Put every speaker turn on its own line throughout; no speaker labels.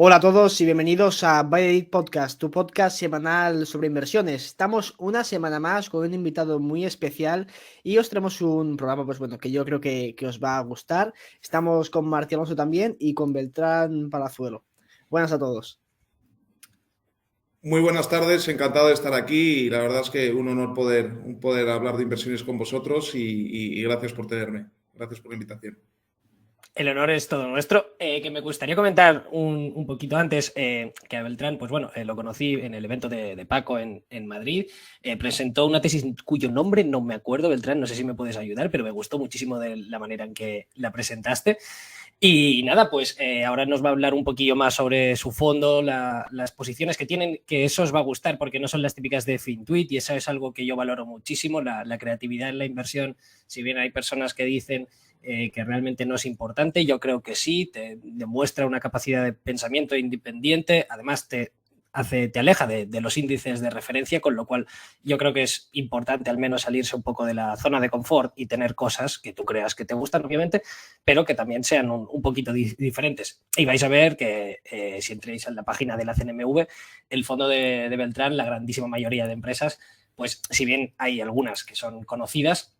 Hola a todos y bienvenidos a Buy It Podcast, tu podcast semanal sobre inversiones. Estamos una semana más con un invitado muy especial y os traemos un programa, pues bueno, que yo creo que os va a gustar. Estamos con Martí Alonso también y con Beltrán Palazuelo. Buenas a todos.
Muy buenas tardes, encantado de estar aquí y la verdad es que un honor poder hablar de inversiones con vosotros y gracias por tenerme. Gracias por la invitación.
El honor es todo nuestro. Que me gustaría comentar un poquito antes que a Beltrán, pues bueno, lo conocí en el evento de Paco en Madrid. Presentó una tesis cuyo nombre no me acuerdo, Beltrán, no sé si me puedes ayudar, pero me gustó muchísimo de la manera en que la presentaste. Y nada, pues ahora nos va a hablar un poquillo más sobre su fondo, las posiciones que tienen, que eso os va a gustar porque no son las típicas de FinTwit y eso es algo que yo valoro muchísimo, la creatividad en la inversión. Si bien hay personas que dicen que realmente no es importante, yo creo que sí, te demuestra una capacidad de pensamiento independiente, además te aleja de los índices de referencia, con lo cual yo creo que es importante al menos salirse un poco de la zona de confort y tener cosas que tú creas que te gustan, obviamente, pero que también sean un poquito diferentes. Y vais a ver que si entréis en la página de la CNMV, el fondo de Beltrán, la grandísima mayoría de empresas, pues si bien hay algunas que son conocidas,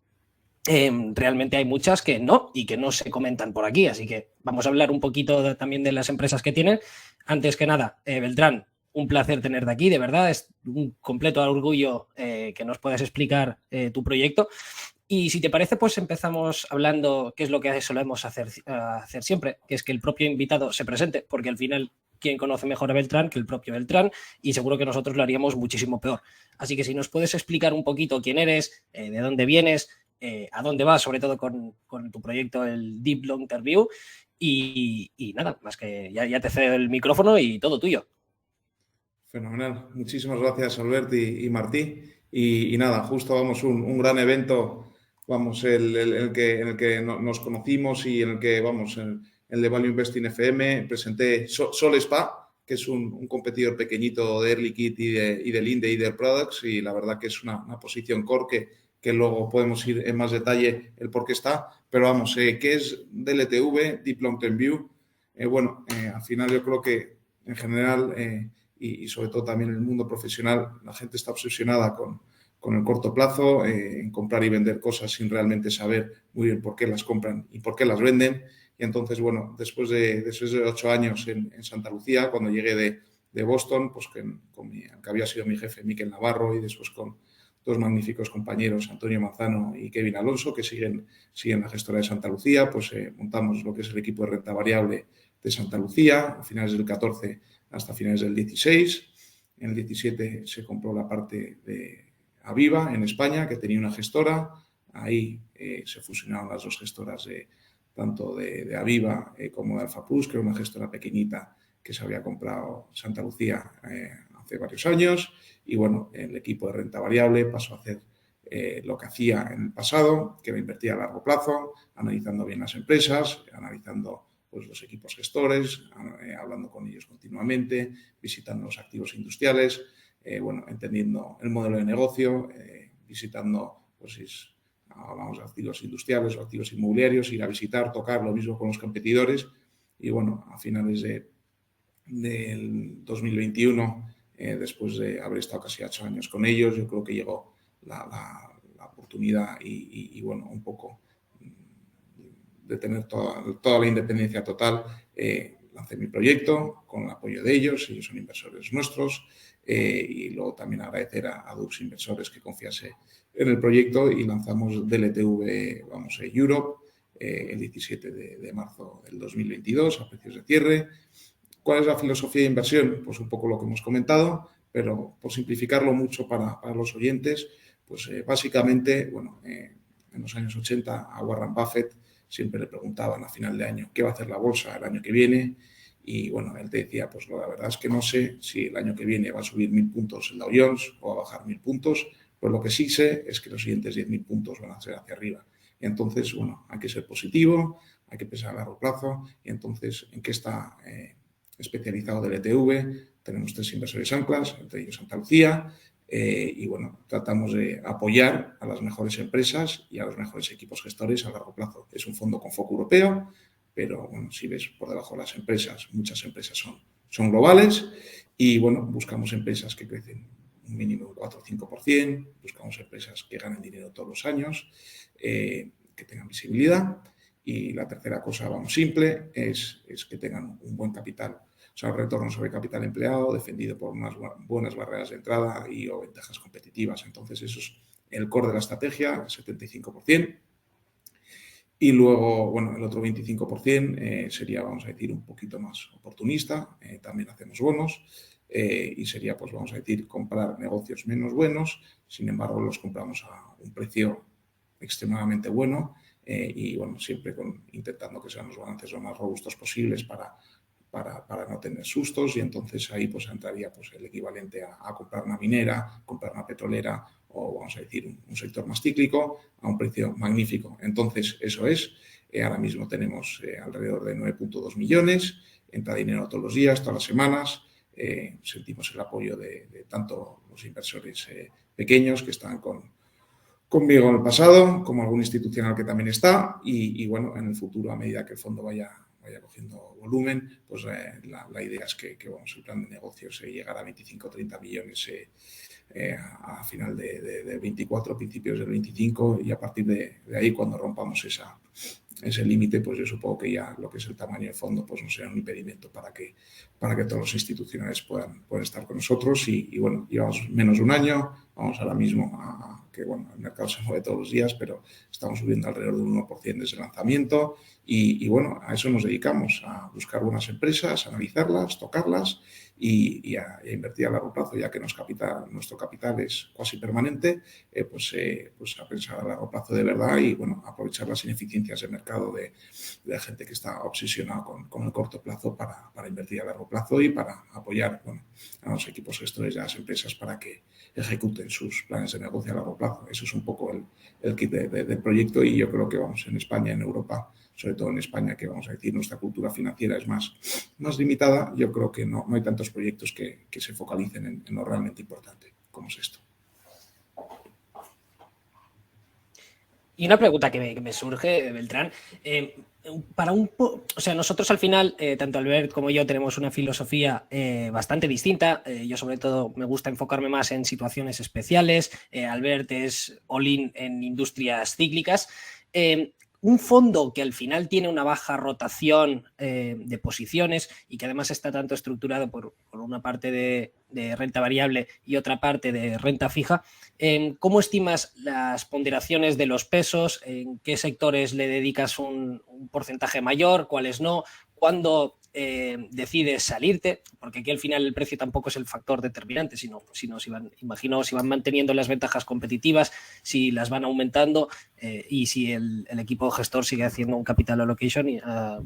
realmente hay muchas que no y que no se comentan por aquí. Así que vamos a hablar un poquito también de las empresas que tienen. Antes que nada, Beltrán, un placer tenerte aquí, de verdad. Es un completo orgullo que nos puedas explicar tu proyecto. Y si te parece, pues empezamos hablando qué es lo que solemos hacer siempre, que es que el propio invitado se presente, porque al final, ¿quién conoce mejor a Beltrán que el propio Beltrán? Y seguro que nosotros lo haríamos muchísimo peor. Así que si nos puedes explicar un poquito quién eres, de dónde vienes, a dónde vas, sobre todo con tu proyecto, el Deep Long Term View. Y nada, más que ya te cedo el micrófono y todo tuyo.
Fenomenal. Muchísimas gracias, Albert y Martí. Y nada, justo vamos, un gran evento, vamos, en el que nos conocimos y en el que, vamos, el de Value Investing FM, presenté Sol Spa, que es un competidor pequeñito de Air Liquide y del Linde y Leader Products, y la verdad que es una posición core que luego podemos ir en más detalle el por qué está. Pero vamos, ¿qué es DLTV, Deep Long Term View? Al final yo creo que en general y sobre todo también en el mundo profesional la gente está obsesionada con el corto plazo, en comprar y vender cosas sin realmente saber muy bien por qué las compran y por qué las venden. Y entonces, bueno, después de 8 años en Santa Lucía, cuando llegué de Boston, pues que había sido mi jefe Miquel Navarro y después con dos magníficos compañeros, Antonio Manzano y Kevin Alonso, que siguen la gestora de Santa Lucía, pues montamos lo que es el equipo de renta variable de Santa Lucía a finales del 14 hasta finales del 16. En el 17 se compró la parte de Aviva en España, que tenía una gestora. Ahí se fusionaron las dos gestoras tanto de Aviva como de Alfa Plus, que era una gestora pequeñita que se había comprado Santa Lucía hace varios años. Y bueno, el equipo de renta variable pasó a hacer lo que hacía en el pasado, que era invertir a largo plazo, analizando bien las empresas, analizando pues, los equipos gestores, hablando con ellos continuamente, visitando los activos industriales, entendiendo el modelo de negocio, visitando, pues si hablamos de activos industriales o activos inmobiliarios, ir a visitar, tocar, lo mismo con los competidores. Y bueno, a finales del 2021, después de haber estado casi 8 años con ellos, yo creo que llegó la oportunidad y bueno, un poco de tener toda la independencia total, lancé mi proyecto con el apoyo de ellos son inversores nuestros, y luego también agradecer a Dux Inversores que confiase en el proyecto y lanzamos DLTV Europe el 17 de marzo del 2022 a precios de cierre. ¿Cuál es la filosofía de inversión? Pues un poco lo que hemos comentado, pero por simplificarlo mucho para los oyentes, pues básicamente, en los años 80 a Warren Buffett siempre le preguntaban a final de año qué va a hacer la bolsa el año que viene y bueno, él te decía, pues la verdad es que no sé si el año que viene va a subir 1000 puntos el Dow Jones o va a bajar 1000 puntos, pues lo que sí sé es que los siguientes 10.000 puntos van a ser hacia arriba. Y entonces, bueno, hay que ser positivo, hay que pensar a largo plazo y entonces, ¿en qué está especializado del ETV? Tenemos 3 inversores anclas, entre ellos Santa Lucía, y bueno, tratamos de apoyar a las mejores empresas y a los mejores equipos gestores a largo plazo. Es un fondo con foco europeo, pero bueno, si ves por debajo de las empresas, muchas empresas son son globales y, bueno, buscamos empresas que crecen un mínimo un 4 o 5%, buscamos empresas que ganen dinero todos los años, que tengan visibilidad. Y la tercera cosa, vamos, simple, es que tengan un buen capital, o sea, el retorno sobre capital empleado, defendido por unas buenas barreras de entrada o ventajas competitivas. Entonces, eso es el core de la estrategia, el 75%. Y luego, bueno, el otro 25% sería, vamos a decir, un poquito más oportunista. También hacemos bonos y sería, pues vamos a decir, comprar negocios menos buenos. Sin embargo, los compramos a un precio extremadamente bueno y, bueno, siempre intentando que sean los balances lo más robustos posibles para no tener sustos. Y entonces ahí pues entraría pues, el equivalente a comprar una minera, comprar una petrolera o, vamos a decir, un sector más cíclico a un precio magnífico. Entonces, eso es. Ahora mismo tenemos alrededor de 9,2 millones. Entra dinero todos los días, todas las semanas. Sentimos el apoyo de tanto los inversores pequeños que están conmigo en el pasado, como algún institucional que también está. Y bueno, en el futuro, a medida que el fondo vaya cogiendo volumen, pues la idea es que vamos, el plan de negocios llegar a 25 o 30 millones a final de 24, principios del 25, y a partir de ahí, cuando rompamos ese límite, pues yo supongo que ya lo que es el tamaño del fondo pues no será un impedimento para que todos los institucionales puedan estar con nosotros. Y bueno, llevamos menos de un año, vamos ahora mismo que bueno, el mercado se mueve todos los días, pero estamos subiendo alrededor de un 1% desde el lanzamiento y bueno, a eso nos dedicamos, a buscar buenas empresas, analizarlas, tocarlas y a invertir a largo plazo, ya que nuestro capital es casi permanente, pues a pensar a largo plazo de verdad y bueno, aprovechar las ineficiencias del mercado de gente que está obsesionada con el corto plazo para invertir a largo plazo y para apoyar, bueno, a los equipos gestores de las empresas para que ejecuten sus planes de negocio a largo plazo. Eso es un poco el kit del proyecto y yo creo que vamos en España, en Europa, sobre todo en España, que vamos a decir nuestra cultura financiera es más limitada. Yo creo que no hay tantos proyectos que se focalicen en lo realmente importante como es esto.
Y una pregunta que me surge, Beltrán, o sea, nosotros al final, tanto Albert como yo tenemos una filosofía bastante distinta. Yo sobre todo me gusta enfocarme más en situaciones especiales. Albert es all-in en industrias cíclicas. Un fondo que al final tiene una baja rotación de posiciones y que además está tanto estructurado por una parte de renta variable y otra parte de renta fija, ¿cómo estimas las ponderaciones de los pesos? ¿En qué sectores le dedicas un porcentaje mayor? ¿Cuáles no? ¿Cuándo decides salirte? Porque aquí al final el precio tampoco es el factor determinante, sino si van manteniendo las ventajas competitivas, si las van aumentando y si el equipo gestor sigue haciendo un capital allocation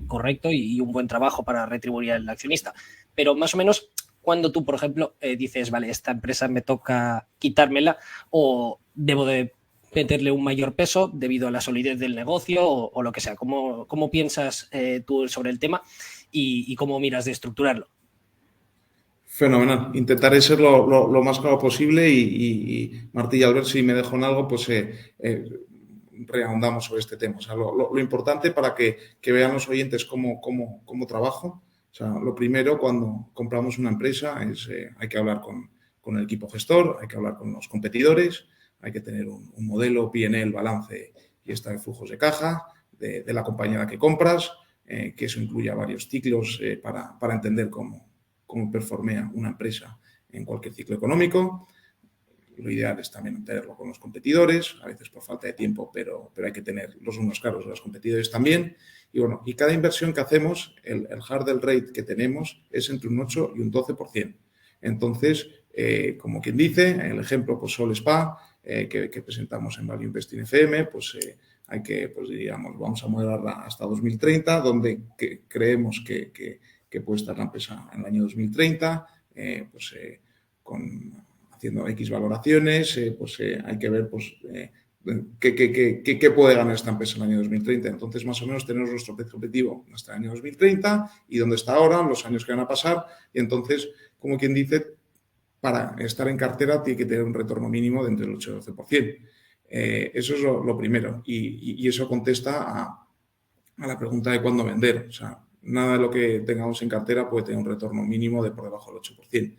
correcto y un buen trabajo para retribuir al accionista. Pero más o menos, cuando tú, por ejemplo, dices, vale, esta empresa me toca quitármela o debo de meterle un mayor peso debido a la solidez del negocio o lo que sea. ¿Cómo piensas tú sobre el tema y cómo miras de estructurarlo?
Fenomenal. Intentaré ser lo más claro posible y Martí y Albert, si me dejo en algo, pues reahondamos sobre este tema. O sea, lo importante para que vean los oyentes cómo trabajo. O sea, lo primero, cuando compramos una empresa, es hay que hablar con el equipo gestor, hay que hablar con los competidores, hay que tener un modelo, P&L, balance y esta de flujos de caja de la compañía a la que compras, que eso incluya varios ciclos para entender cómo performea una empresa en cualquier ciclo económico. Lo ideal es también tenerlo con los competidores, a veces por falta de tiempo, pero hay que tener los números claros de los competidores también. Y bueno, y cada inversión que hacemos, el hurdle rate que tenemos es entre un 8 y un 12%. Entonces, como quien dice, el ejemplo, pues Sol Spa, que presentamos en Value Investing FM, pues hay que, pues diríamos, vamos a modelarla hasta 2030, donde creemos que puede estar la empresa en el año 2030, haciendo X valoraciones, hay que ver pues, qué puede ganar esta empresa en el año 2030. Entonces, más o menos, tenemos nuestro precio objetivo hasta el año 2030 y dónde está ahora, los años que van a pasar. Y entonces, como quien dice, para estar en cartera tiene que tener un retorno mínimo de entre el 8 y el 12%. Eso es lo primero. Y eso contesta a la pregunta de cuándo vender. O sea, nada de lo que tengamos en cartera puede tener un retorno mínimo de por debajo del 8%.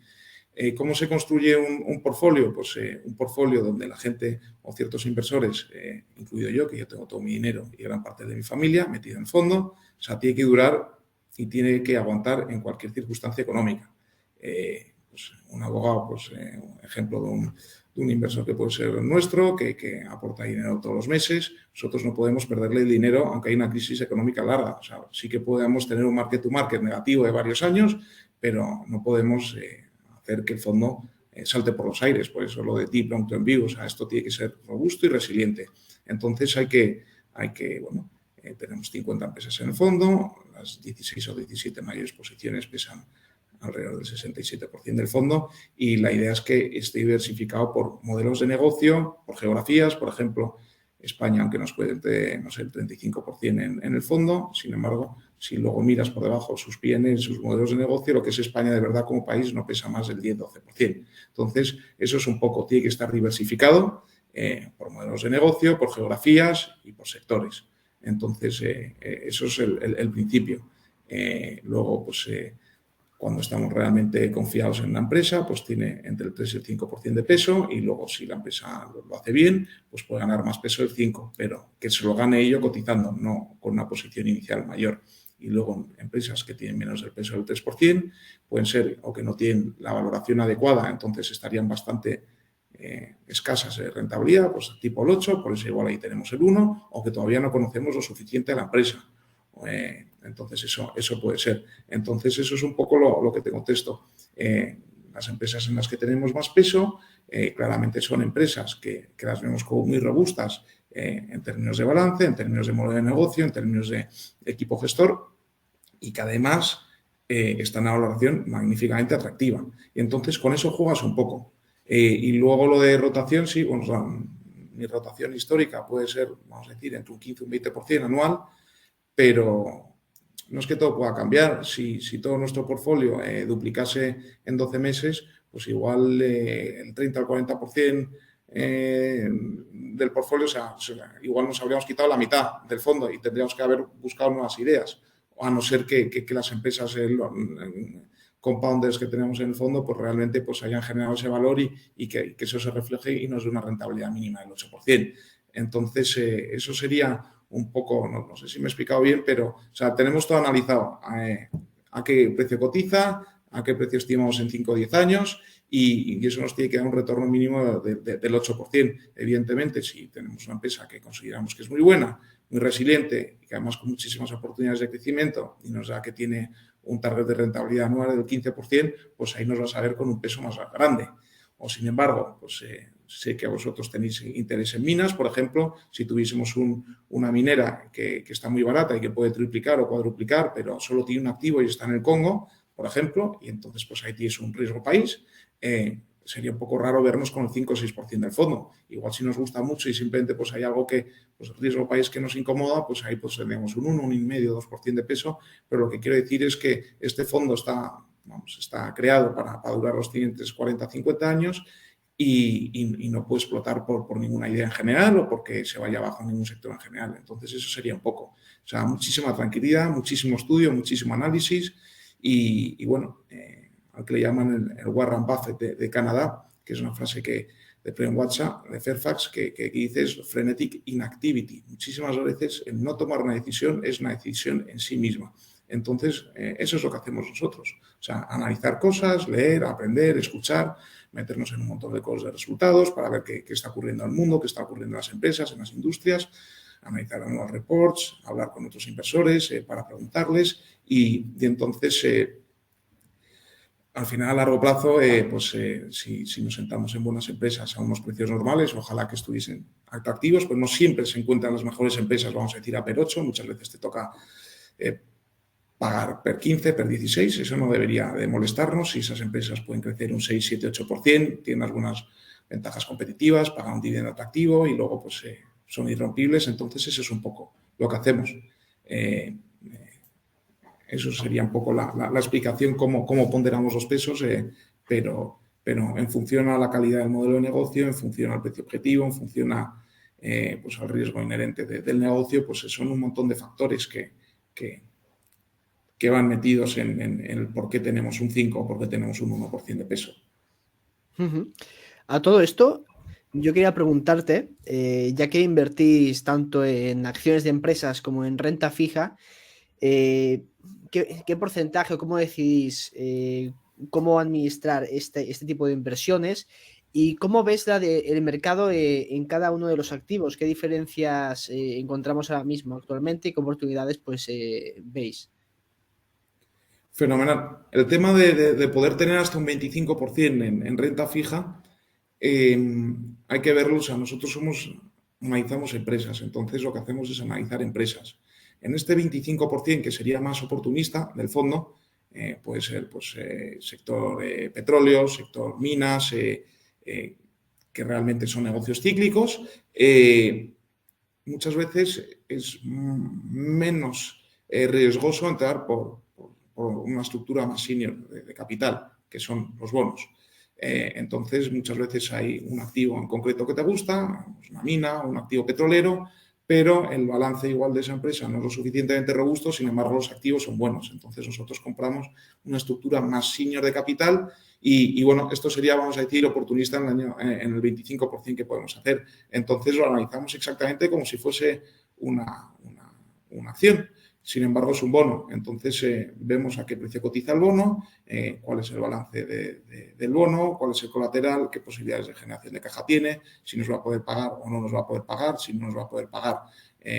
¿Cómo se construye un portfolio? Pues un portfolio donde la gente o ciertos inversores, incluido yo, que yo tengo todo mi dinero y gran parte de mi familia metido en el fondo, o sea, tiene que durar y tiene que aguantar en cualquier circunstancia económica. Pues un abogado, pues un ejemplo de un inversor que puede ser nuestro, que aporta dinero todos los meses. Nosotros no podemos perderle el dinero aunque hay una crisis económica larga. O sea, sí que podemos tener un market to market negativo de varios años, pero no podemos hacer que el fondo salte por los aires. Por eso lo de deep long term view. O sea, esto tiene que ser robusto y resiliente. Entonces hay que bueno, tenemos 50 empresas en el fondo, las 16 o 17 mayores posiciones pesan alrededor del 67% del fondo y la idea es que esté diversificado por modelos de negocio, por geografías. Por ejemplo, España, aunque nos cueste, no sé, el 35% en el fondo, sin embargo, si luego miras por debajo sus PNL, sus modelos de negocio, lo que es España de verdad como país no pesa más del 10-12%. Entonces, eso es un poco, tiene que estar diversificado por modelos de negocio, por geografías y por sectores. Entonces, eso es el principio. Luego, pues cuando estamos realmente confiados en una empresa, pues tiene entre el 3 y el 5% de peso y luego si la empresa lo hace bien, pues puede ganar más peso del 5%, pero que se lo gane ello cotizando, no con una posición inicial mayor. Y luego empresas que tienen menos del peso del 3% pueden ser o que no tienen la valoración adecuada, entonces estarían bastante escasas de rentabilidad, pues tipo el 8, por eso igual ahí tenemos el 1, o que todavía no conocemos lo suficiente de la empresa. Entonces eso puede ser. Entonces eso es un poco lo que te contesto. Las empresas en las que tenemos más peso claramente son empresas que las vemos como muy robustas en términos de balance, en términos de modelo de negocio, en términos de equipo gestor y que además están a una valoración magníficamente atractiva. Y entonces con eso juegas un poco. Y luego lo de rotación, sí, bueno, o sea, mi rotación histórica puede ser, vamos a decir, entre un 15 y un 20% anual, pero no es que todo pueda cambiar. Si todo nuestro portfolio duplicase en 12 meses, pues igual el 30 al 40% del portfolio, o sea, igual nos habríamos quitado la mitad del fondo y tendríamos que haber buscado nuevas ideas, a no ser que las empresas, compounders que tenemos en el fondo, pues realmente pues hayan generado ese valor y que eso se refleje y nos dé una rentabilidad mínima del 8%. Entonces, eso sería un poco, no sé si me he explicado bien, pero o sea, tenemos todo analizado. A qué precio cotiza, a qué precio estimamos en 5 o 10 años y eso nos tiene que dar un retorno mínimo del 8%. Evidentemente, si tenemos una empresa que consideramos que es muy buena, muy resiliente y que además con muchísimas oportunidades de crecimiento y nos da que tiene un target de rentabilidad anual del 15%, pues ahí nos vas a ver con un peso más grande. O sin embargo, pues sé que vosotros tenéis interés en minas, por ejemplo, si tuviésemos una minera que está muy barata y que puede triplicar o cuadruplicar, pero solo tiene un activo y está en el Congo, por ejemplo, y entonces pues ahí tienes un riesgo país, sería un poco raro vernos con el 5 o 6% del fondo. Igual si nos gusta mucho y simplemente pues hay algo que, pues el riesgo país que nos incomoda, pues ahí pues tenemos un 1, 1,5, 2% de peso, pero lo que quiero decir es que este fondo está creado para durar los siguientes 40, 50 años y no puede explotar por ninguna idea en general o porque se vaya abajo en ningún sector en general. Entonces eso sería un poco. O sea, muchísima tranquilidad, muchísimo estudio, muchísimo análisis y bueno, al que le llaman el Warren Buffett de Canadá, que es una frase de Prem Watsa, de Fairfax, que dice es frenetic inactivity. Muchísimas veces el no tomar una decisión es una decisión en sí misma. Entonces, eso es lo que hacemos nosotros. O sea, analizar cosas, leer, aprender, escuchar, meternos en un montón de cosas de resultados para ver qué está ocurriendo en el mundo, qué está ocurriendo en las empresas, en las industrias, analizar nuevos reports, hablar con otros inversores para preguntarles y entonces, al final, a largo plazo, si nos sentamos en buenas empresas a unos precios normales, ojalá que estuviesen atractivos, pues no siempre se encuentran las mejores empresas, vamos a decir, a PER 8, muchas veces te toca pagar PER 15, PER 16, eso no debería de molestarnos si esas empresas pueden crecer un 6, 7, 8%, tienen algunas ventajas competitivas, pagan un dividendo atractivo y luego pues son irrompibles, entonces eso es un poco lo que hacemos. Eso sería un poco la explicación cómo ponderamos los pesos, pero en función a la calidad del modelo de negocio, en función al precio objetivo, en función pues al riesgo inherente del negocio, pues son un montón de factores que que van metidos en el por qué tenemos un 5 o por qué tenemos un 1% de peso.
A todo esto, yo quería preguntarte, ya que invertís tanto en acciones de empresas como en renta fija, ¿qué porcentaje o cómo decidís cómo administrar este tipo de inversiones? ¿Y cómo ves el mercado en cada uno de los activos? ¿Qué diferencias encontramos ahora mismo actualmente y qué oportunidades pues, veis?
Fenomenal. El tema de poder tener hasta un 25% en renta fija, hay que verlo. O sea, nosotros analizamos empresas, entonces lo que hacemos es analizar empresas. En este 25%, que sería más oportunista del fondo, puede ser pues, sector petróleo, sector minas, que realmente son negocios cíclicos. Muchas veces es menos riesgoso entrar por una estructura más senior de capital, que son los bonos. Entonces, muchas veces hay un activo en concreto que te gusta, una mina, un activo petrolero, pero el balance igual de esa empresa no es lo suficientemente robusto, sin embargo, los activos son buenos. Entonces, nosotros compramos una estructura más senior de capital y bueno, esto sería, vamos a decir, oportunista en el 25% que podemos hacer. Entonces, lo analizamos exactamente como si fuese una acción. Sin embargo, es un bono. Entonces, vemos a qué precio cotiza el bono, cuál es el balance del bono, cuál es el colateral, qué posibilidades de generación de caja tiene, si nos va a poder pagar o no nos va a poder pagar, si no nos va a poder pagar,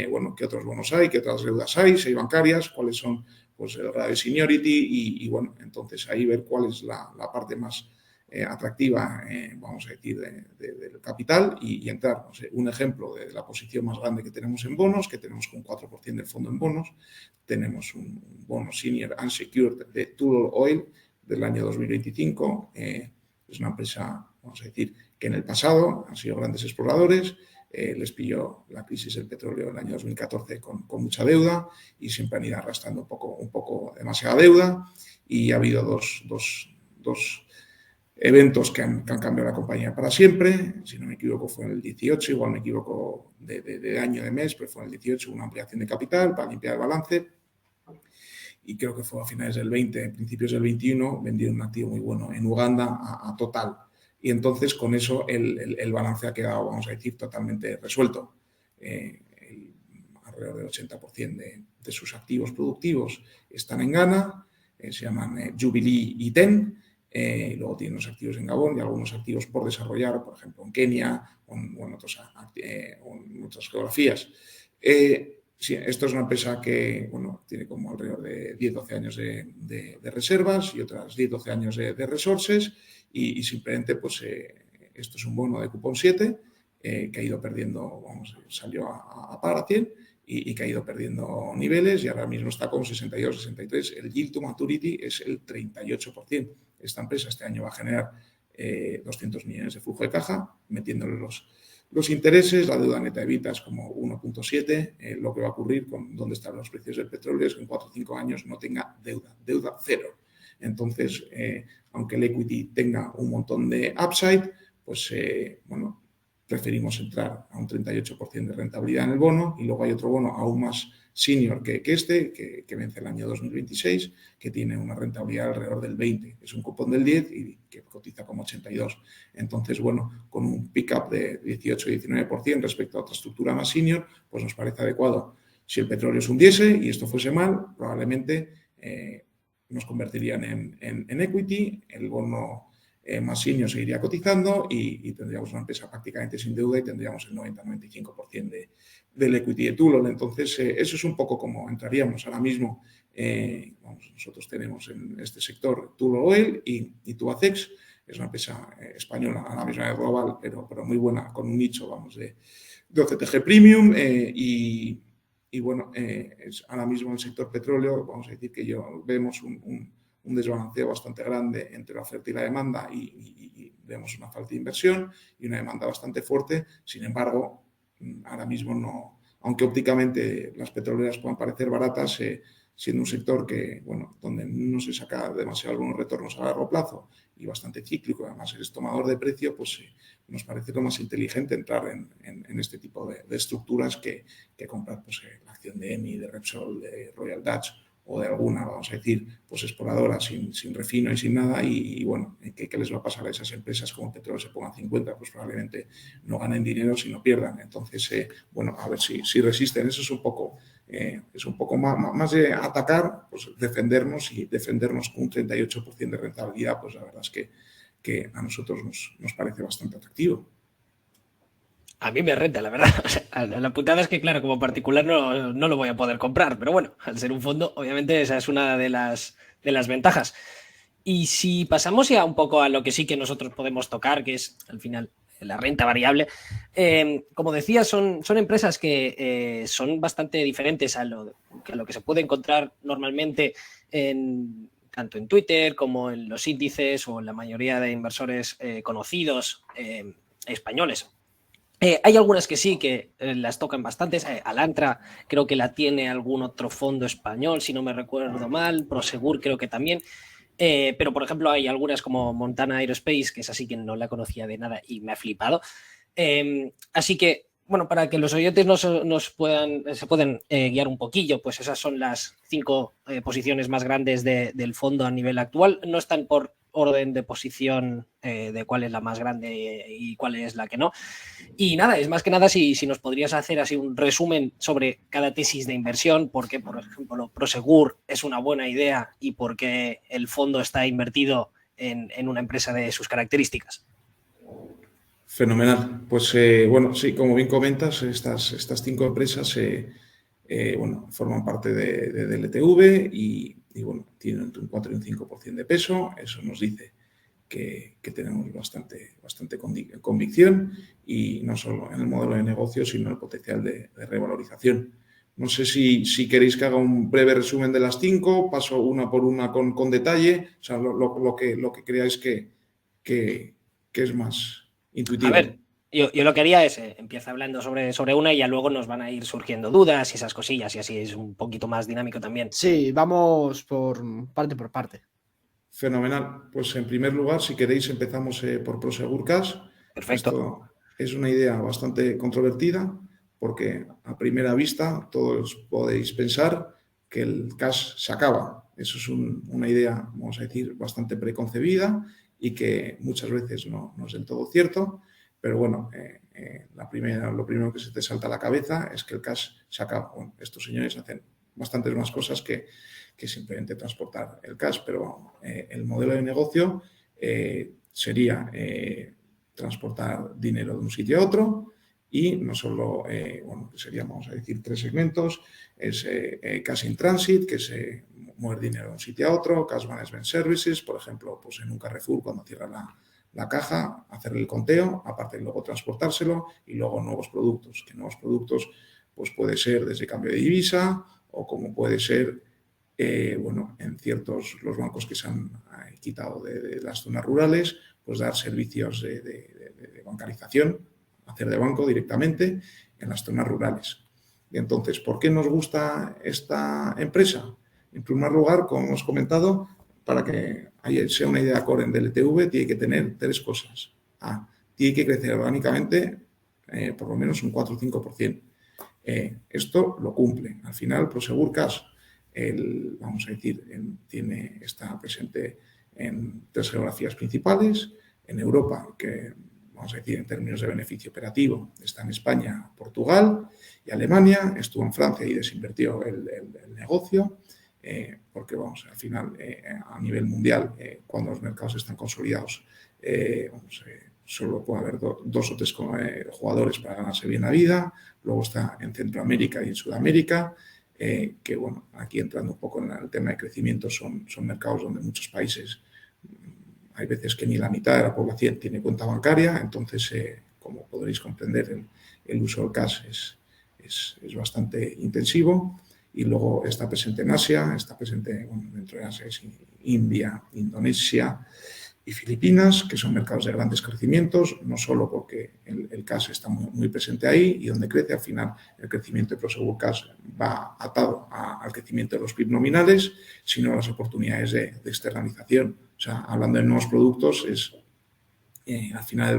bueno, qué otros bonos hay, qué otras deudas hay, si hay bancarias, cuáles son pues, el grado de seniority y bueno, entonces ahí ver cuál es la parte más atractiva, vamos a decir, del capital y entrar. No sé, un ejemplo de la posición más grande que tenemos en bonos, que tenemos un 4% del fondo en bonos, tenemos un bono senior unsecured de Tullow Oil del año 2025. Es una empresa, vamos a decir, que en el pasado han sido grandes exploradores. Les pilló la crisis del petróleo en el año 2014 con mucha deuda y siempre han ido arrastrando un poco demasiada deuda y ha habido dos eventos que han cambiado la compañía para siempre. Si no me equivoco fue en el 18, igual me equivoco de año, de mes, pero fue en el 18 una ampliación de capital para limpiar el balance y creo que fue a finales del 20, principios del 21, vendieron un activo muy bueno en Uganda a Total. Y entonces con eso el balance ha quedado, vamos a decir, totalmente resuelto. Alrededor del 80% de sus activos productivos están en Ghana, se llaman Jubilee y TEN. Luego tiene unos activos en Gabón y algunos activos por desarrollar, por ejemplo, en Kenia o en otras geografías. Sí, esto es una empresa que bueno, tiene como alrededor de 10-12 años de reservas y otras 10-12 años de resources y simplemente pues, esto es un bono de cupón 7 que ha ido perdiendo, vamos, salió a par a 100 y que ha ido perdiendo niveles y ahora mismo está con 62-63. El yield to maturity es el 38%. Esta empresa este año va a generar 200 millones de flujo de caja, metiéndole los intereses, la deuda neta EBITDA es como 1.7. Lo que va a ocurrir con dónde están los precios del petróleo es que en 4 o 5 años no tenga deuda cero. Entonces, aunque el equity tenga un montón de upside, pues bueno, preferimos entrar a un 38% de rentabilidad en el bono y luego hay otro bono aún más senior que este, que vence el año 2026, que tiene una rentabilidad alrededor del 20%. Es un cupón del 10% y que cotiza como 82%. Entonces, bueno, con un pick-up de 18-19% respecto a otra estructura más senior, pues nos parece adecuado. Si el petróleo se hundiese y esto fuese mal, probablemente nos convertirían en equity, el bono más senior seguiría cotizando y tendríamos una empresa prácticamente sin deuda y tendríamos el 90-95% del equity de Tullow. Entonces, eso es un poco como entraríamos ahora mismo. Nosotros tenemos en este sector Tullow Oil y Tubacex, es una empresa española, a la misma vez global, pero muy buena, con un nicho, vamos, de OCTG Premium y bueno, es ahora mismo en el sector petróleo, vamos a decir que vemos un desbalanceo bastante grande entre la oferta y la demanda y vemos una falta de inversión y una demanda bastante fuerte. Sin embargo, ahora mismo no, aunque ópticamente las petroleras puedan parecer baratas, siendo un sector que, bueno, donde no se saca demasiado algunos retornos a largo plazo y bastante cíclico, además eres tomador de precio, pues nos parece lo más inteligente entrar en este tipo de estructuras que comprar pues, la acción de Eni, de Repsol, de Royal Dutch o de alguna, vamos a decir, pues exploradora sin refino y sin nada, y bueno, ¿qué les va a pasar a esas empresas como Petrol se pongan 50? Pues probablemente no ganen dinero, sino pierdan. Entonces, bueno, a ver si resisten. Eso es un poco más de atacar, pues defendernos, y defendernos con un 38% de rentabilidad, pues la verdad es que a nosotros nos parece bastante atractivo.
A mí me renta, la verdad. O sea, la putada es que, claro, como particular no lo voy a poder comprar, pero bueno, al ser un fondo, obviamente esa es una de las ventajas. Y si pasamos ya un poco a lo que sí que nosotros podemos tocar, que es al final la renta variable, como decía, son empresas que son bastante diferentes a lo que se puede encontrar normalmente tanto en Twitter como en los índices o en la mayoría de inversores conocidos españoles. Hay algunas que sí, que las tocan bastantes. Alantra creo que la tiene algún otro fondo español, si no me recuerdo mal. Prosegur creo que también. Pero, por ejemplo, hay algunas como Montana Aerospace, que es así que no la conocía de nada y me ha flipado. Así que, bueno, para que los oyentes se pueden guiar un poquillo, pues esas son las 5 posiciones más grandes del fondo a nivel actual. No están por orden de posición de cuál es la más grande y cuál es la que no. Y nada, es más que nada si nos podrías hacer así un resumen sobre cada tesis de inversión, por qué, por ejemplo, Prosegur es una buena idea y por qué el fondo está invertido en una empresa de sus características.
Fenomenal. Pues bueno, sí, como bien comentas, estas 5 empresas bueno, forman parte de DLTV y bueno, tienen entre un 4 y un 5% de peso. Eso nos dice que tenemos bastante convicción, y no solo en el modelo de negocio, sino en el potencial de revalorización. No sé si queréis que haga un breve resumen de las 5, paso una por una con detalle, o sea, lo que creáis que es más
A
intuitivo.
ver, yo lo que haría es, empieza hablando sobre una y ya luego nos van a ir surgiendo dudas y esas cosillas, y así es un poquito más dinámico también.
Sí, vamos por parte.
Fenomenal. Pues en primer lugar, si queréis, empezamos por Prosegur Cash.
Perfecto.
Esto es una idea bastante controvertida, porque a primera vista todos podéis pensar que el cash se acaba. Eso es una idea, vamos a decir, bastante preconcebida y que muchas veces no es del todo cierto. Pero bueno, lo primero que se te salta a la cabeza es que el cash se acaba. Bueno, estos señores hacen bastantes más cosas que simplemente transportar el cash, pero el modelo de negocio sería transportar dinero de un sitio a otro, y no solo, bueno, serían, vamos a decir, 3 segmentos: es cash in transit, que es mover dinero de un sitio a otro; cash management services, por ejemplo, pues en un Carrefour, cuando cierra la caja, hacerle el conteo, aparte luego transportárselo; y luego nuevos productos, que nuevos productos pues puede ser desde cambio de divisa, o como puede ser bueno, en los bancos que se han quitado de las zonas rurales, pues dar servicios de bancarización, hacer de banco directamente en las zonas rurales. Y entonces, ¿por qué nos gusta esta empresa? En primer lugar, como hemos comentado, para que sea una idea core en DLTV, tiene que tener 3 cosas. Tiene que crecer orgánicamente por lo menos un 4 o 5%. Esto lo cumple. Al final, Prosegur Cash, vamos a decir, está presente en 3 geografías principales. En Europa, que vamos a decir en términos de beneficio operativo, está en España, Portugal y Alemania. Estuvo en Francia y desinvirtió el negocio, porque vamos, al final, a nivel mundial, cuando los mercados están consolidados, solo puede haber 2 o 3 jugadores para ganarse bien la vida. Luego está en Centroamérica y en Sudamérica, que bueno, aquí entrando un poco en el tema de crecimiento, son mercados donde muchos países, hay veces que ni la mitad de la población tiene cuenta bancaria. Entonces, como podréis comprender, el uso del cash es bastante intensivo. Y luego está presente en Asia, está presente, bueno, dentro de Asia es India, Indonesia y Filipinas, que son mercados de grandes crecimientos, no solo porque el cash está muy presente ahí y donde crece. Al final, el crecimiento de Prosegur Cash va atado al crecimiento de los PIB nominales, sino a las oportunidades de externalización. O sea, hablando de nuevos productos, al final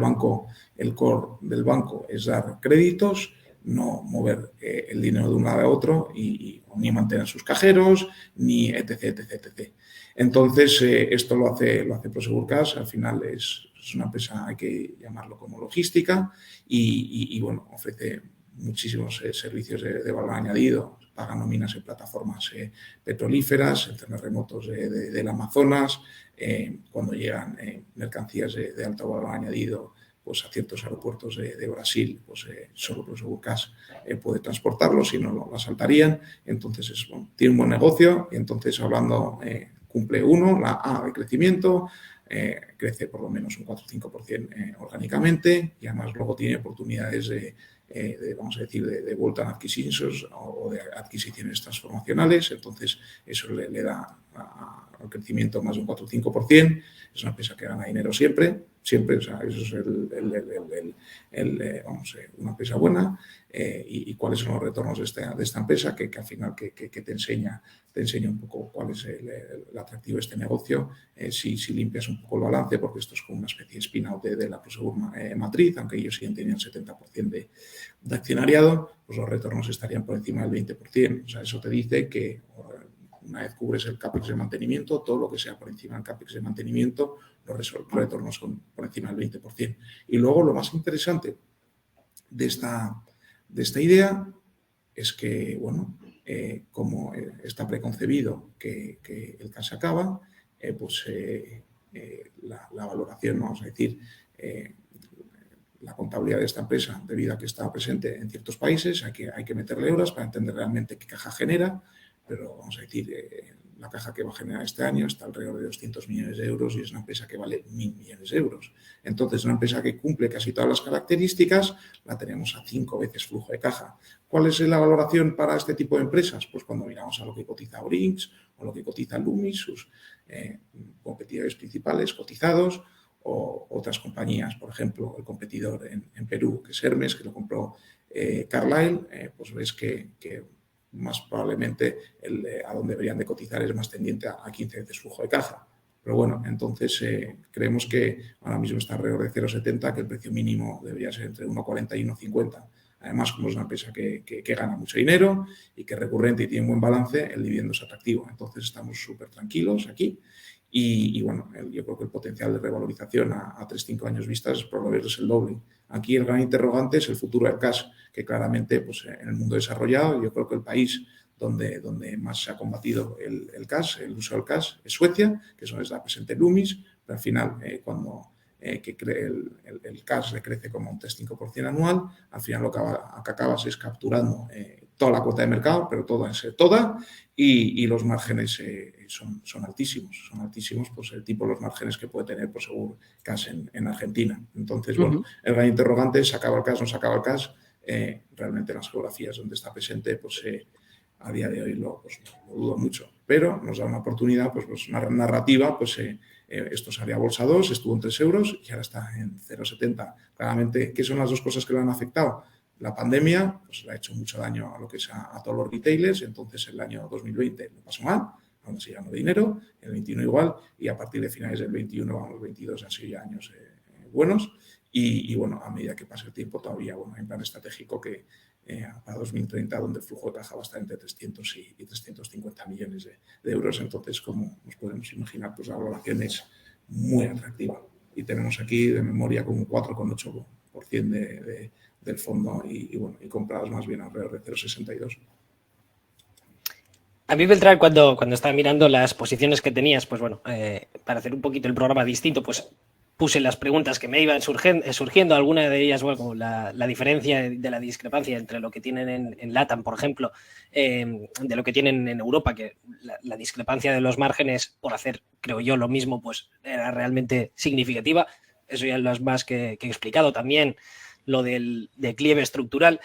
el core del banco es dar créditos, no mover el dinero de un lado a otro y ni mantener sus cajeros, ni etc, etc, etc. Entonces, esto lo hace Prosegur Cash. Al final es una empresa, hay que llamarlo como logística, y bueno, ofrece muchísimos servicios de valor añadido. Paga nóminas en plataformas petrolíferas, en zonas remotos del Amazonas, cuando llegan mercancías de alto valor añadido pues a ciertos aeropuertos de Brasil, pues solo Prosegur Cash puede transportarlo, si no lo asaltarían. Entonces, bueno, tiene un buen negocio, y entonces hablando, cumple la A de crecimiento, crece por lo menos un 4 o 5% orgánicamente, y además luego tiene oportunidades vamos a decir, de bolt-on acquisitions o de adquisiciones transformacionales. Entonces eso le da al crecimiento más de un 4 o 5%. Es una empresa que gana dinero siempre, o sea, eso es una empresa buena. Y cuáles son los retornos de esta empresa, que al final que te enseña un poco cuál es el atractivo de este negocio, si limpias un poco el balance, porque esto es como una especie de spin-out de la Prosegur matriz, aunque ellos siguen teniendo el 70% de accionariado, pues los retornos estarían por encima del 20%. O sea, eso te dice que una vez cubres el CAPEX de mantenimiento, todo lo que sea por encima del CAPEX de mantenimiento, los retornos son por encima del 20%. Y luego lo más interesante de esta idea es que, bueno, como está preconcebido que el cash acaba, pues la valoración, vamos a decir, la contabilidad de esta empresa, debido a que está presente en ciertos países, hay que meterle euros para entender realmente qué caja genera, pero vamos a decir, la caja que va a generar este año está alrededor de 200 millones de euros, y es una empresa que vale 1.000 millones de euros. Entonces, una empresa que cumple casi todas las características, la tenemos a 5 veces flujo de caja. ¿Cuál es la valoración para este tipo de empresas? Pues cuando miramos a lo que cotiza Brinks o lo que cotiza Loomis, sus competidores principales cotizados, o otras compañías, por ejemplo, el competidor en Perú, que es Hermes, que lo compró Carlyle, pues ves que más probablemente a donde deberían de cotizar es más tendiente a 15 veces flujo de caja. Pero bueno, entonces creemos que ahora mismo está alrededor de 0,70, que el precio mínimo debería ser entre 1,40 y 1,50. Además, como es una empresa que gana mucho dinero y que es recurrente y tiene un buen balance, el dividendo es atractivo. Entonces estamos súper tranquilos aquí. Y bueno, yo creo que el potencial de revalorización a 3-5 años vistas por lo menos es el doble. Aquí el gran interrogante es el futuro del cash, que claramente pues, en el mundo desarrollado, yo creo que el país donde más se ha combatido el cash, el uso del cash, es Suecia, que es donde está presente Loomis, pero al final cuando el cash le crece como un 3-5% anual, al final lo que acabas es capturando toda la cuota de mercado, pero toda, y los márgenes son altísimos, pues el tipo de los márgenes que puede tener Prosegur Cash en Argentina. Entonces, bueno, el gran interrogante es: ¿se acaba el cash, no se acaba el cash? Realmente en las geografías donde está presente, pues a día de hoy lo dudo mucho, pero nos da una oportunidad, pues una narrativa, pues esto salía a bolsa 2, estuvo en 3 euros y ahora está en 0,70. Claramente, ¿qué son las dos cosas que lo han afectado? La pandemia pues le ha hecho mucho daño a lo que es a todos los retailers. Entonces el año 2020 lo pasó mal, aún se ganó dinero, el 21 igual, y a partir de finales del 21, vamos, 22 han sido ya años buenos, y bueno, a medida que pasa el tiempo todavía, bueno, hay un plan estratégico que para 2030, donde el flujo de caja va a estar entre 300 y 350 millones de euros. Entonces, como nos podemos imaginar, pues la valoración es muy atractiva, y tenemos aquí de memoria como un 4,8% del fondo, y compradas más bien alrededor de 0,62.
A mí, Beltrán, cuando estaba mirando las posiciones que tenías, pues bueno, para hacer un poquito el programa distinto, pues puse las preguntas que me iban surgiendo, alguna de ellas, bueno, como la diferencia de la discrepancia entre lo que tienen en LATAM, por ejemplo, de lo que tienen en Europa, que la discrepancia de los márgenes por hacer, creo yo, lo mismo, pues era realmente significativa. Eso ya es lo más que he explicado. También lo del declive estructural.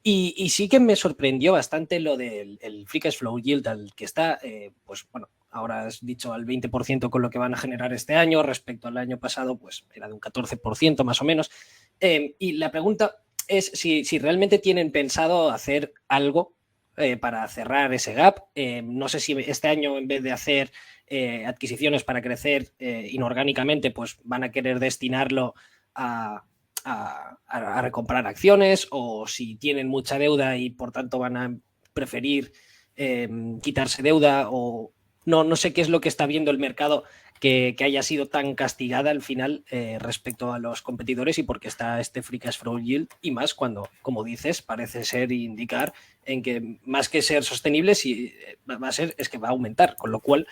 Y sí que me sorprendió bastante lo del free cash flow yield al que está, pues bueno, ahora has dicho al 20% con lo que van a generar este año, respecto al año pasado, pues era de un 14% más o menos. Y la pregunta es si realmente tienen pensado hacer algo para cerrar ese gap. No sé si este año, en vez de hacer adquisiciones para crecer inorgánicamente, pues van a querer destinarlo a a recomprar acciones, o si tienen mucha deuda y por tanto van a preferir quitarse deuda, o no sé qué es lo que está viendo el mercado que haya sido tan castigada al final respecto a los competidores, y porque está este free cash flow yield, y más cuando, como dices, parece ser indicar en que más que ser sostenible, si va a ser, es que va a aumentar, con lo cual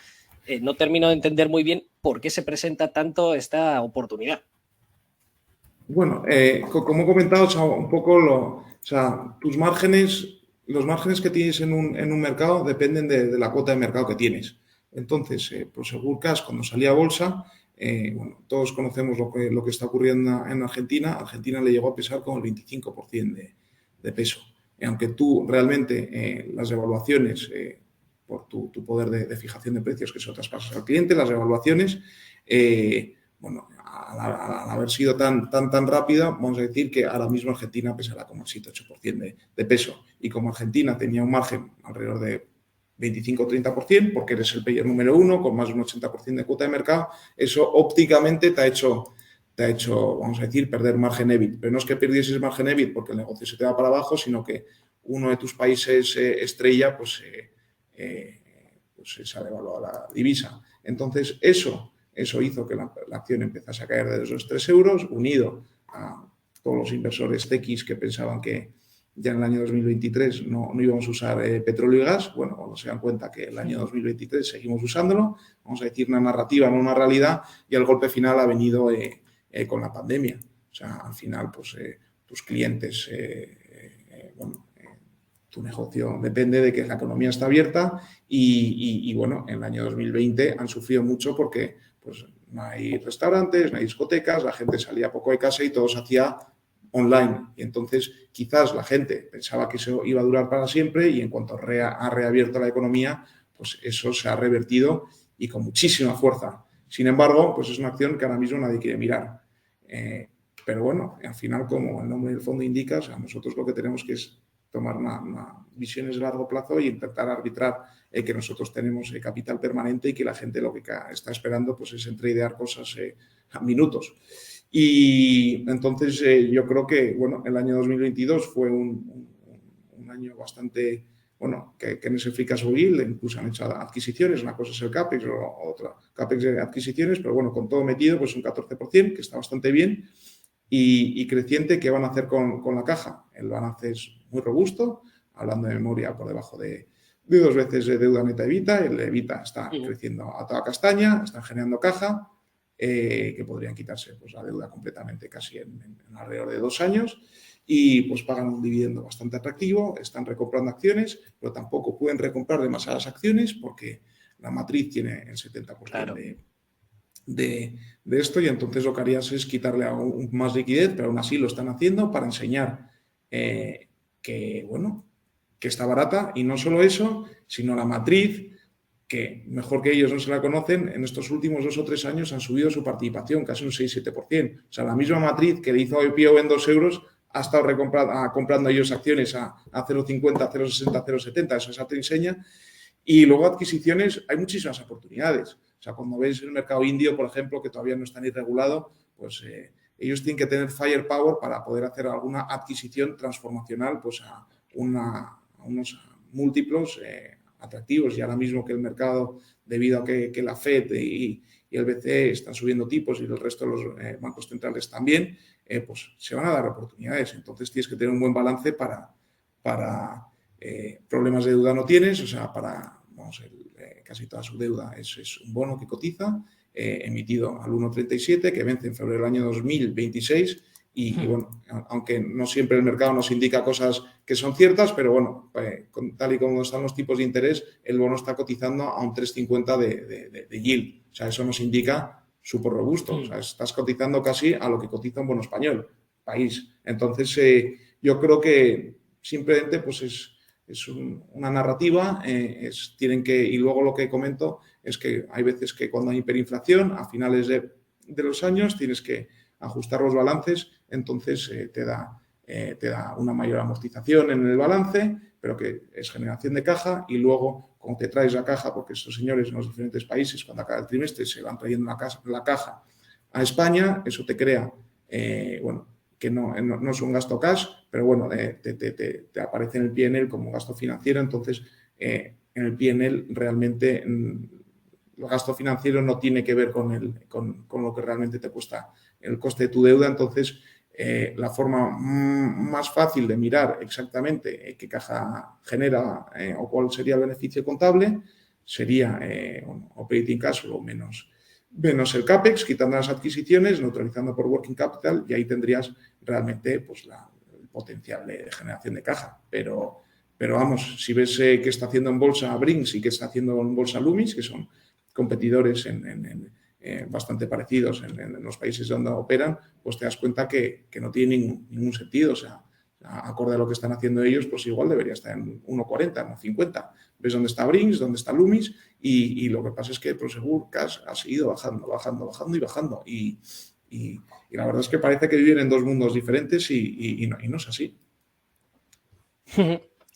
no termino de entender muy bien por qué se presenta tanto esta oportunidad.
Bueno, como he comentado, o sea, un poco o sea, tus márgenes, los márgenes que tienes en un mercado dependen de la cuota de mercado que tienes. Entonces, Prosegur Cash, cuando salía a bolsa, bueno, todos conocemos lo que está ocurriendo en Argentina. Argentina le llegó a pesar como el 25% de peso. Aunque tú realmente las evaluaciones, por tu poder de fijación de precios que se lo traspasas al cliente, las evaluaciones, bueno, al haber sido tan rápida, vamos a decir que ahora mismo Argentina pesará como el 7-8% de peso. Y como Argentina tenía un margen alrededor de 25-30%, porque eres el player número uno, con más de un 80% de cuota de mercado, eso ópticamente te ha hecho, vamos a decir, perder margen EBIT. Pero no es que perdieses margen EBIT porque el negocio se te va para abajo, sino que uno de tus países estrella, pues se ha devaluado la divisa. Entonces, eso hizo que la acción empezase a caer de esos 3 euros, unido a todos los inversores tequis que pensaban que ya en el año 2023 no íbamos a usar petróleo y gas. Bueno, cuando se dan cuenta que el año 2023 seguimos usándolo, vamos a decir una narrativa, no una realidad, y el golpe final ha venido con la pandemia. O sea, al final, pues tus clientes, bueno, tu negocio depende de que la economía está abierta y bueno, en el año 2020 han sufrido mucho porque pues, no hay restaurantes, no hay discotecas, la gente salía poco de casa y todo se hacía online. Y entonces quizás la gente pensaba que eso iba a durar para siempre y en cuanto ha reabierto la economía, pues eso se ha revertido y con muchísima fuerza. Sin embargo, pues es una acción que ahora mismo nadie quiere mirar. Pero bueno, al final, como el nombre del fondo indica, o sea, nosotros lo que tenemos que es tomar visiones de largo plazo y intentar arbitrar que nosotros tenemos capital permanente y que la gente lo que está esperando pues es entreidear cosas a minutos. Y entonces yo creo que bueno, el año 2022 fue un año bastante bueno, que en ese free cash flow yield incluso han hecho adquisiciones, una cosa es el CAPEX o otra CAPEX de adquisiciones, pero bueno, con todo metido pues un 14%, que está bastante bien. Y creciente, ¿qué van a hacer con la caja? El balance es muy robusto, hablando de memoria por debajo de 2 veces de deuda neta evita. El evita está creciendo a toda castaña, están generando caja, que podrían quitarse pues, la deuda completamente casi en alrededor de 2 años, y pues pagan un dividendo bastante atractivo, están recomprando acciones, pero tampoco pueden recomprar demasiadas acciones porque la matriz tiene el 70% claro. de esto, y entonces lo que harías es quitarle aún más liquidez, pero aún así lo están haciendo para enseñar que, bueno, que está barata, y no solo eso, sino la matriz, que mejor que ellos no se la conocen, en estos últimos 2 o 3 años han subido su participación casi un 6-7%. O sea, la misma matriz que le hizo IPO en 2 euros ha estado comprando ellos acciones a 0,50, 0,60, 0,70, eso te enseña. Y luego adquisiciones, hay muchísimas oportunidades. O sea, cuando ves el mercado indio, por ejemplo, que todavía no está ni regulado, pues ellos tienen que tener firepower para poder hacer alguna adquisición transformacional pues a unos múltiplos atractivos. Y ahora mismo que el mercado, debido a que la FED y el BCE están subiendo tipos y el resto de los bancos centrales también, pues se van a dar oportunidades. Entonces tienes que tener un buen balance para problemas de deuda no tienes, o sea, casi toda su deuda es un bono que cotiza, emitido al 1,37, que vence en febrero del año 2026. Y bueno, aunque no siempre el mercado nos indica cosas que son ciertas, pero bueno, tal y como están los tipos de interés, el bono está cotizando a un 3,50 de yield. O sea, eso nos indica súper robusto. O sea, estás cotizando casi a lo que cotiza un bono español, país. Entonces, yo creo que simplemente pues es una narrativa, y luego lo que comento es que hay veces que cuando hay hiperinflación, a finales de los años tienes que ajustar los balances, entonces te da una mayor amortización en el balance, pero que es generación de caja, y luego cuando te traes la caja, porque estos señores en los diferentes países cuando acaba el trimestre se van trayendo la caja a España, eso te crea, bueno, que no es un gasto cash, pero bueno, te aparece en el P&L como gasto financiero. Entonces, en el P&L realmente el gasto financiero no tiene que ver con lo que realmente te cuesta el coste de tu deuda. Entonces, la forma más fácil de mirar exactamente qué caja genera o cuál sería el beneficio contable sería operating cash flow menos el CAPEX, quitando las adquisiciones, neutralizando por working capital, y ahí tendrías realmente pues, el potencial de generación de caja. Pero vamos, si ves qué está haciendo en bolsa Brinks y qué está haciendo en bolsa Loomis, que son competidores bastante parecidos en los países donde operan, pues te das cuenta que no tiene ningún sentido. O sea, acorde a lo que están haciendo ellos, pues igual debería estar en 1,40, 1,50. Ves dónde está Brinks, dónde está Loomis, y lo que pasa es que Prosegur Cash ha seguido bajando. Y la verdad es que parece que viven en dos mundos diferentes y no es así.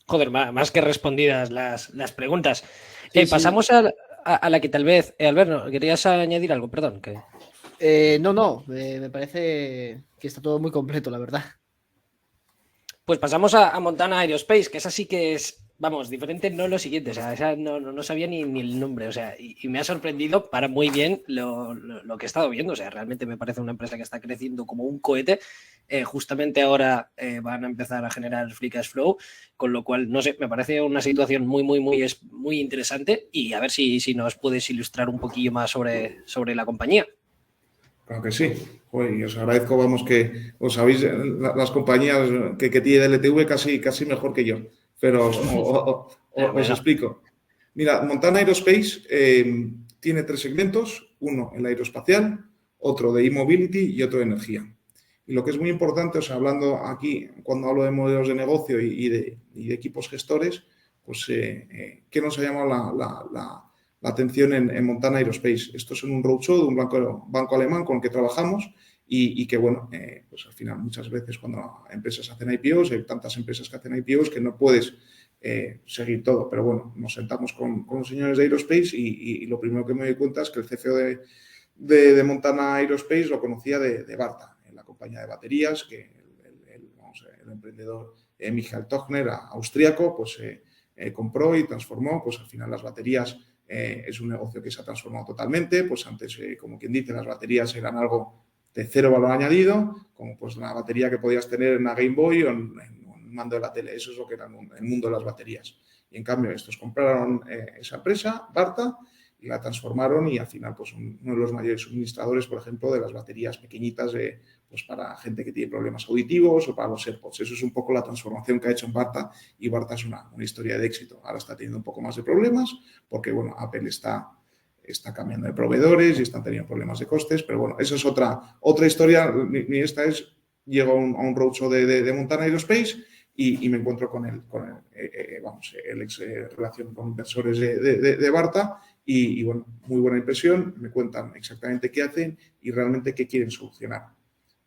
Joder, más que respondidas las preguntas.
Sí,
Pasamos a la que tal vez, Albert, ¿no? ¿Querías añadir algo? Perdón.
No, me parece que está todo muy completo, la verdad.
Pues pasamos a Montana Aerospace, que esa sí que es, vamos, diferente, no lo siguiente, o sea, esa no sabía ni el nombre, o sea, y me ha sorprendido para muy bien lo que he estado viendo, o sea, realmente me parece una empresa que está creciendo como un cohete. Justamente ahora van a empezar a generar free cash flow, con lo cual, no sé, me parece una situación muy interesante, y a ver si nos puedes ilustrar un poquillo más sobre la compañía.
Claro que sí. Joder, y os agradezco, vamos, que os sabéis las compañías que tiene DLTV casi mejor que yo. Pero os explico. Mira, Montana Aerospace tiene 3 segmentos. Uno, el aeroespacial, otro de e-mobility y otro de energía. Y lo que es muy importante, o sea, hablando aquí, cuando hablo de modelos de negocio y de equipos gestores, pues, ¿qué nos ha llamado la atención en Montana Aerospace? Esto es en un roadshow de un banco alemán con el que trabajamos y que, bueno, pues al final muchas veces cuando empresas hacen IPOs, hay tantas empresas que hacen IPOs que no puedes seguir todo. Pero bueno, nos sentamos con los señores de Aerospace y lo primero que me doy cuenta es que el CFO de Montana Aerospace lo conocía de Varta, en la compañía de baterías, que el emprendedor Michael Tochner, austriaco, pues compró y transformó. Pues al final las baterías es un negocio que se ha transformado totalmente. Pues antes, como quien dice, las baterías eran algo de cero valor añadido, como pues la batería que podías tener en una Game Boy o en un mando de la tele. Eso es lo que era el mundo de las baterías. Y en cambio estos compraron esa empresa, Varta, y la transformaron y al final pues uno de los mayores suministradores, por ejemplo, de las baterías pequeñitas pues para gente que tiene problemas auditivos o para los AirPods. Eso es un poco la transformación que ha hecho en Varta, y Varta es una historia de éxito. Ahora está teniendo un poco más de problemas porque, bueno, Apple está cambiando de proveedores y están teniendo problemas de costes, pero bueno, esa es otra historia. Ni esta es, llego a un roadshow de Montana Aerospace y me encuentro con el ex relación con inversores de Varta y bueno, muy buena impresión. Me cuentan exactamente qué hacen y realmente qué quieren solucionar.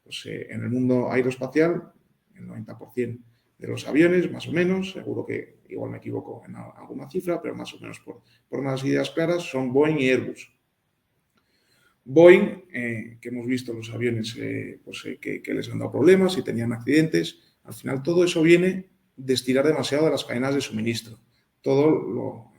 Pues en el mundo aeroespacial, el 90% de los aviones, más o menos, seguro que igual me equivoco en alguna cifra, pero más o menos por unas ideas claras, son Boeing y Airbus. Boeing, que hemos visto los aviones que les han dado problemas y tenían accidentes, al final todo eso viene de estirar demasiado de las cadenas de suministro. Todo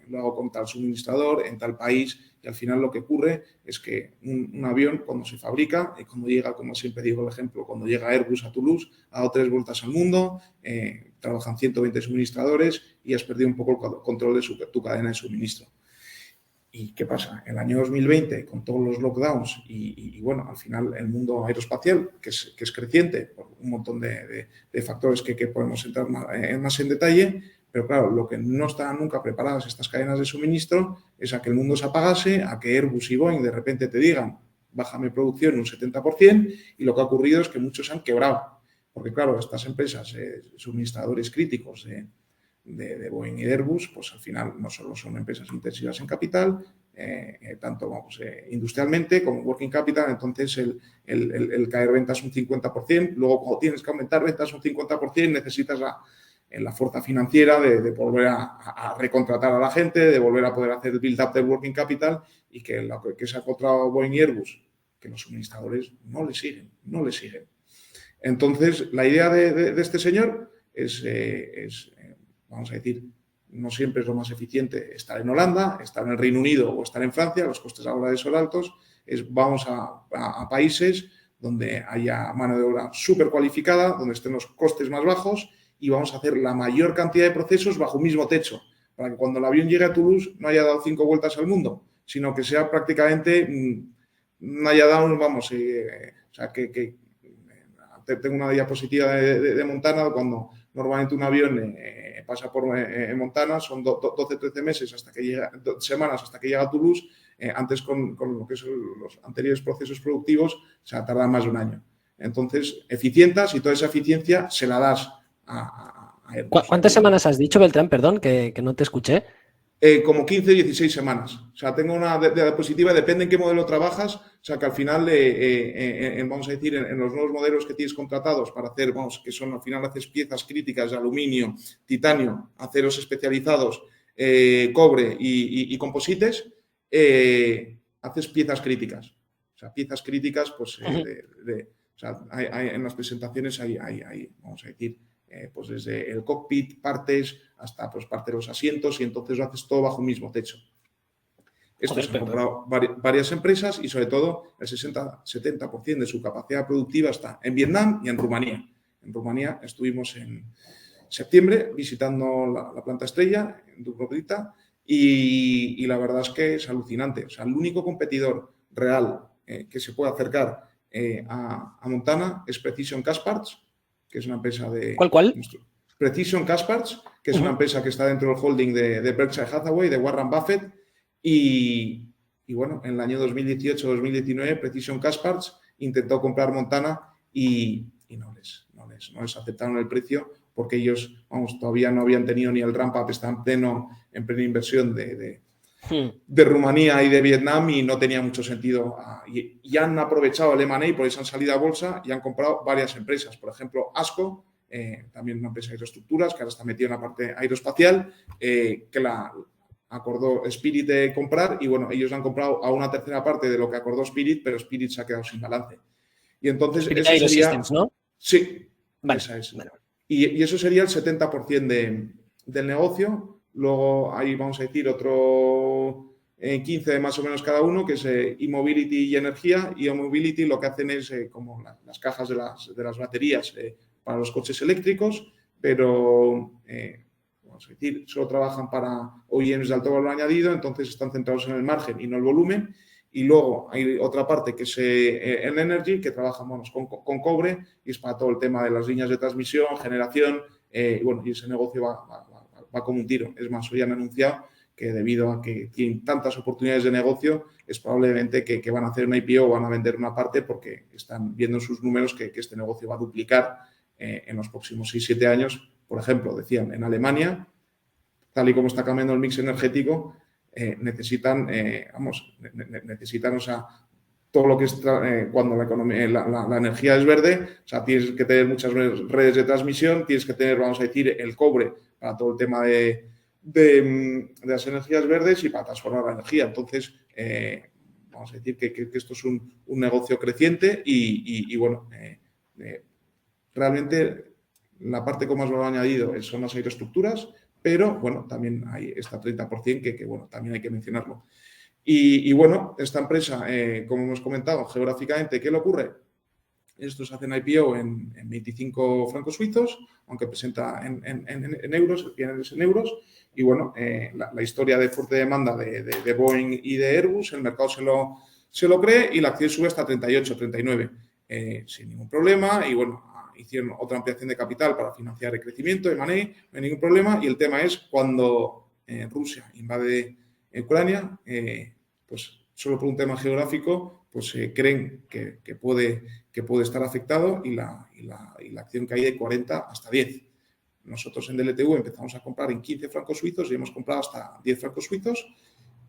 lo hago con tal suministrador en tal país y al final lo que ocurre es que un avión cuando se fabrica y cuando llega, como siempre digo el ejemplo, cuando llega Airbus a Toulouse, ha dado 3 vueltas al mundo, trabajan 120 suministradores y has perdido un poco el control de tu cadena de suministro. ¿Y qué pasa? El año 2020, con todos los lockdowns y bueno, al final el mundo aeroespacial, que es creciente por un montón de factores que podemos entrar más en detalle, pero claro, lo que no estaban nunca preparadas estas cadenas de suministro es a que el mundo se apagase, a que Airbus y Boeing de repente te digan, bájame producción un 70%, y lo que ha ocurrido es que muchos han quebrado. Porque claro, estas empresas, suministradores críticos de Boeing y de Airbus, pues al final no solo son empresas intensivas en capital, tanto industrialmente como working capital. Entonces el caer ventas un 50%, luego cuando tienes que aumentar ventas un 50%, necesitas la fuerza financiera de volver a recontratar a la gente, de volver a poder hacer el build-up del working capital, y que se ha encontrado Boeing y Airbus, que los suministradores no le siguen. Entonces, la idea de este señor es, vamos a decir, no siempre es lo más eficiente estar en Holanda, estar en el Reino Unido o estar en Francia, los costes laborales son altos, vamos a países donde haya mano de obra súper cualificada, donde estén los costes más bajos y vamos a hacer la mayor cantidad de procesos bajo un mismo techo, para que cuando el avión llegue a Toulouse no haya dado 5 vueltas al mundo, sino que sea prácticamente, no haya dado, vamos, o sea, que tengo una diapositiva de Montana, cuando normalmente un avión pasa por Montana, son 12-13 meses hasta que llega, semanas hasta que llega a Toulouse. Antes con lo que son los anteriores procesos productivos, o sea, tarda más de un año. Entonces, eficientas y toda esa eficiencia se la das a Airbus.
¿Cuántas semanas has dicho, Beltrán? Perdón, que no te escuché.
Como 15-16 semanas. O sea, tengo una diapositiva, depende en qué modelo trabajas, o sea, que al final, vamos a decir, en los nuevos modelos que tienes contratados para hacer, vamos, que son al final haces piezas críticas de aluminio, titanio, aceros especializados, cobre y composites, haces piezas críticas. O sea, piezas críticas, pues, o sea, en las presentaciones hay, vamos a decir, pues desde el cockpit, partes, hasta pues parte de los asientos, y entonces lo haces todo bajo un mismo techo. Esto se han comprado varias empresas y sobre todo el 60-70% de su capacidad productiva está en Vietnam y en Rumanía. En Rumanía estuvimos en septiembre visitando la planta estrella en Dubrovnik y la verdad es que es alucinante. O sea, el único competidor real que se puede acercar a Montana es Precision Castparts, que es una empresa de...
¿Cuál?
Precision Castparts, que es una empresa que está dentro del holding de Berkshire Hathaway, de Warren Buffett, y bueno, en el año 2018-2019 Precision Castparts intentó comprar Montana y no les aceptaron el precio porque ellos, vamos, todavía no habían tenido ni el ramp-up, están en plena inversión de Rumanía y de Vietnam y no tenía mucho sentido. Y han aprovechado el M&A, por eso han salido a bolsa y han comprado varias empresas. Por ejemplo, ASCO, también una empresa de aeroestructuras que ahora está metida en la parte aeroespacial, que la acordó Spirit de comprar y bueno, ellos han comprado a una tercera parte de lo que acordó Spirit, pero Spirit se ha quedado sin balance. Y entonces
Spirit
eso sería...
Systems, ¿no?
Sí,
vale,
esa es.
Vale.
Y eso sería el 70% del negocio. Luego hay, vamos a decir, otro 15 más o menos cada uno, que es e-mobility y energía. Y e-mobility lo que hacen es como las cajas de las baterías para los coches eléctricos, pero vamos a decir, solo trabajan para OEMs de alto valor añadido, entonces están centrados en el margen y no el volumen. Y luego hay otra parte que es en Energy, que trabajamos con cobre y es para todo el tema de las líneas de transmisión, generación, y bueno, y ese negocio va como un tiro. Es más, hoy han anunciado que debido a que tienen tantas oportunidades de negocio, es probablemente que van a hacer una IPO o van a vender una parte porque están viendo en sus números que este negocio va a duplicar en los próximos 6-7 años. Por ejemplo, decían, en Alemania, tal y como está cambiando el mix energético, necesitan, o sea, todo lo que es cuando la economía, la energía es verde, o sea, tienes que tener muchas redes de transmisión, tienes que tener, vamos a decir, el cobre para todo el tema de las energías verdes y para transformar la energía. Entonces, vamos a decir que esto es un negocio creciente y bueno, realmente la parte con más valor añadido son las aeroestructuras, pero bueno, también hay esta 30% que bueno, también hay que mencionarlo. Y bueno, esta empresa, como hemos comentado, geográficamente, ¿qué le ocurre? Estos hacen IPO en 25 francos suizos, aunque presenta en euros, es en euros. Y bueno, la historia de fuerte demanda de Boeing y de Airbus, el mercado se lo cree y la acción sube hasta 38, 39, sin ningún problema. Y bueno, hicieron otra ampliación de capital para financiar el crecimiento, M&A, no hay ningún problema. Y el tema es cuando Rusia invade Ucrania, pues solo por un tema geográfico, pues creen que puede estar afectado y la acción cae de 40 hasta 10. Nosotros en DLTV empezamos a comprar en 15 francos suizos y hemos comprado hasta 10 francos suizos.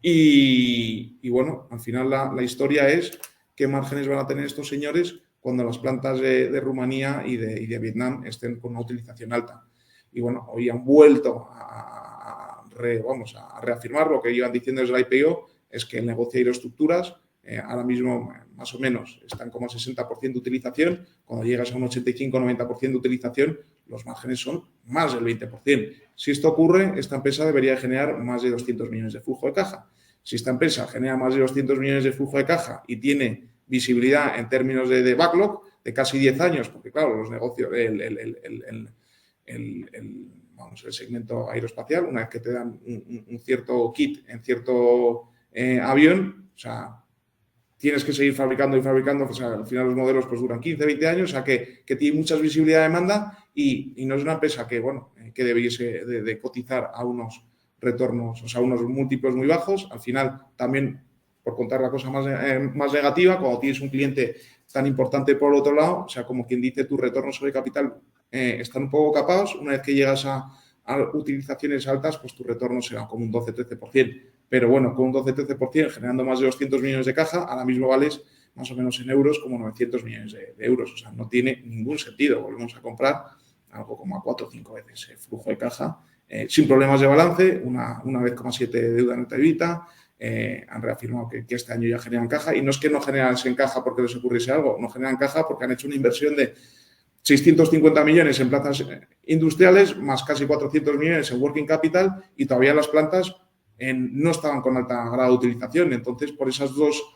Y bueno, al final la historia es qué márgenes van a tener estos señores cuando las plantas de Rumanía y de Vietnam estén con una utilización alta. Y bueno, hoy han vuelto a reafirmar lo que iban diciendo desde la IPO, es que el negocio de aeroestructuras ahora mismo más o menos están como al 60% de utilización. Cuando llegas a un 85-90% de utilización, los márgenes son más del 20%. Si esto ocurre, esta empresa debería generar más de 200 millones de flujo de caja. Si esta empresa genera más de 200 millones de flujo de caja y tiene visibilidad en términos de backlog de casi 10 años, porque claro, los negocios, el segmento aeroespacial, una vez que te dan un cierto kit en cierto avión, o sea, tienes que seguir fabricando y fabricando, o sea, al final los modelos pues duran 15, 20 años, o sea, que tiene mucha visibilidad de demanda y no es una empresa que, bueno, que debiese de cotizar a unos retornos, o sea, unos múltiplos muy bajos. Al final, también, por contar la cosa más negativa, cuando tienes un cliente tan importante por otro lado, o sea, como quien dice, tus retornos sobre capital están un poco capados. Una vez que llegas a utilizaciones altas, pues tu retorno será como un 12-13%. Pero bueno, con un 12-13%, generando más de 200 millones de caja, ahora mismo vales más o menos en euros como 900 millones de euros. O sea, no tiene ningún sentido. Volvemos a comprar algo como a 4 o 5 veces el flujo de caja, sin problemas de balance, una vez como 7 de deuda neta EBITDA. Han reafirmado que este año ya generan caja. Y no es que no generan en caja porque les ocurriese algo, no generan caja porque han hecho una inversión de 650 millones en plantas industriales, más casi 400 millones en working capital, y todavía las plantas no estaban con alta grado de utilización. Entonces, por esos dos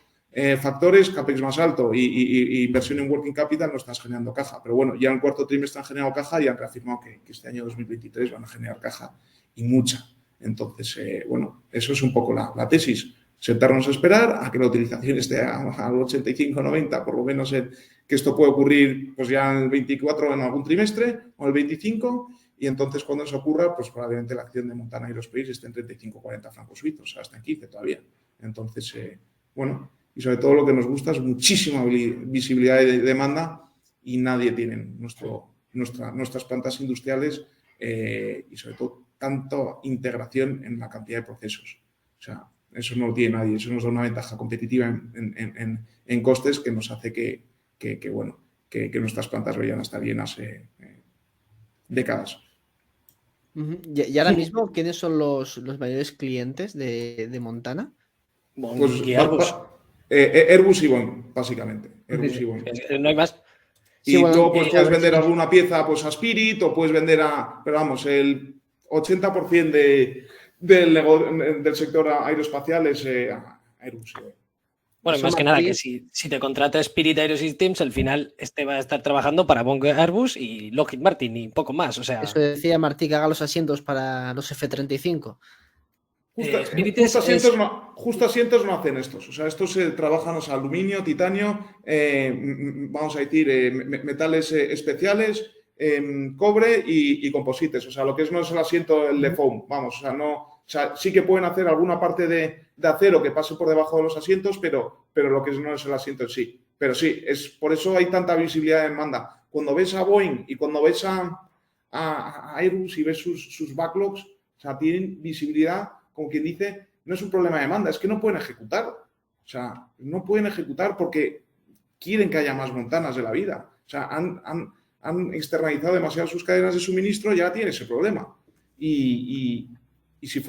factores, CAPEX más alto y inversión en working capital, no estás generando caja. Pero bueno, ya en el cuarto trimestre han generado caja y han reafirmado que este año 2023 van a generar caja y mucha. Entonces, bueno, eso es un poco la tesis. Sentarnos a esperar a que la utilización esté al 85-90, por lo menos que esto puede ocurrir pues ya en el 24 en algún trimestre o el 25, y entonces cuando eso ocurra, pues probablemente la acción de Montana Aerospace esté en 35-40 francos suizos, o sea, hasta en 15 todavía. Entonces, bueno, y sobre todo lo que nos gusta es muchísima visibilidad de demanda y nadie tiene nuestras plantas industriales y sobre todo tanto integración en la cantidad de procesos. O sea, eso no lo tiene nadie, eso nos da una ventaja competitiva en costes que nos hace que nuestras plantas vayan a estar llenas décadas.
Y ahora mismo, ¿quiénes son los mayores clientes de Montana?
Pues
y Airbus.
Airbus y Boeing, básicamente. Airbus y Boeing.
No hay más.
Y sí, luego pues, puedes vender alguna pieza pues, a Spirit o puedes vender pero vamos, el 80% del sector aeroespacial es Airbus.
Bueno, más que nada, que si te contrata Spirit Aerosystems, al final va a estar trabajando para Boeing, Airbus y Lockheed Martin y poco más. O sea,
eso decía Martí, que haga los asientos para los F-35.
Justo asientos no hacen estos. O sea, estos se trabajan aluminio, titanio, vamos a decir, metales especiales, cobre y composites. O sea, lo que no es el asiento, el de foam. Vamos, o sea, sí que pueden hacer alguna parte de acero que pase por debajo de los asientos, pero lo que no es el asiento en sí. Pero sí, por eso hay tanta visibilidad de demanda. Cuando ves a Boeing y cuando ves a Airbus y ves sus backlogs, o sea, tienen visibilidad, como quien dice, no es un problema de demanda, es que no pueden ejecutar. O sea, no pueden ejecutar porque quieren que haya más Montanas de la vida. O sea, han externalizado demasiado sus cadenas de suministro, ya tiene ese problema. Y si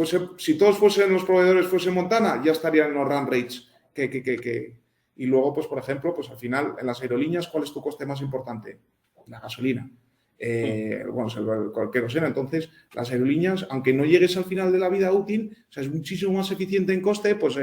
todos los proveedores fuesen Montana, ya estarían en los run rates. Y luego, pues, por ejemplo, pues al final, en las aerolíneas, ¿cuál es tu coste más importante? La gasolina. Cualquier cosa. Entonces, las aerolíneas, aunque no llegues al final de la vida útil, o sea, es muchísimo más eficiente en coste, pues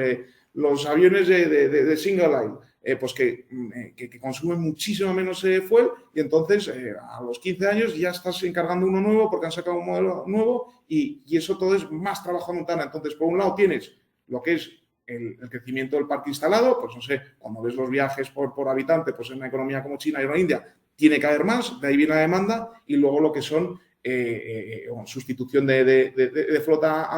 los aviones de single aisle, pues que consumen muchísimo menos fuel, y entonces a los 15 años ya estás encargando uno nuevo porque han sacado un modelo nuevo y eso todo es más trabajo Montana. Entonces, por un lado tienes lo que es el crecimiento del parque instalado, pues no sé, cuando ves los viajes por habitante, pues en una economía como China y una India, tiene que haber más, de ahí viene la demanda, y luego lo que son sustitución de flota,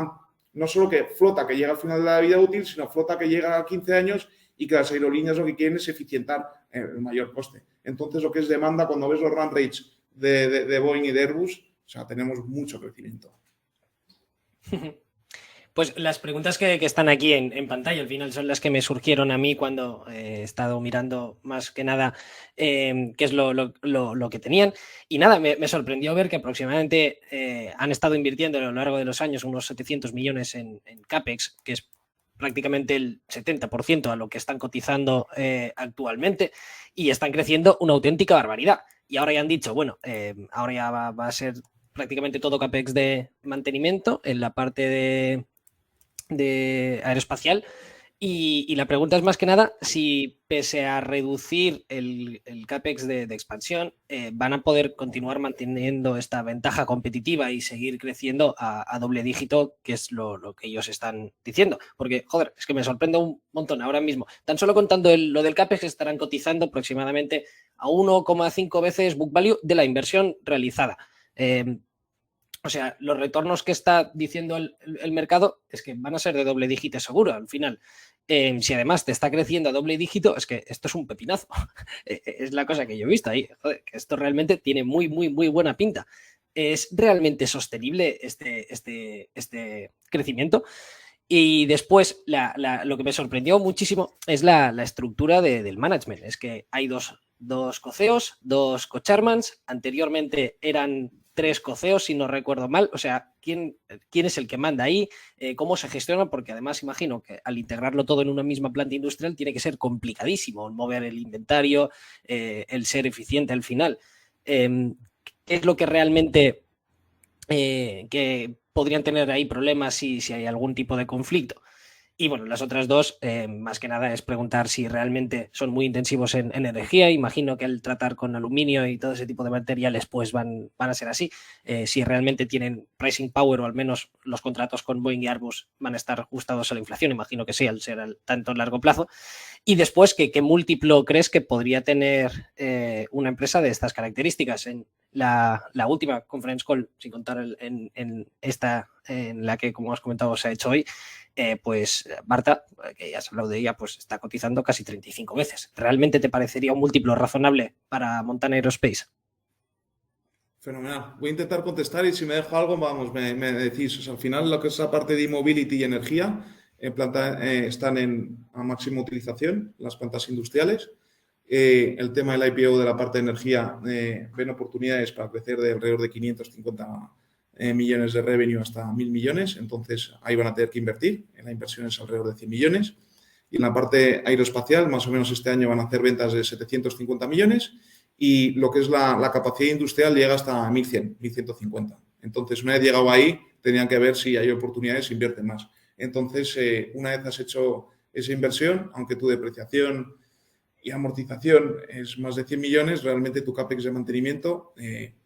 no solo que flota que llega al final de la vida útil, sino flota que llega a 15 años y que las aerolíneas lo que quieren es eficientar el mayor coste. Entonces, lo que es demanda, cuando ves los run rates de Boeing y de Airbus, o sea, tenemos mucho crecimiento.
Pues las preguntas que están aquí en pantalla al final son las que me surgieron a mí cuando he estado mirando más que nada qué es lo que tenían. Y nada, me sorprendió ver que aproximadamente han estado invirtiendo a lo largo de los años unos 700 millones en CAPEX, que es prácticamente el 70% a lo que están cotizando actualmente y están creciendo una auténtica barbaridad. Y ahora ya han dicho, bueno, ahora ya va a ser prácticamente todo CAPEX de mantenimiento en la parte de aeroespacial. Y la pregunta es más que nada si pese a reducir el CAPEX de expansión, van a poder continuar manteniendo esta ventaja competitiva y seguir creciendo a doble dígito, que es lo que ellos están diciendo. Porque, joder, es que me sorprende un montón ahora mismo. Tan solo contando lo del CAPEX, estarán cotizando aproximadamente a 1,5 veces book value de la inversión realizada. O sea, los retornos que está diciendo el mercado es que van a ser de doble dígito seguro al final. Si además te está creciendo a doble dígito, es que esto es un pepinazo. Es la cosa que yo he visto ahí. Joder, que esto realmente tiene muy, muy, muy buena pinta. ¿Es realmente sostenible este crecimiento? Y después, lo que me sorprendió muchísimo es la estructura del management. Es que hay dos coceos, dos co-chairmans. Anteriormente eran 3 coceos, si no recuerdo mal. O sea, ¿quién es el que manda ahí? ¿Cómo se gestiona? Porque además imagino que al integrarlo todo en una misma planta industrial tiene que ser complicadísimo el mover el inventario, el ser eficiente al final. ¿Qué es lo que realmente que podrían tener ahí problemas si hay algún tipo de conflicto? Y bueno, las otras dos, más que nada, es preguntar si realmente son muy intensivos en energía. Imagino que al tratar con aluminio y todo ese tipo de materiales, pues van a ser así. Si realmente tienen pricing power, o al menos los contratos con Boeing y Airbus van a estar ajustados a la inflación. Imagino que sí, al ser tanto a largo plazo. Y después, ¿qué múltiplo crees que podría tener una empresa de estas características? En la última conference call, sin contar en esta, en la que, como has comentado, se ha hecho hoy, pues Marta, que ya has hablado de ella, pues está cotizando casi 35 veces. ¿Realmente te parecería un múltiplo razonable para Montana Aerospace?
Fenomenal. Voy a intentar contestar y si me dejo algo, vamos, me decís. O sea, al final, lo que es la parte de e-mobility y energía, en planta, están a máxima utilización, las plantas industriales. El tema del IPO de la parte de energía, ven oportunidades para crecer de alrededor de 550 millones de revenue hasta 1.000 millones. Entonces, ahí van a tener que invertir. En la inversión es alrededor de 100 millones. Y en la parte aeroespacial, más o menos este año van a hacer ventas de 750 millones. Y lo que es la capacidad industrial llega hasta 1.100, 1.150. Entonces, una vez llegado ahí, tenían que ver si hay oportunidades e invierten más. Entonces, una vez has hecho esa inversión, aunque tu depreciación y amortización es más de 100 millones, realmente tu CAPEX de mantenimiento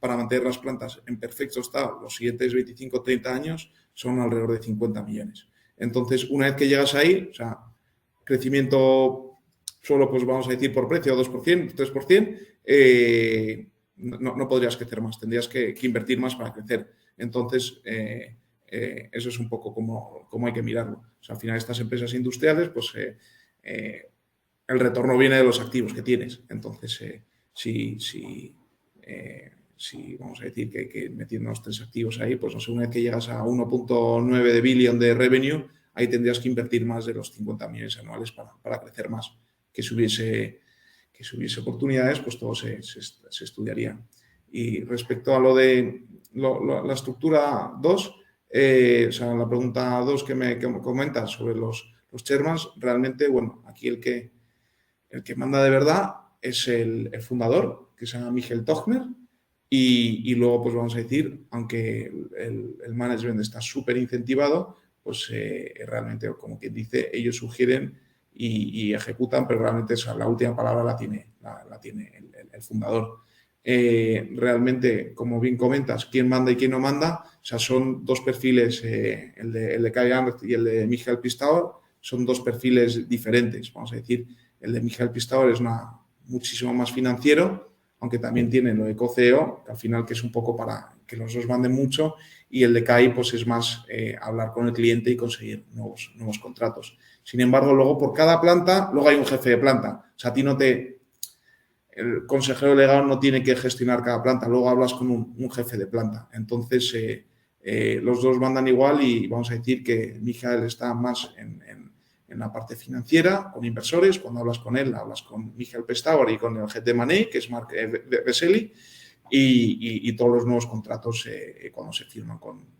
para mantener las plantas en perfecto estado los siguientes 25 o 30 años son alrededor de 50 millones. Entonces, una vez que llegas ahí, o sea, crecimiento solo, pues vamos a decir, por precio, 2%, 3%, no podrías crecer más, tendrías que invertir más para crecer. Entonces, eso es un poco como hay que mirarlo. O sea, al final, estas empresas industriales, pues el retorno viene de los activos que tienes. Entonces, si vamos a decir que metiendo los 3 activos ahí, pues no sé, una vez que llegas a 1.9 de billion de revenue, ahí tendrías que invertir más de los 50 millones anuales para crecer más. Que si hubiese oportunidades, pues todo se estudiaría. Y respecto a lo de la estructura 2, o sea, la pregunta 2 que me comentas sobre los chairmans, realmente, bueno, aquí el que manda de verdad es el fundador, que se llama Michael Tochner, y luego, pues vamos a decir, aunque el management está súper incentivado, pues realmente, como quien dice, ellos sugieren y ejecutan, pero realmente la última palabra la tiene el fundador. Realmente, como bien comentas, quién manda y quién no manda, o sea, son dos perfiles, el de Kai Arndt y el de Michael Pistauer, son dos perfiles diferentes, vamos a decir. El de Michael Pistauer es muchísimo más financiero, aunque también tiene lo de co-CEO, que al final que es un poco para que los dos manden mucho, y el de Kai pues es más hablar con el cliente y conseguir nuevos contratos. Sin embargo, luego por cada planta, luego hay un jefe de planta. O sea, a ti el consejero delegado no tiene que gestionar cada planta, luego hablas con un jefe de planta. Entonces, los dos mandan igual y vamos a decir que Michael está más en la parte financiera, con inversores. Cuando hablas con él, hablas con Michael Pistauer y con el head de Money, que es Mark Vesely. y todos los nuevos contratos cuando se firman con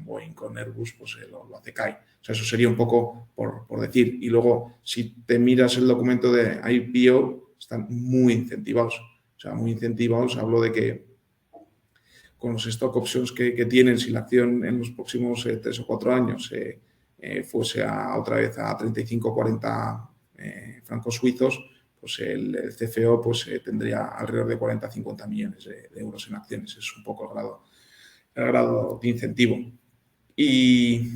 Boeing, con Airbus, pues lo hace CAE. O sea, eso sería un poco por decir. Y luego, si te miras el documento de IPO, están muy incentivados. O sea, muy incentivados. Hablo de que con los stock options que tienen, si la acción en los próximos 3 o 4 años fuese otra vez a 35 o 40 francos suizos, pues el CFO pues, tendría alrededor de 40-50 millones de euros en acciones. Es un poco el grado de incentivo. Y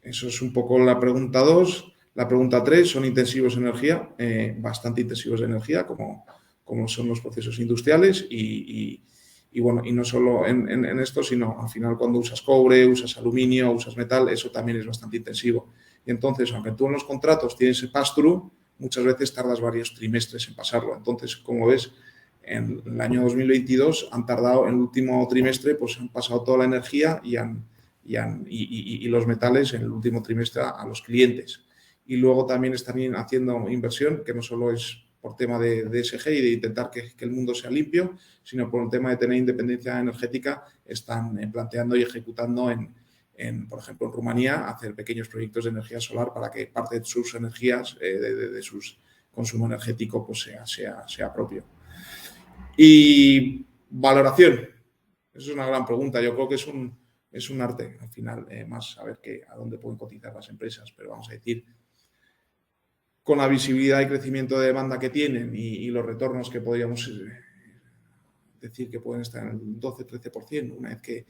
eso es un poco la pregunta 2. La pregunta 3, ¿son intensivos en energía? Bastante intensivos de energía, como son los procesos industriales y bueno, y no solo en esto, sino al final cuando usas cobre, usas aluminio, usas metal, eso también es bastante intensivo. Y entonces, aunque tú en los contratos tienes ese pass-through, muchas veces tardas varios trimestres en pasarlo. Entonces, como ves, en el año 2022 han tardado, en el último trimestre, pues han pasado toda la energía y los metales en el último trimestre a los clientes. Y luego también están haciendo inversión, que no solo es por tema de ESG y de intentar que el mundo sea limpio, sino por un tema de tener independencia energética, están planteando y ejecutando por ejemplo, en Rumanía, hacer pequeños proyectos de energía solar para que parte de sus energías, de su consumo energético, pues sea propio. Y valoración. Eso es una gran pregunta. Yo creo que es un arte, al final, más saber a dónde pueden cotizar las empresas, pero vamos a decir, con la visibilidad y crecimiento de demanda que tienen y los retornos que podríamos decir que pueden estar en el 12-13%, una vez que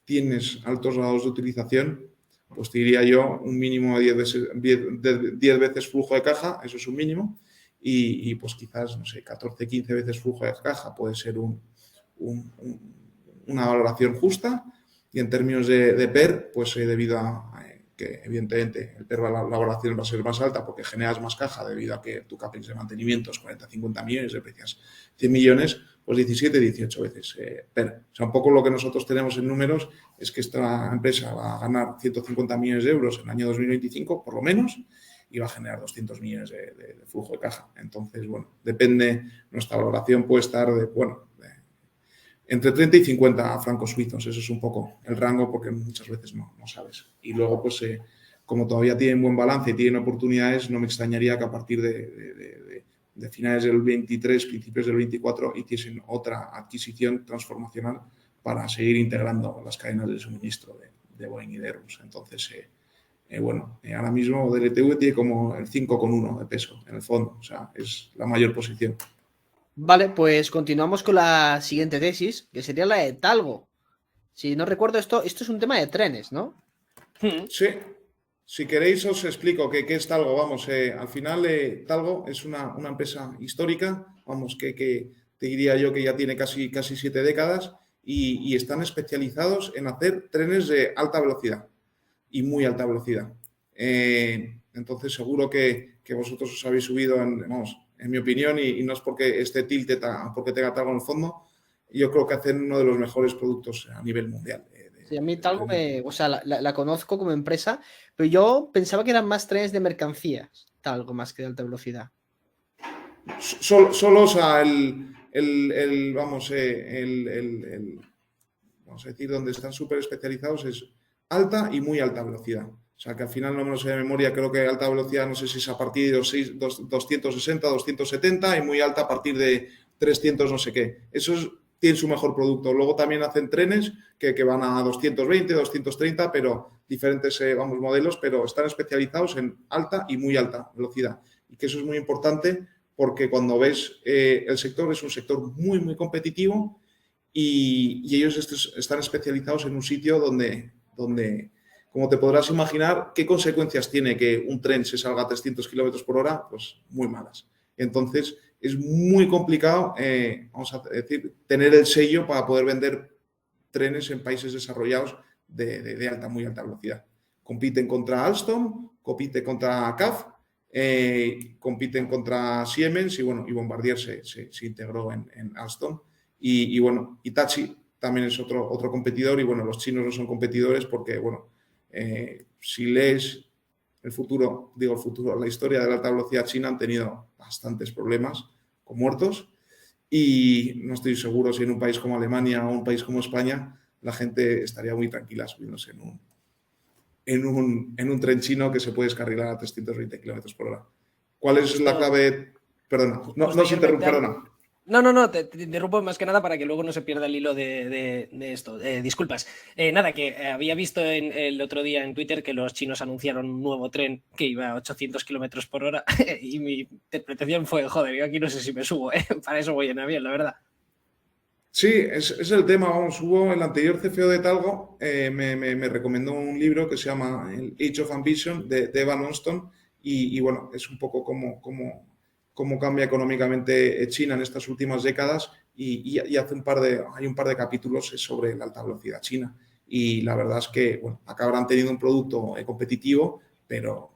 tienes altos grados de utilización, pues te diría yo un mínimo de 10 veces flujo de caja, eso es un mínimo, y pues quizás, no sé, 14-15 veces flujo de caja puede ser una valoración justa, y en términos de PER, pues debido a que evidentemente el PER, la valoración va a ser más alta porque generas más caja debido a que tu CAPEX de mantenimiento es 40-50 millones, deprecias 100 millones, pues 17-18 veces PER. O sea, un poco lo que nosotros tenemos en números es que esta empresa va a ganar 150 millones de euros en el año 2025, por lo menos, y va a generar 200 millones de flujo de caja. Entonces, bueno, depende, nuestra valoración puede estar entre 30 y 50 francos suizos. Eso es un poco el rango porque muchas veces no sabes. Y luego, pues, como todavía tienen buen balance y tienen oportunidades, no me extrañaría que a partir de finales del 23, principios del 24, hiciesen otra adquisición transformacional para seguir integrando las cadenas de suministro de Boeing y de Airbus. Entonces, ahora mismo DLTV tiene como el 5,1 de peso en el fondo. O sea, es la mayor posición.
Vale, pues continuamos con la siguiente tesis, que sería la de Talgo. Si no recuerdo, esto es un tema de trenes, ¿no?
Sí. Si queréis os explico qué es Talgo. Vamos, al final Talgo es una empresa histórica, vamos, que te diría yo que ya tiene casi 7 décadas y están especializados en hacer trenes de alta velocidad y muy alta velocidad. Entonces seguro que vosotros os habéis subido, en mi opinión, y no es porque esté tilte, porque tenga Talgo en el fondo, yo creo que hacen uno de los mejores productos a nivel mundial.
Sí, a mí Talgo o sea, la conozco como empresa, pero yo pensaba que eran más trenes de mercancías, Talgo, más que de alta velocidad.
Solo o sea, vamos a decir, donde están súper especializados es alta y muy alta velocidad. O sea, que al final no me lo sé de memoria, creo que alta velocidad no sé si es a partir de 260, 270 y muy alta a partir de 300 no sé qué. Eso tiene su mejor producto. Luego también hacen trenes que van a 220, 230, pero diferentes modelos, pero están especializados en alta y muy alta velocidad. Y que eso es muy importante porque cuando ves el sector es un sector muy, muy competitivo y ellos están especializados en un sitio donde, como te podrás imaginar, ¿qué consecuencias tiene que un tren se salga a 300 kilómetros por hora? Pues muy malas. Entonces, es muy complicado, vamos a decir, tener el sello para poder vender trenes en países desarrollados de alta, muy alta velocidad. Compiten contra Alstom, compiten contra CAF, compiten contra Siemens y Bombardier se integró en Alstom. Y Hitachi también es otro competidor y los chinos no son competidores porque, si lees la historia de la alta velocidad china han tenido bastantes problemas con muertos y no estoy seguro si en un país como Alemania o un país como España la gente estaría muy tranquila subiéndose en un tren chino que se puede descarrilar a 320 kilómetros por hora. ¿Cuál es la clave? Perdona, no se interrumpe, perdona.
No, te interrumpo más que nada para que luego no se pierda el hilo de esto. Disculpas. Nada, que había visto el otro día en Twitter que los chinos anunciaron un nuevo tren que iba a 800 kilómetros por hora y mi interpretación fue, joder, yo aquí no sé si me subo, para eso voy en avión, la verdad.
Sí, es el tema. Vamos, hubo el anterior CFO de Talgo, me recomendó un libro que se llama El Age of Ambition de Evan Onston y bueno, es un poco cómo cambia económicamente China en estas últimas décadas y hace hay un par de capítulos sobre la alta velocidad china y la verdad es que bueno, acabarán teniendo un producto competitivo, pero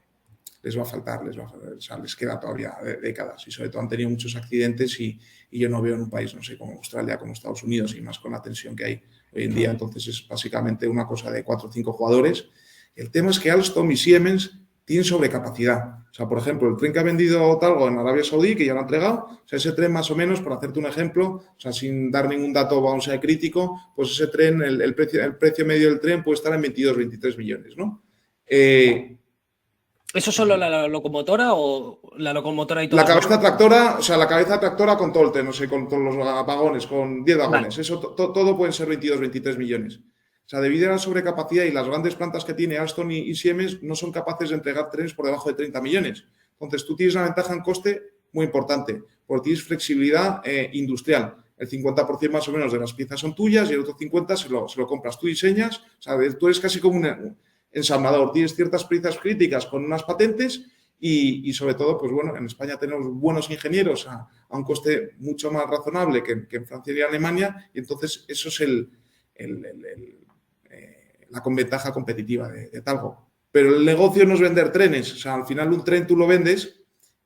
les va a faltar, o sea, les queda todavía décadas y sobre todo han tenido muchos accidentes y yo no veo en un país, no sé, como Australia, como Estados Unidos y más con la tensión que hay hoy en día, entonces es básicamente una cosa de 4 o 5 jugadores. El tema es que Alstom y Siemens tienen sobrecapacidad. O sea, por ejemplo, el tren que ha vendido Talgo en Arabia Saudí, que ya lo ha entregado, o sea, ese tren más o menos, por hacerte un ejemplo, o sea, sin dar ningún dato, vamos a ser crítico, pues ese tren, el precio medio del tren puede estar en 22, 23 millones, ¿no?
¿Eso solo la locomotora o la locomotora y todo?
La cabeza tractora, o sea, la cabeza tractora con todo el tren, no sé, con todos los vagones, con 10 vagones. Vale. Eso todo pueden ser 22, 23 millones. O sea, debido a la sobrecapacidad y las grandes plantas que tiene Alstom y Siemens, no son capaces de entregar trenes por debajo de 30 millones. Entonces, tú tienes una ventaja en coste muy importante, porque tienes flexibilidad industrial. El 50% más o menos de las piezas son tuyas y el otro 50% se lo compras. Tú diseñas, o sea, tú eres casi como un ensamblador. Tienes ciertas piezas críticas con unas patentes y sobre todo, pues bueno, en España tenemos buenos ingenieros a un coste mucho más razonable que en Francia y Alemania y entonces eso es la ventaja competitiva de Talgo. Pero el negocio no es vender trenes, o sea, al final un tren tú lo vendes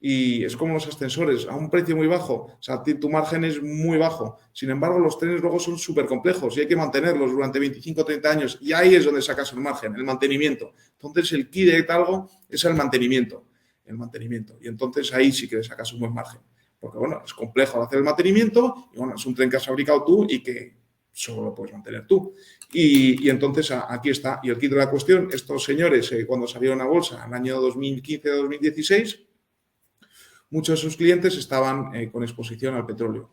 y es como los ascensores, a un precio muy bajo, o sea, tu margen es muy bajo. Sin embargo, los trenes luego son súper complejos y hay que mantenerlos durante 25 o 30 años y ahí es donde sacas el margen, el mantenimiento. Entonces, el key de Talgo es el mantenimiento. Y entonces ahí sí que le sacas un buen margen. Porque, bueno, es complejo hacer el mantenimiento y, bueno, es un tren que has fabricado tú y que solo lo puedes mantener tú. Y entonces aquí está. Y el kit de la cuestión, estos señores, cuando salieron a bolsa en el año 2015-2016, muchos de sus clientes estaban con exposición al petróleo.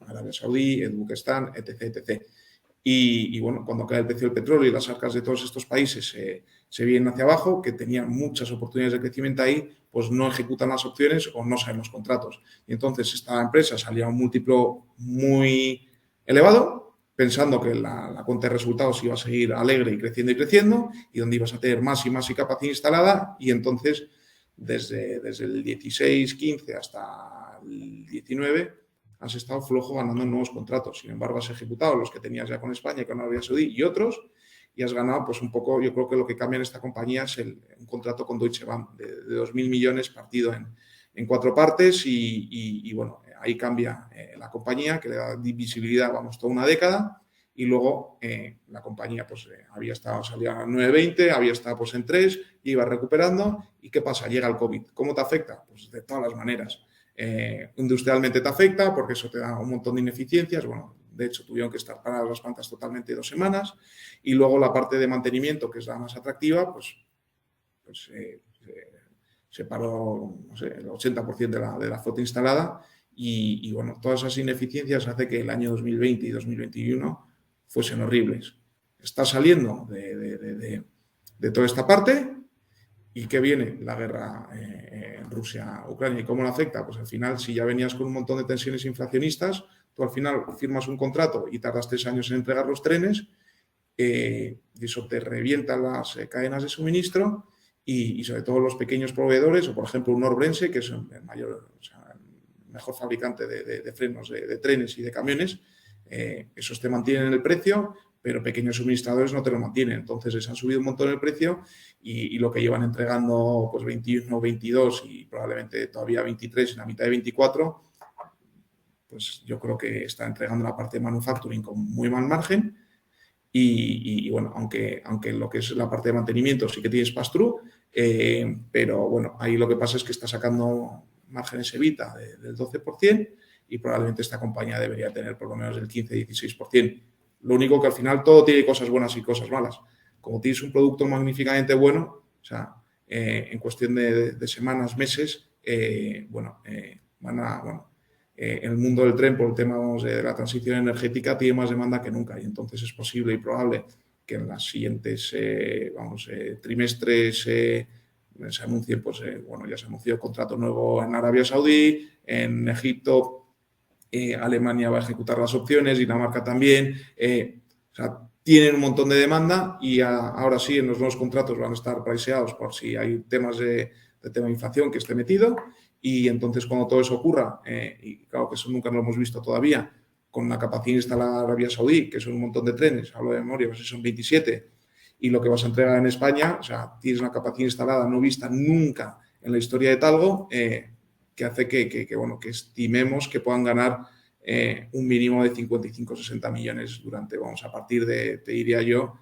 Arabia Saudí, Uzbekistán, etc. Y bueno, cuando cae el precio del petróleo y las arcas de todos estos países se vienen hacia abajo, que tenían muchas oportunidades de crecimiento ahí, pues no ejecutan las opciones o no salen los contratos. Y entonces esta empresa salía a un múltiplo muy elevado, pensando que la cuenta de resultados iba a seguir alegre y creciendo, y donde ibas a tener más y más capacidad instalada, y entonces desde el 16-15 hasta el 19 has estado flojo ganando nuevos contratos. Sin embargo, has ejecutado los que tenías ya con España y con Arabia Saudí y otros, y has ganado pues un poco. Yo creo que lo que cambia en esta compañía es un contrato con Deutsche Bahn de 2.000 millones partido en 4 partes y bueno, ahí cambia la compañía, que le da visibilidad, vamos, toda una década. Y luego la compañía pues salía a 9,20, había estado pues en 3, iba recuperando. ¿Y qué pasa? Llega el COVID. ¿Cómo te afecta? Pues de todas las maneras. Industrialmente te afecta porque eso te da un montón de ineficiencias. Bueno, de hecho tuvieron que estar paradas las plantas totalmente 2 semanas. Y luego la parte de mantenimiento, que es la más atractiva, pues se paró, no sé, el 80% de la flota instalada. Y bueno, todas esas ineficiencias hace que el año 2020 y 2021 fuesen horribles. Está saliendo de toda esta parte y ¿qué viene? La guerra en Rusia-Ucrania. ¿Y cómo la afecta? Pues al final, si ya venías con un montón de tensiones inflacionistas, tú al final firmas un contrato y tardas 3 años en entregar los trenes y eso te revienta las cadenas de suministro y sobre todo los pequeños proveedores, o por ejemplo un Knorr-Bremse, que es el mejor fabricante de frenos de trenes y de camiones, esos te mantienen el precio, pero pequeños suministradores no te lo mantienen. Entonces les han subido un montón el precio y lo que llevan entregando pues 21, 22 y probablemente todavía 23 en la mitad de 24, pues yo creo que está entregando la parte de manufacturing con muy mal margen y bueno, aunque lo que es la parte de mantenimiento sí que tienes pass-through, pero bueno, ahí lo que pasa es que está sacando márgenes EBITDA del 12% y probablemente esta compañía debería tener por lo menos el 15-16%. Lo único que al final todo tiene cosas buenas y cosas malas. Como tienes un producto magníficamente bueno, o sea, en cuestión de semanas, meses, en el mundo del tren, por el tema de la transición energética, tiene más demanda que nunca y entonces es posible y probable que en los siguientes trimestres se anuncien, ya se anunció contrato nuevo en Arabia Saudí, en Egipto, Alemania va a ejecutar las opciones, Dinamarca también, o sea, tienen un montón de demanda y ahora sí en los nuevos contratos van a estar priceados por si hay temas de tema de inflación que esté metido y entonces cuando todo eso ocurra, y claro que eso nunca lo hemos visto todavía, con la capacidad instalada de Arabia Saudí, que son un montón de trenes, hablo de memoria, no sé si son 27, y lo que vas a entregar en España, o sea, tienes una capacidad instalada no vista nunca en la historia de Talgo, que hace que estimemos que puedan ganar un mínimo de 55-60 millones a partir de, te diría yo,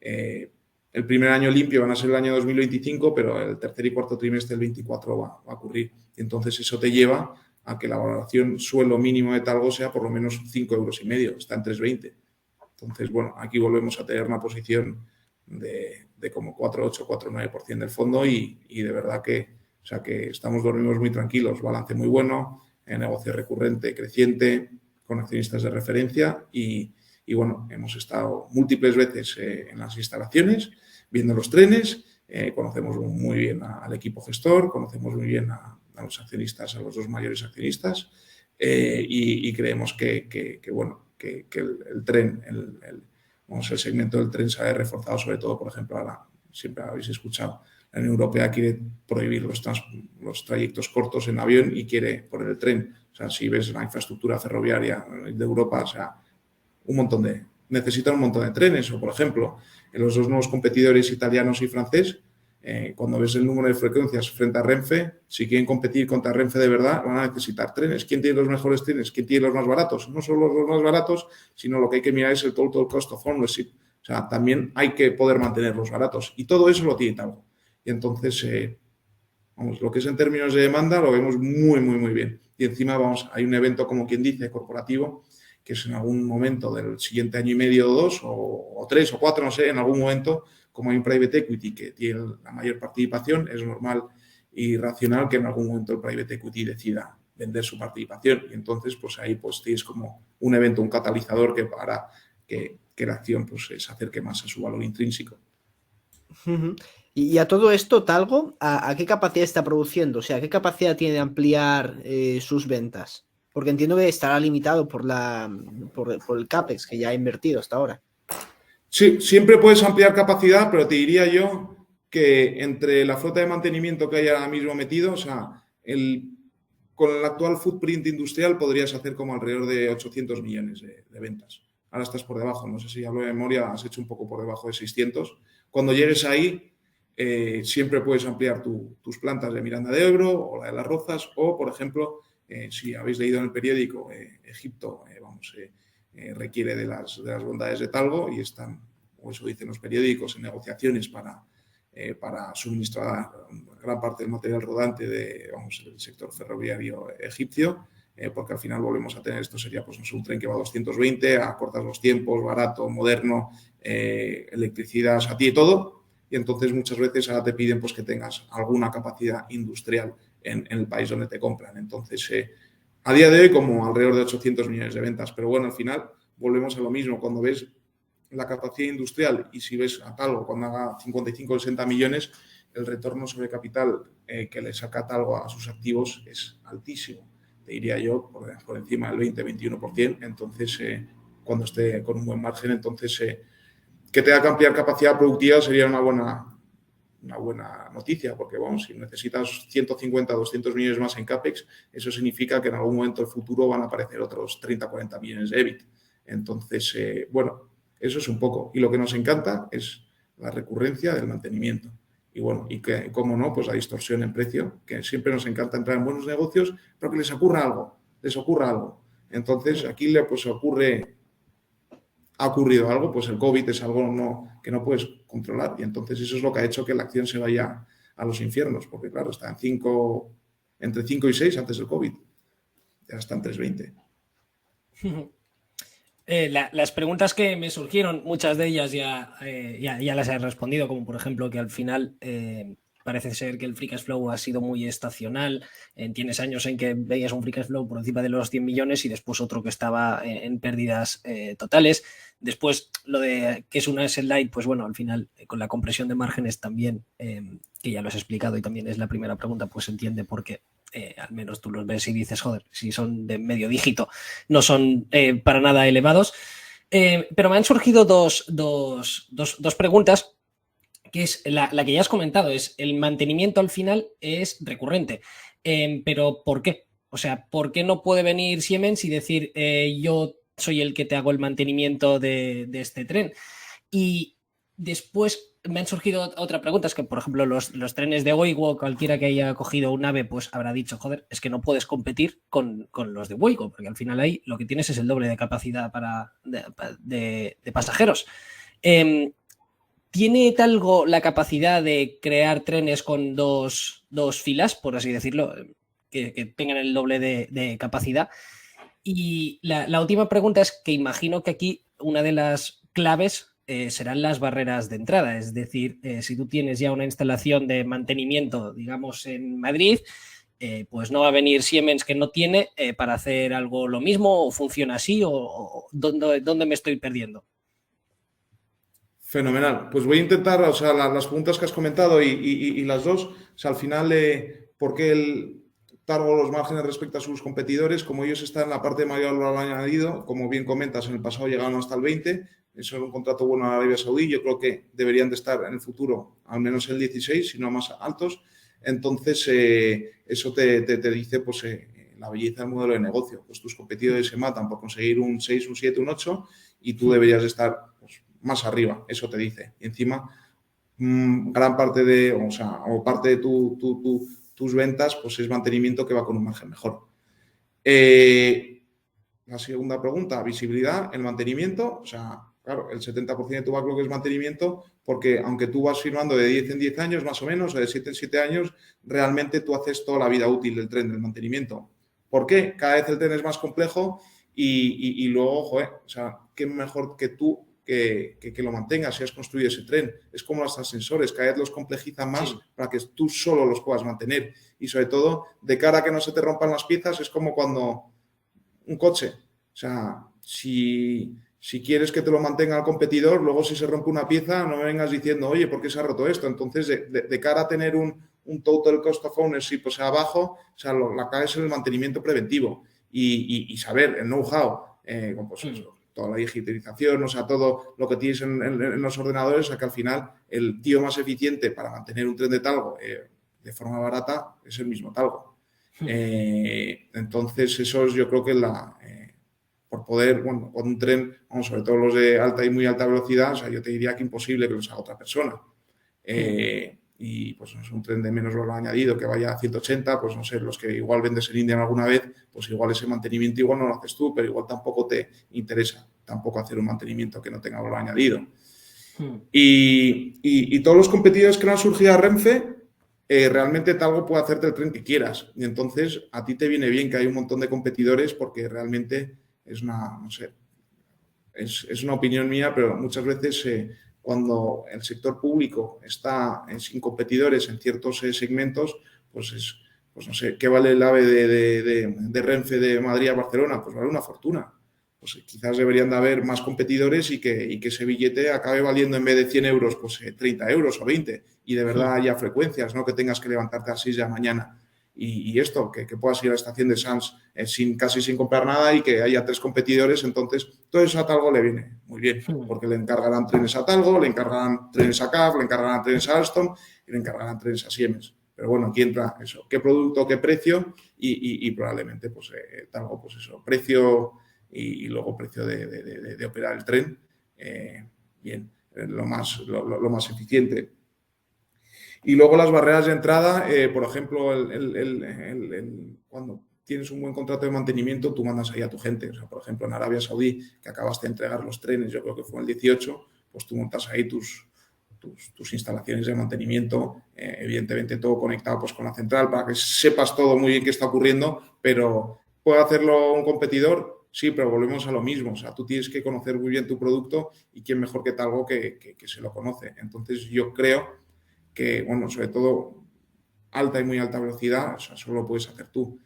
el primer año limpio van a ser el año 2025, pero el tercer y cuarto trimestre del 24 va a ocurrir. Y entonces eso te lleva a que la valoración suelo mínimo de Talgo sea por lo menos 5,5 euros, está en 3,20. Entonces, bueno, aquí volvemos a tener una posición de como 4,8, 4,9% del fondo y de verdad que dormimos muy tranquilos, balance muy bueno, negocio recurrente, creciente, con accionistas de referencia y bueno, hemos estado múltiples veces en las instalaciones, viendo los trenes, conocemos muy bien al equipo gestor, conocemos muy bien a los accionistas, a los dos mayores accionistas y creemos que el tren, el segmento del tren se ha reforzado, sobre todo, por ejemplo, siempre habéis escuchado, la Unión Europea quiere prohibir los trayectos cortos en avión y quiere poner el tren. O sea, si ves la infraestructura ferroviaria de Europa, o sea, necesitan un montón de trenes. O, por ejemplo, en los dos nuevos competidores italianos y francés, cuando ves el número de frecuencias frente a Renfe, si quieren competir contra Renfe de verdad, van a necesitar trenes. ¿Quién tiene los mejores trenes? ¿Quién tiene los más baratos? No solo los más baratos, sino lo que hay que mirar es el total cost of ownership. O sea, también hay que poder mantenerlos baratos. Y todo eso lo tiene Talgo. Y entonces, lo que es en términos de demanda lo vemos muy, muy, muy bien. Y encima, hay un evento, como quien dice, corporativo, que es en algún momento del siguiente año y medio o dos, o 3 o 4, no sé, en algún momento, como hay un private equity que tiene la mayor participación, es normal y racional que en algún momento el private equity decida vender su participación. Y entonces, pues ahí tienes como un evento, un catalizador que para que la acción se acerque más a su valor intrínseco.
Y a todo esto, Talgo, ¿a qué capacidad está produciendo? O sea, ¿qué capacidad tiene de ampliar sus ventas? Porque entiendo que estará limitado por el CAPEX que ya ha invertido hasta ahora.
Sí, siempre puedes ampliar capacidad, pero te diría yo que entre la flota de mantenimiento que hay ahora mismo metido, o sea, con el actual footprint industrial podrías hacer como alrededor de 800 millones de ventas. Ahora estás por debajo, no sé si hablo de memoria, has hecho un poco por debajo de 600. Cuando llegues ahí, siempre puedes ampliar tus plantas de Miranda de Ebro o la de Las Rozas o, por ejemplo, si habéis leído en el periódico, Egipto, requiere de las bondades de Talgo y están, o eso dicen los periódicos, en negociaciones para suministrar gran parte del material rodante del sector ferroviario egipcio, porque al final volvemos a tener, esto sería un tren que va a 220, acortas los tiempos, barato, moderno, electricidad, o sea, tiene todo, y entonces muchas veces ahora te piden que tengas alguna capacidad industrial en el país donde te compran. Entonces, a día de hoy como alrededor de 800 millones de ventas, pero bueno, al final volvemos a lo mismo, cuando ves la capacidad industrial y si ves a Talgo cuando haga 55 o 60 millones, el retorno sobre capital que le saca Talgo a sus activos es altísimo. Te diría yo por encima del 20-21%. Entonces, cuando esté con un buen margen, entonces que tenga que ampliar capacidad productiva sería una buena noticia, porque si necesitas 150, 200 millones más en CAPEX, eso significa que en algún momento del futuro van a aparecer otros 30, 40 millones de EBIT. Entonces, eso es un poco. Y lo que nos encanta es la recurrencia del mantenimiento. Y bueno, y que, cómo no, la distorsión en precio, que siempre nos encanta entrar en buenos negocios, pero que les ocurra algo. Entonces, aquí ha ocurrido algo, el COVID es algo que no puedes controlar y entonces eso es lo que ha hecho que la acción se vaya a los infiernos, porque claro, está entre 5 y 6 antes del COVID. ya está en 320.
Las preguntas que me surgieron, muchas de ellas ya las he respondido, como por ejemplo que al final parece ser que el free cash flow ha sido muy estacional. Tienes años en que veías un free cash flow por encima de los 100 millones y después otro que estaba en pérdidas totales. Después, lo de que es una asset light, pues bueno, al final con la compresión de márgenes también, que ya lo has explicado y también es la primera pregunta, pues se entiende por qué. Al menos tú los ves y dices, joder, si son de medio dígito, no son para nada elevados. Pero me han surgido dos preguntas, que es la que ya has comentado, es el mantenimiento al final es recurrente. Pero ¿por qué? O sea, ¿por qué no puede venir Siemens y decir yo soy el que te hago el mantenimiento de este tren? Y después me han surgido otras preguntas, que por ejemplo los trenes de Ouigo, cualquiera que haya cogido un AVE, pues habrá dicho, joder, es que no puedes competir con los de Ouigo, porque al final ahí lo que tienes es el doble de capacidad de pasajeros. ¿Tiene Talgo la capacidad de crear trenes con dos filas, por así decirlo, que tengan el doble de capacidad? Y la última pregunta es que imagino que aquí una de las claves serán las barreras de entrada. Es decir, si tú tienes ya una instalación de mantenimiento, digamos, en Madrid, pues no va a venir Siemens que no tiene para hacer algo lo mismo, o funciona así, o ¿dónde me estoy perdiendo?
Fenomenal. Pues voy a intentar, o sea, las preguntas que has comentado y las dos, o sea, al final, ¿por qué el Targo los márgenes respecto a sus competidores? Como ellos están en la parte de mayor valor añadido, como bien comentas, en el pasado llegaron hasta el 20, eso es un contrato bueno en Arabia Saudí, yo creo que deberían de estar en el futuro al menos el 16, si no más altos. Entonces, eso te dice, pues, la belleza del modelo de negocio. Pues tus competidores se matan por conseguir un 6, un 7, un 8 y tú deberías de estar, pues, más arriba, eso te dice. Y encima, gran parte de, o parte de tus ventas, pues es mantenimiento que va con un margen mejor. La segunda pregunta, visibilidad, el mantenimiento, o sea, claro, el 70% de tu backlog es mantenimiento, porque aunque tú vas firmando de 10 en 10 años más o menos, o de 7 en 7 años, realmente tú haces toda la vida útil del tren, del mantenimiento. ¿Por qué? Cada vez el tren es más complejo y luego, joder, o sea, qué mejor que tú que lo mantengas si has construido ese tren. Es como los ascensores, cada vez los complejizan más para que tú solo los puedas mantener. Y sobre todo, de cara a que no se te rompan las piezas, es como cuando un coche. O sea, si quieres que te lo mantenga el competidor, luego si se rompe una pieza, no me vengas diciendo, oye, ¿por qué se ha roto esto? Entonces, de cara a tener un total cost of ownership, o sea, abajo, o sea, la clave es el mantenimiento preventivo y saber, el know-how, pues eso, toda la digitalización, o sea, todo lo que tienes en los ordenadores, o sea, que al final el tío más eficiente para mantener un tren de Talgo de forma barata es el mismo Talgo. Entonces, eso es, yo creo que por poder, bueno, con un tren, vamos, sobre todo los de alta y muy alta velocidad, o sea, yo te diría que imposible que los haga otra persona. Y pues no es un tren de menos valor añadido que vaya a 180, pues no sé, los que igual vendes en India alguna vez, pues igual ese mantenimiento igual no lo haces tú, pero igual tampoco te interesa tampoco hacer un mantenimiento que no tenga valor añadido. Y todos los competidores que no han surgido a Renfe, realmente Talgo puede hacerte el tren que quieras. Y entonces a ti te viene bien que hay un montón de competidores porque realmente es una, no sé, es una opinión mía, pero muchas veces cuando el sector público está sin competidores en ciertos segmentos, pues no sé, ¿qué vale el AVE de Renfe de Madrid a Barcelona? Pues vale una fortuna. Pues quizás deberían de haber más competidores y que ese billete acabe valiendo en vez de 100 euros, pues 30 euros o 20. Y de verdad haya frecuencias, no que tengas que levantarte a las 6 de la mañana. Y esto, que puedas ir a la estación de Sants casi sin comprar nada y que haya 3 competidores, entonces todo eso a Talgo le viene muy bien, porque le encargarán trenes a Talgo, le encargarán trenes a CAF, le encargarán trenes a Alstom y le encargarán trenes a Siemens. Pero bueno, aquí entra eso, qué producto, qué precio y probablemente pues Talgo, pues eso, precio y luego precio de operar el tren, bien, lo más eficiente. Y luego las barreras de entrada, por ejemplo, cuando tienes un buen contrato de mantenimiento, tú mandas ahí a tu gente. O sea, por ejemplo, en Arabia Saudí, que acabaste de entregar los trenes, yo creo que fue en el 18, pues tú montas ahí tus instalaciones de mantenimiento, evidentemente todo conectado pues con la central para que sepas todo muy bien qué está ocurriendo, pero ¿Puede hacerlo un competidor? Sí, pero volvemos a lo mismo. O sea, tú tienes que conocer muy bien tu producto y quién mejor que Talgo que se lo conoce. Entonces, yo creo que, bueno, sobre todo alta y muy alta velocidad, o sea, solo lo puedes hacer tú.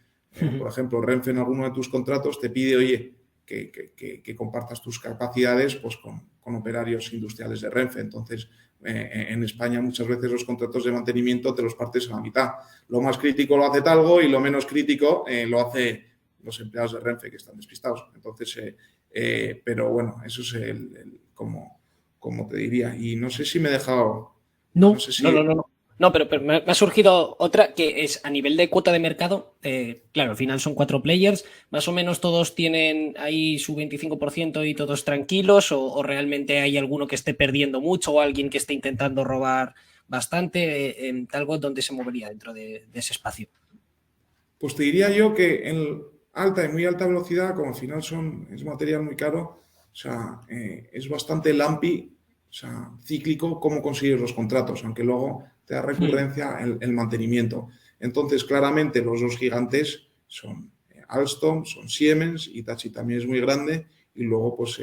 Por ejemplo, Renfe en alguno de tus contratos te pide, oye, que compartas tus capacidades pues, con operarios industriales de Renfe. Entonces, en España muchas veces los contratos de mantenimiento te los partes a la mitad. Lo más crítico lo hace Talgo y lo menos crítico lo hace los empleados de Renfe que están despistados. Entonces, pero bueno, eso es como te diría. Y no sé si me he dejado...
No,
No sé
no,
si...
no, no, no. No, pero me ha surgido otra que es a nivel de cuota de mercado. Claro, al final son 4 players. Más o menos todos tienen ahí su 25% y todos tranquilos. O realmente hay alguno que esté perdiendo mucho o alguien que esté intentando robar bastante. Algo donde se movería dentro de ese espacio.
Pues te diría yo que en alta y muy alta velocidad, como al final es material muy caro, o sea, es bastante lumpy, o sea, cíclico cómo consigues los contratos, aunque luego te da recurrencia el mantenimiento. Entonces, claramente los dos gigantes son Alstom, son Siemens, Hitachi también es muy grande y luego, pues,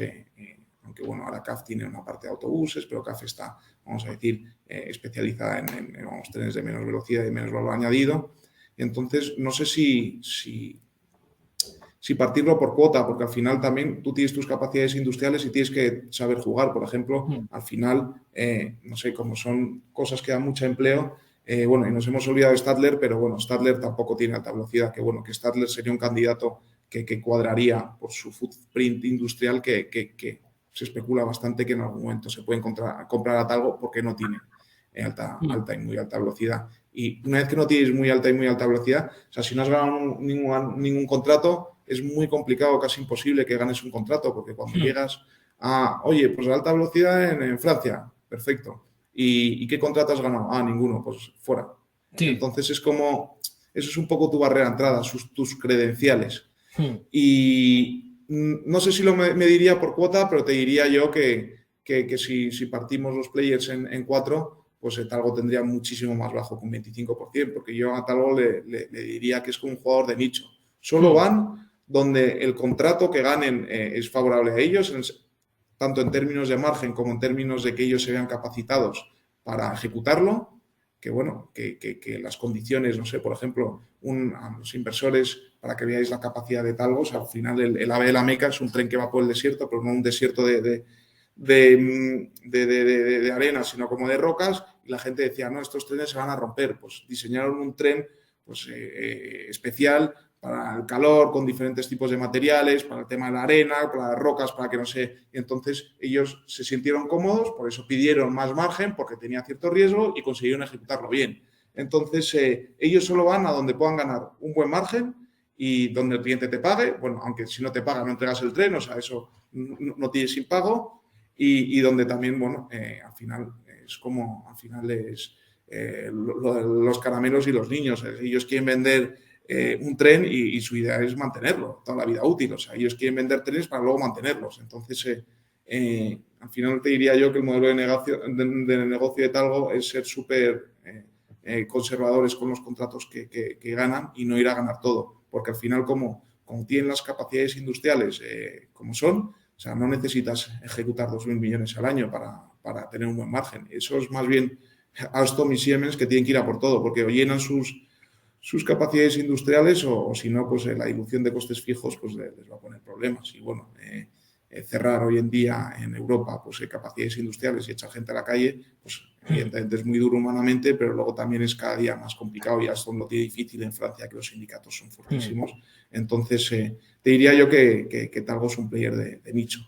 aunque bueno, ahora CAF tiene una parte de autobuses, pero CAF está, vamos a decir, especializada en vamos, trenes de menos velocidad y menos valor añadido. Entonces, no sé si partirlo por cuota, porque al final también tú tienes tus capacidades industriales y tienes que saber jugar. Por ejemplo, al final, no sé, como son cosas que dan mucho empleo, bueno, y nos hemos olvidado de Stadler, pero bueno, Stadler tampoco tiene alta velocidad, que bueno, que Stadler sería un candidato que cuadraría por su footprint industrial, que se especula bastante que en algún momento se puede comprar a Talgo porque no tiene alta y muy alta velocidad. Y una vez que no tienes muy alta y muy alta velocidad, o sea, si no has ganado ningún contrato, es muy complicado, casi imposible que ganes un contrato, porque cuando llegas a, oye, pues a alta velocidad en Francia, perfecto. ¿Y qué contrato has ganado? Ah, ninguno, pues fuera.
Sí.
Entonces es como, eso es un poco tu barrera de entrada, tus credenciales.
Hmm.
Y no sé si lo mediría por cuota, pero te diría yo que si partimos los players en 4, pues Talgo tendría muchísimo más bajo, con 25%, porque yo a Talgo le diría que es como un jugador de nicho. Solo van donde el contrato que ganen es favorable a ellos, tanto en términos de margen como en términos de que ellos se vean capacitados para ejecutarlo, que bueno, que las condiciones, no sé, por ejemplo, a los inversores, para que veáis la capacidad de Talgo, o sea, al final el AVE de la Meca es un tren que va por el desierto, pero no un desierto de arena, sino como de rocas, y la gente decía, no, estos trenes se van a romper. Pues diseñaron un tren pues, especial para el calor, con diferentes tipos de materiales, para el tema de la arena, para las rocas, para que no se... Y entonces ellos se sintieron cómodos, por eso pidieron más margen, porque tenía cierto riesgo y consiguieron ejecutarlo bien. Entonces ellos solo van a donde puedan ganar un buen margen y donde el cliente te pague. Bueno, aunque si no te paga no entregas el tren, o sea, eso no tienes impago. Y donde también, bueno, al final es como, al final es los caramelos y los niños. Ellos quieren vender un tren y su idea es mantenerlo toda la vida útil. O sea, ellos quieren vender trenes para luego mantenerlos. Entonces, al final te diría yo que el modelo de negocio de Talgo es ser súper conservadores con los contratos que ganan y no ir a ganar todo. Porque al final, como tienen las capacidades industriales como son, o sea, no necesitas ejecutar 2.000 millones al año para tener un buen margen. Eso es más bien Alstom y Siemens que tienen que ir a por todo, porque o llenan sus capacidades industriales o si no, pues la dilución de costes fijos pues les va a poner problemas. Y bueno, cerrar hoy en día en Europa pues capacidades industriales y echar gente a la calle, pues evidentemente es muy duro humanamente, pero luego también es cada día más complicado y Alstom lo tiene difícil en Francia, que los sindicatos son fortísimos. Entonces, te diría yo que Talgo es un player de nicho.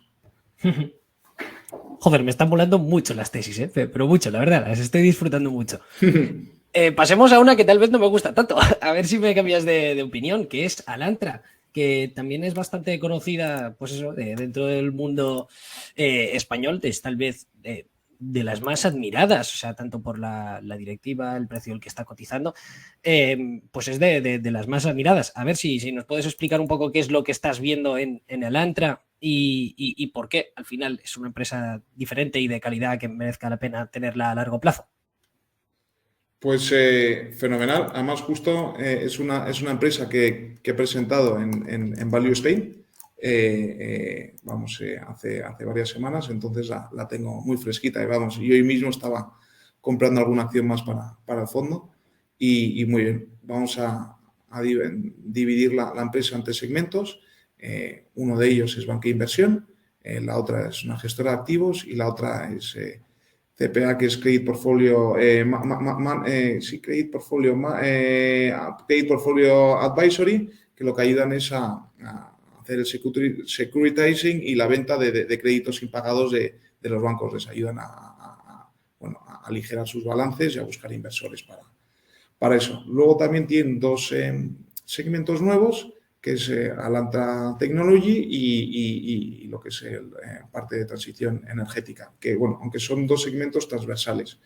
Joder, me están volando mucho las tesis, pero mucho, la verdad, las estoy disfrutando mucho. Pasemos a una que tal vez no me gusta tanto, a ver si me cambias de opinión, que es Alantra, que también es bastante conocida, pues eso, dentro del mundo español, es tal vez de las más admiradas, o sea, tanto por la directiva, el precio al que está cotizando, pues es de las más admiradas. A ver si nos puedes explicar un poco qué es lo que estás viendo en Alantra y por qué al final es una empresa diferente y de calidad que merezca la pena tenerla a largo plazo.
Pues fenomenal. Además, justo es una empresa que he presentado en Value Spain, hace varias semanas, entonces la tengo muy fresquita. Y vamos, yo hoy mismo estaba comprando alguna acción más para el fondo y muy bien. Vamos a dividir la empresa en 3 segmentos. Uno de ellos es banca e inversión, la otra es una gestora de activos y la otra es CPA, que es Credit Portfolio, Credit Portfolio Advisory, que lo que ayudan es a hacer el securitizing y la venta de créditos impagados de los bancos. Les ayudan a aligerar sus balances y a buscar inversores para eso. Luego también tienen 2 segmentos nuevos, que es Alantra Technology y lo que es parte de transición energética, que bueno, aunque son 2 segmentos transversales.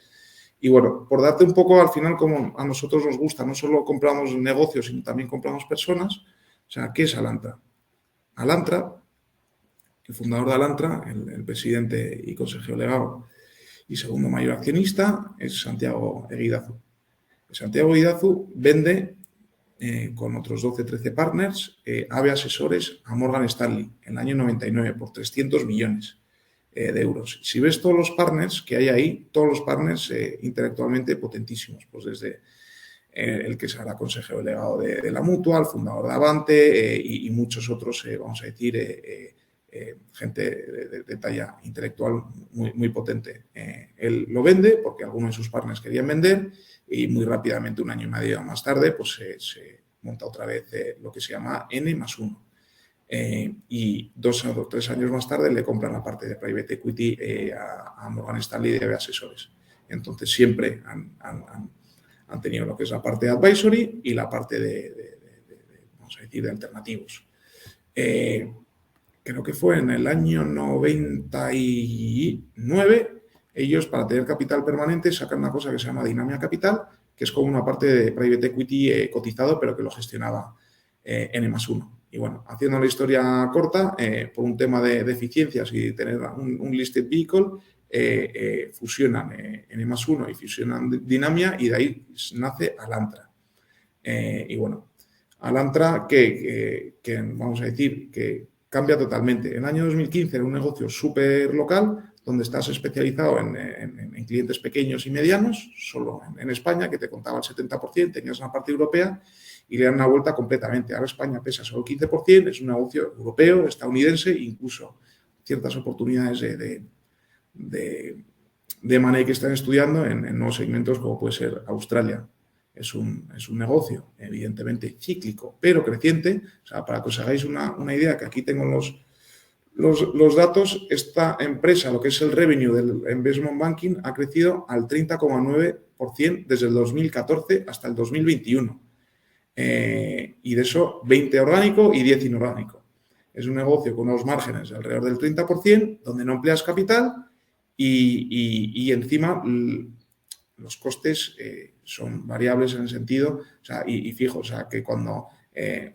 Y bueno, por darte un poco al final como a nosotros nos gusta, no solo compramos negocios, sino también compramos personas. O sea, ¿qué es Alantra? Alantra, el fundador de Alantra, el presidente y consejero delegado y segundo mayor accionista, es Santiago Eguidazu. Santiago Eguidazu vende con otros 12-13 partners, AVE Asesores a Morgan Stanley en el año 99 por 300 millones de euros. Si ves todos los partners que hay ahí, todos los partners intelectualmente potentísimos, pues desde el que será consejero delegado de la Mutua, el fundador de Avante y muchos otros, vamos a decir, gente de talla intelectual muy potente. Él lo vende porque algunos de sus partners querían vender y muy rápidamente, un año y medio más tarde, pues se monta otra vez lo que se llama N+1. Y 2 o 3 años más tarde le compran la parte de Private Equity a Morgan Stanley de Asesores. Entonces siempre han tenido lo que es la parte de Advisory y la parte vamos a decir, de alternativos. Creo que fue en el año 99, ellos para tener capital permanente sacan una cosa que se llama Dinamia Capital, que es como una parte de Private Equity cotizado, pero que lo gestionaba N+1. Y bueno, haciendo la historia corta, por un tema de eficiencias y tener un listed vehicle, fusionan N+1 y fusionan Dinamia y de ahí nace Alantra. Y bueno, Alantra que vamos a decir que cambia totalmente. En el año 2015 era un negocio súper local, donde estás especializado en clientes pequeños y medianos, solo en España, que te contaba el 70%, tenías una parte europea y le dan una vuelta completamente. Ahora España pesa solo el 15%, es un negocio europeo, estadounidense, incluso ciertas oportunidades de M&A que están estudiando en nuevos segmentos como puede ser Australia. Es un negocio, evidentemente, cíclico, pero creciente. O sea, para que os hagáis una idea, que aquí tengo los datos, esta empresa, lo que es el revenue del investment banking, ha crecido al 30,9% desde el 2014 hasta el 2021. Y de eso, 20 orgánico y 10 inorgánico. Es un negocio con unos márgenes de alrededor del 30%, donde no empleas capital y encima los costes son variables en el sentido, o sea, y fijos, o sea, que cuando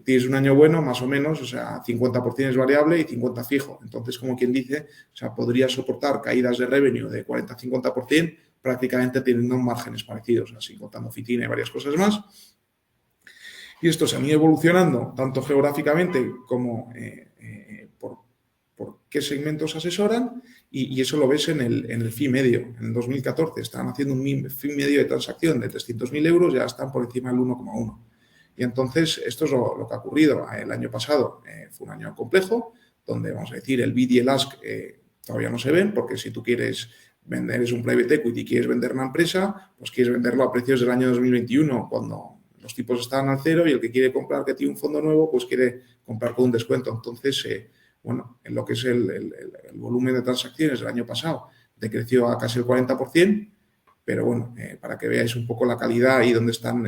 tienes un año bueno, más o menos, o sea, 50% es variable y 50% fijo. Entonces, como quien dice, o sea, podría soportar caídas de revenue de 40-50% prácticamente teniendo márgenes parecidos, así contando oficina y varias cosas más. Y esto se han ido evolucionando tanto geográficamente como por qué segmentos asesoran y eso lo ves en el fee medio. En el 2014 estaban haciendo un fee medio de transacción de 300.000 euros, ya están por encima del 1,1. Y entonces esto es lo que ha ocurrido. El año pasado fue un año complejo, donde vamos a decir el bid y el ask todavía no se ven, porque si tú quieres vender, es un private equity y quieres vender una empresa, pues quieres venderlo a precios del año 2021, cuando los tipos estaban al cero y el que quiere comprar, que tiene un fondo nuevo, pues quiere comprar con un descuento. Entonces, bueno, en lo que es el volumen de transacciones del año pasado decreció a casi el 40%, pero bueno, para que veáis un poco la calidad y dónde están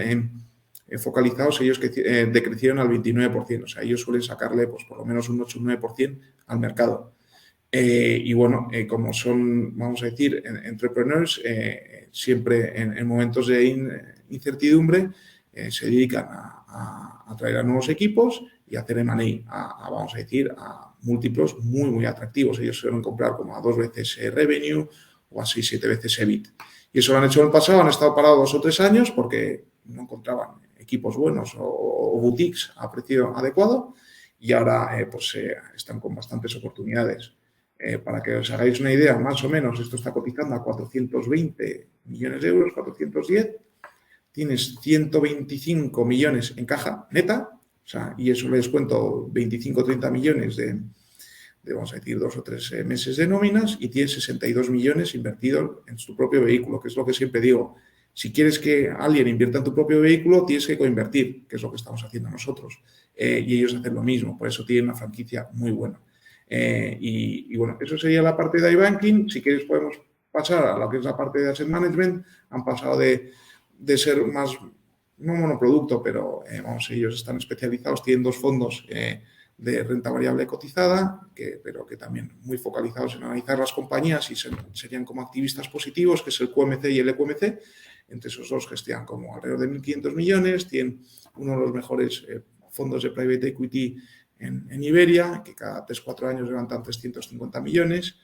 focalizados, ellos decrecieron al 29%, o sea, ellos suelen sacarle pues por lo menos un 8 o 9% al mercado. Y bueno, como son, vamos a decir, entrepreneurs, siempre en momentos de incertidumbre se dedican a traer a nuevos equipos y a hacer M&A, vamos a decir, a múltiplos muy atractivos. Ellos suelen comprar como a 2 veces revenue o a 6-7 veces EBIT. Y eso lo han hecho en el pasado, han estado parados 2 o 3 años porque no encontraban equipos buenos o boutiques a precio adecuado y ahora están con bastantes oportunidades. Para que os hagáis una idea, más o menos, esto está cotizando a 420 millones de euros, 410. Tienes 125 millones en caja neta, o sea, y eso le descuento 25 o 30 millones de, vamos a decir, 2 o 3 meses de nóminas y tienes 62 millones invertidos en tu propio vehículo, que es lo que siempre digo. Si quieres que alguien invierta en tu propio vehículo, tienes que coinvertir, que es lo que estamos haciendo nosotros. Y ellos hacen lo mismo, por eso tienen una franquicia muy buena. Y bueno, eso sería la parte de iBanking. Si quieres podemos pasar a lo que es la parte de Asset Management. Han pasado de ser más, no monoproducto, pero ellos están especializados, tienen 2 fondos de renta variable cotizada, pero que también muy focalizados en analizar las compañías y serían como activistas positivos, que es el QMC y el EQMC. Entre esos 2 gestionan como alrededor de 1.500 millones, tienen uno de los mejores fondos de private equity en Iberia, que cada 3-4 años levantan 350 millones.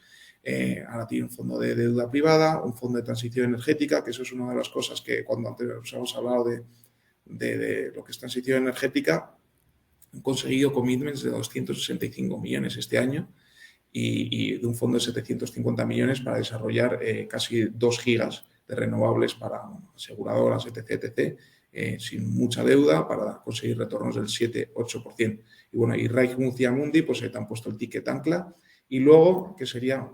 Ahora tiene un fondo de deuda privada, un fondo de transición energética, que eso es una de las cosas que cuando antes os hemos hablado de lo que es transición energética, han conseguido commitments de 265 millones este año y de un fondo de 750 millones para desarrollar casi 2 gigas de renovables para aseguradoras, etc., sin mucha deuda para conseguir retornos del 7-8%. Y bueno, y Reichmuth y Amundi pues te han puesto el ticket ancla. Y luego, que sería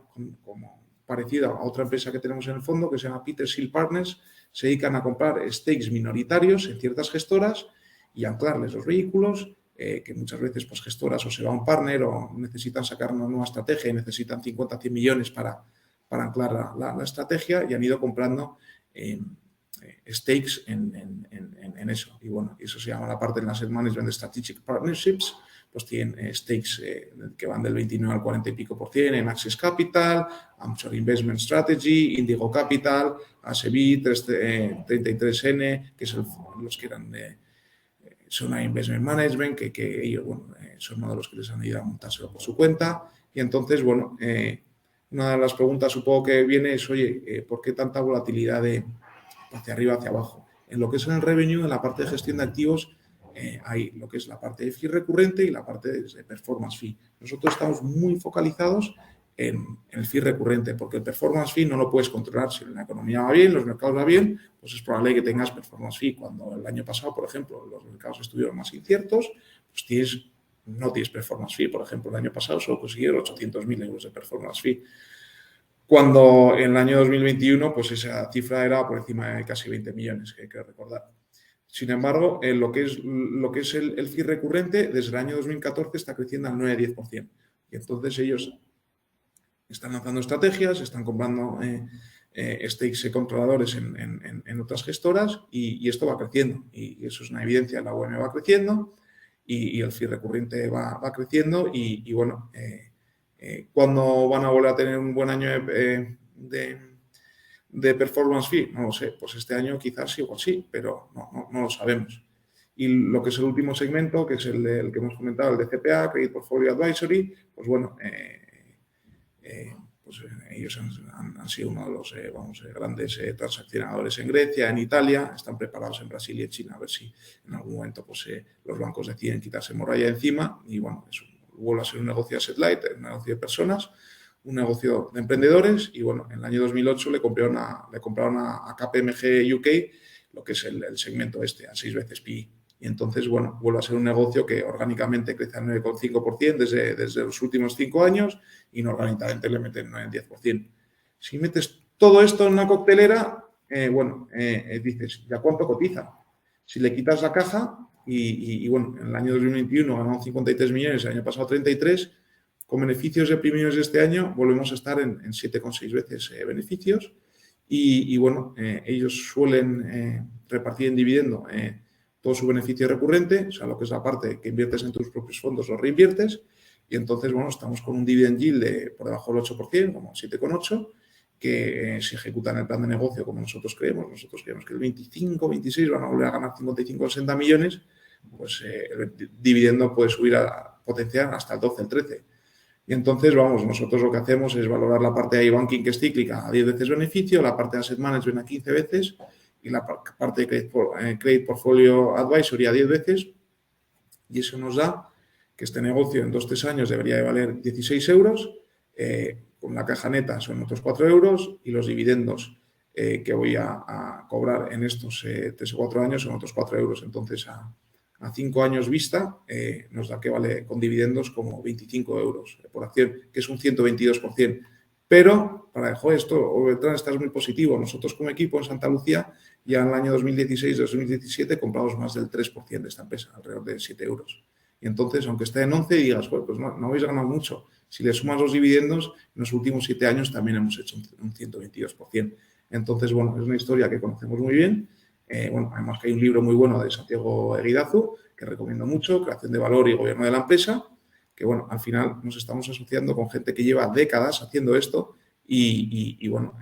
como parecida a otra empresa que tenemos en el fondo, que se llama Petershill Partners, se dedican a comprar stakes minoritarios en ciertas gestoras y anclarles los vehículos, que muchas veces pues gestoras o se va a un partner o necesitan sacar una nueva estrategia y necesitan 50-100 millones para anclar la estrategia y han ido comprando stakes en eso. Y bueno, eso se llama la parte del Asset Management de Strategic Partnerships. Pues tienen stakes que van del 29 al 40 y pico % en Access Capital, Amshore Investment Strategy, Indigo Capital, ASEBI, 33N, que son los que eran de Sona Investment Management, que ellos son uno de los que les han ido a montárselo por su cuenta. Y entonces, bueno, una de las preguntas supongo que viene es, oye, ¿por qué tanta volatilidad hacia arriba, hacia abajo? En lo que es el revenue, en la parte de gestión de activos, hay lo que es la parte de fee recurrente y la parte de performance fee. Nosotros estamos muy focalizados en el fee recurrente, porque el performance fee no lo puedes controlar. Si la economía va bien, los mercados van bien, pues es probable que tengas performance fee. Cuando el año pasado, por ejemplo, los mercados estuvieron más inciertos, pues no tienes performance fee. Por ejemplo, el año pasado solo consiguieron 800.000 euros de performance fee. Cuando en el año 2021, pues esa cifra era por encima de casi 20 millones, que hay que recordar. Sin embargo, lo que es el fee recurrente, desde el año 2014 está creciendo al 9-10%. Y entonces ellos están lanzando estrategias, están comprando stakes controladores en otras gestoras y esto va creciendo. Y eso es una evidencia, la UM va creciendo y el fee recurrente va creciendo y bueno, ¿cuándo van a volver a tener un buen año de performance fee? No lo sé, pues este año quizás igual sí, pero no lo sabemos. Y lo que es el último segmento, que es el que hemos comentado, el de CPA, Credit Portfolio Advisory, pues bueno, ellos han sido uno de los grandes transaccionadores en Grecia, en Italia, están preparados en Brasil y en China, a ver si en algún momento pues, los bancos deciden quitarse morralla encima y bueno, eso vuelve a ser un negocio asset light, un negocio de personas, un negocio de emprendedores y bueno, en el año 2008 le compraron a KPMG UK lo que es el segmento a 6 veces PI. Y entonces, bueno, vuelve a ser un negocio que orgánicamente crece al 9,5% desde los últimos 5 años y inorgánicamente le meten el 10%. Si metes todo esto en una coctelera, dices, ¿ya cuánto cotiza? Si le quitas la caja y bueno, en el año 2021 ganamos 53 millones, el año pasado 33, con beneficios de primarios de este año volvemos a estar en 7,6 veces beneficios y bueno, ellos suelen repartir en dividendo todo su beneficio recurrente, o sea, lo que es la parte que inviertes en tus propios fondos, lo reinviertes y entonces, bueno, estamos con un dividend yield de por debajo del 8%, como 7,8%, que si ejecutan el plan de negocio como nosotros creemos que el 25, 26 van a volver a ganar 55 o 60 millones, pues el dividendo puede subir a potenciar hasta el 12, el 13. Y entonces, vamos, nosotros lo que hacemos es valorar la parte de iBanking, que es cíclica, a 10 veces beneficio, la parte de Asset Management a 15 veces y la parte de Credit Portfolio Advisory a 10 veces. Y eso nos da que este negocio en 2-3 años debería de valer 16 euros, con la caja neta son otros 4 euros y los dividendos que voy a cobrar en estos 3 o 4 años son otros 4 euros. Entonces, a 5 años vista, nos da que vale con dividendos como 25 euros por acción, que es un 122%. Pero, esto, Beltrán, estás muy positivo. Nosotros como equipo en Santa Lucía, ya en el año 2016-2017, compramos más del 3% de esta empresa, alrededor de 7 euros. Y entonces, aunque esté en 11, digas, pues no habéis ganado mucho. Si le sumas los dividendos, en los últimos 7 años también hemos hecho un 122%. Entonces, bueno, es una historia que conocemos muy bien. Además que hay un libro muy bueno de Santiago Eguidazu, que recomiendo mucho, Creación de Valor y Gobierno de la Empresa, que, al final nos estamos asociando con gente que lleva décadas haciendo esto y vamos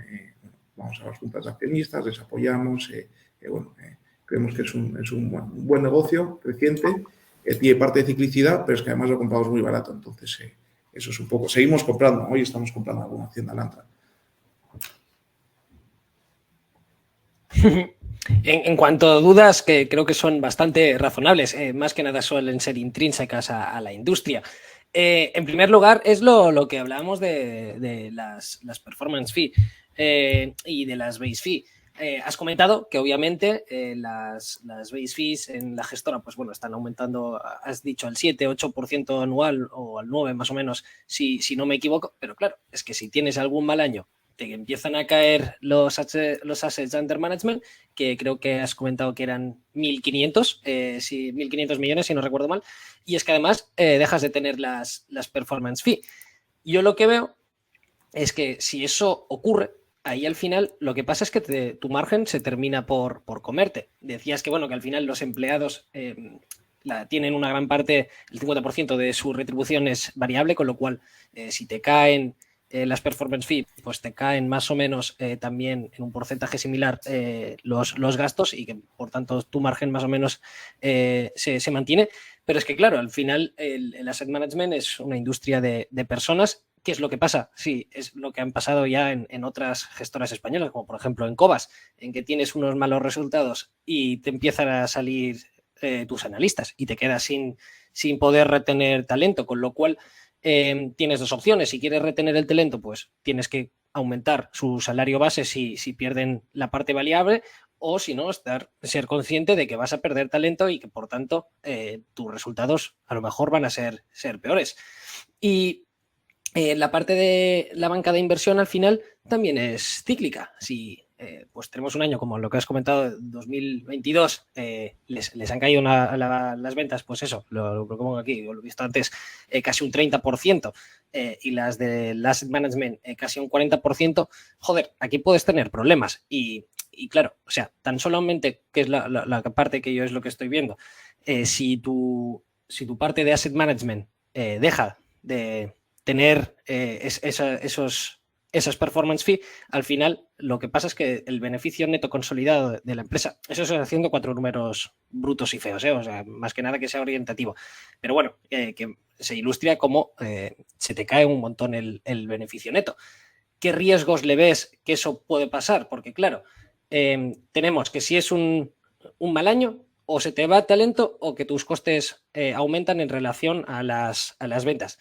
a las juntas de accionistas, les apoyamos, creemos que es un buen negocio, creciente, tiene parte de ciclicidad, pero es que además lo compramos muy barato, entonces eso es un poco. Seguimos comprando, hoy estamos comprando alguna Hacienda Lantra.
En cuanto a dudas, que creo que son bastante razonables, más que nada suelen ser intrínsecas a la industria. En primer lugar, es lo que hablábamos de las performance fee y de las base fee. Has comentado que obviamente las base fees en la gestora, pues bueno, están aumentando, has dicho, al 7-8% anual o al 9% más o menos, si no me equivoco, pero claro, es que si tienes algún mal año, te empiezan a caer los assets under management, que creo que has comentado que eran 1.500 millones, si no recuerdo mal, y es que además dejas de tener las performance fee. Yo lo que veo es que si eso ocurre, ahí al final lo que pasa es que tu margen se termina por comerte. Decías que, bueno, que al final los empleados tienen una gran parte, el 50% de su retribución es variable, con lo cual si te caen las performance fee, pues te caen más o menos también en un porcentaje similar los gastos y que por tanto tu margen más o menos se mantiene. Pero es que claro, al final el asset management es una industria de personas. ¿Qué es lo que pasa? Sí, es lo que han pasado ya en otras gestoras españolas, como por ejemplo en Cobas, en que tienes unos malos resultados y te empiezan a salir tus analistas y te quedas sin poder retener talento, con lo cual tienes dos opciones. Si quieres retener el talento, pues tienes que aumentar su salario base si pierden la parte variable, o si no, ser consciente de que vas a perder talento y que por tanto tus resultados a lo mejor van a ser peores. Y la parte de la banca de inversión al final también es cíclica. Si pues tenemos un año como lo que has comentado, 2022, les han caído las ventas, pues eso, lo pongo aquí, lo he visto antes, casi un 30%, y las del asset management casi un 40%, joder, aquí puedes tener problemas. Y claro, o sea, tan solamente, que es la parte que yo es lo que estoy viendo, si tu parte de asset management deja de tener esas performance fee, al final lo que pasa es que el beneficio neto consolidado de la empresa, eso es haciendo 4 números brutos y feos, o sea, más que nada que sea orientativo, pero bueno, que se ilustra cómo se te cae un montón el beneficio neto. ¿Qué riesgos le ves que eso puede pasar? Porque claro, tenemos que si es un mal año, o se te va talento o que tus costes aumentan en relación a las ventas.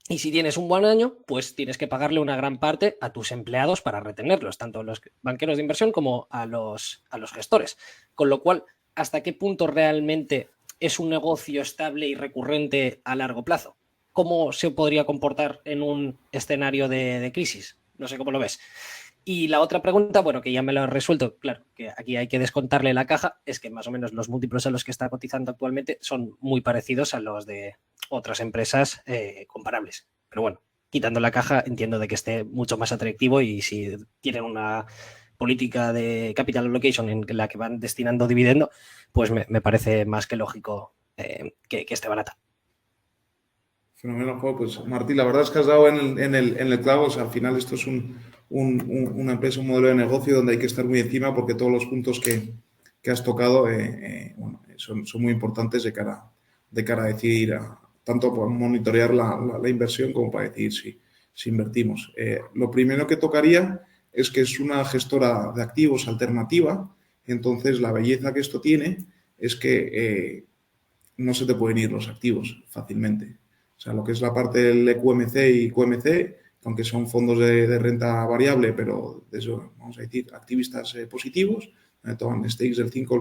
Y si tienes un buen año, pues tienes que pagarle una gran parte a tus empleados para retenerlos, tanto a los banqueros de inversión como a los gestores. Con lo cual, ¿hasta qué punto realmente es un negocio estable y recurrente a largo plazo? ¿Cómo se podría comportar en un escenario de crisis? No sé cómo lo ves. Y la otra pregunta, bueno, que ya me lo he resuelto, claro, que aquí hay que descontarle la caja, es que más o menos los múltiplos a los que está cotizando actualmente son muy parecidos a los de otras empresas comparables. Pero bueno, quitando la caja, entiendo de que esté mucho más atractivo, y si tienen una política de capital allocation en la que van destinando dividendo, pues me parece más que lógico que esté barata.
Fenomenal, pues Martí, la verdad es que has dado en el clavo. O sea, al final esto es una empresa, un modelo de negocio donde hay que estar muy encima, porque todos los puntos que has tocado son muy importantes de cara a decidir tanto para monitorear la inversión como para decidir si invertimos. Lo primero que tocaría es que es una gestora de activos alternativa, entonces la belleza que esto tiene es que no se te pueden ir los activos fácilmente. O sea, lo que es la parte del EQMC y QMC, aunque son fondos de renta variable, pero de eso, vamos a decir, activistas positivos, toman stakes del 5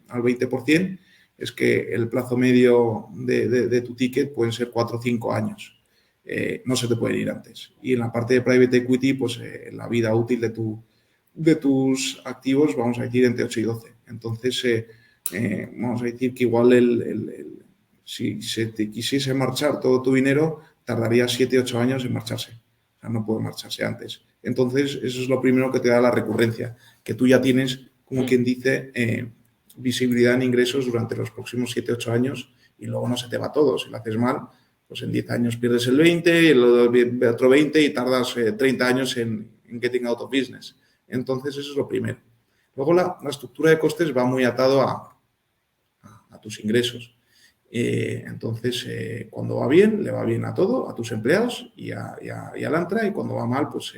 al 20%, es que el plazo medio de tu ticket pueden ser 4 o 5 años. No se te puede ir antes. Y en la parte de private equity, pues la vida útil de tus activos, vamos a decir, entre 8 y 12. Entonces, vamos a decir que igual si se te quisiese marchar todo tu dinero, tardaría 7 o 8 años en marcharse. O sea, no puede marcharse antes. Entonces, eso es lo primero que te da la recurrencia, que tú ya tienes, como quien dice, visibilidad en ingresos durante los próximos 7 o 8 años y luego no se te va todo. Si lo haces mal, pues en 10 años pierdes el 20, el otro 20 y tardas 30 años en getting out of business. Entonces, eso es lo primero. Luego, la estructura de costes va muy atado a tus ingresos. Entonces, cuando va bien, le va bien a todo, a tus empleados y al Antra, y cuando va mal, pues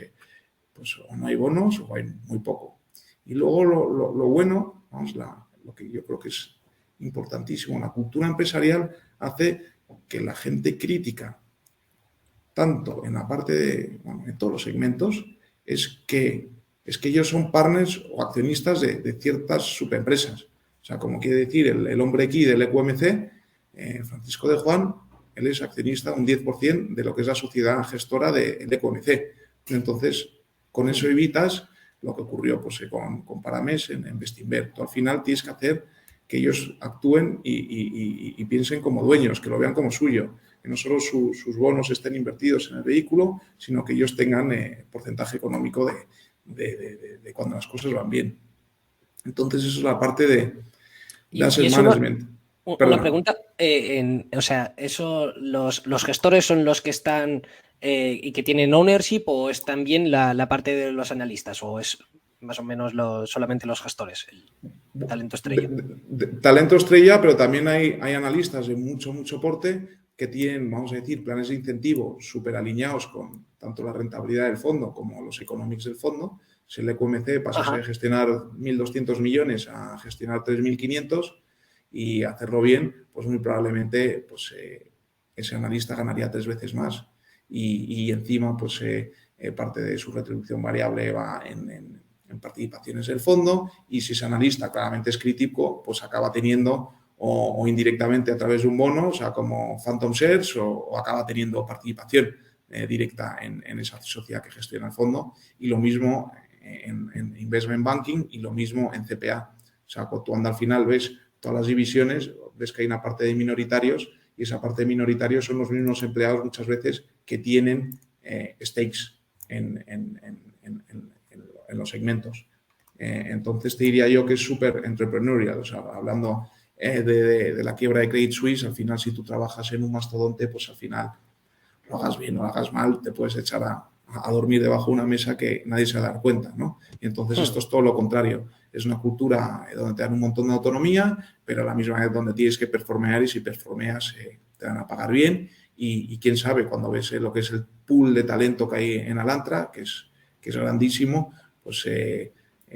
o no hay bonos o hay muy poco. Y luego lo bueno, vamos, lo que yo creo que es importantísimo, la cultura empresarial hace que la gente crítica, tanto en la parte en todos los segmentos, es que ellos son partners o accionistas de ciertas subempresas. O sea, como quiere decir el hombre aquí del EQMC, Francisco de Juan, él es accionista un 10% de lo que es la sociedad gestora del EQMC. Entonces, con eso evitas lo que ocurrió pues, con Paramés en Bestinver. Tú al final tienes que hacer que ellos actúen y piensen como dueños, que lo vean como suyo, que no solo sus bonos estén invertidos en el vehículo, sino que ellos tengan porcentaje económico de cuando las cosas van bien. Entonces, eso es la parte de asset management.
Una pregunta, o sea, ¿eso los gestores son los que están y que tienen ownership o es también la parte de los analistas o es más o menos solamente los gestores, el talento estrella?
Talento estrella, pero también hay analistas de mucho porte que tienen, vamos a decir, planes de incentivo súper alineados con tanto la rentabilidad del fondo como los economics del fondo. Si el EQMC pasase de gestionar 1.200 millones a gestionar 3.500 y hacerlo bien, pues muy probablemente pues, ese analista ganaría 3 veces más y encima pues parte de su retribución variable va en participaciones del fondo y si ese analista claramente es crítico, pues acaba teniendo o indirectamente a través de un bono, o sea, como Phantom Shares o acaba teniendo participación directa en esa sociedad que gestiona el fondo y lo mismo en Investment Banking y lo mismo en CPA. O sea, cuando tú andas al final ves todas las divisiones, ves que hay una parte de minoritarios y esa parte de minoritarios son los mismos empleados muchas veces que tienen stakes en los segmentos. Entonces te diría yo que es súper entrepreneurial, o sea, hablando de la quiebra de Credit Suisse, al final si tú trabajas en un mastodonte, pues al final lo hagas bien o lo hagas mal, te puedes echar a dormir debajo de una mesa que nadie se va a dar cuenta, ¿no? Y entonces esto es todo lo contrario. Es una cultura donde te dan un montón de autonomía, pero a la misma vez donde tienes que performear y si performeas te van a pagar bien y quién sabe, cuando ves lo que es el pool de talento que hay en Alantra, que es grandísimo, pues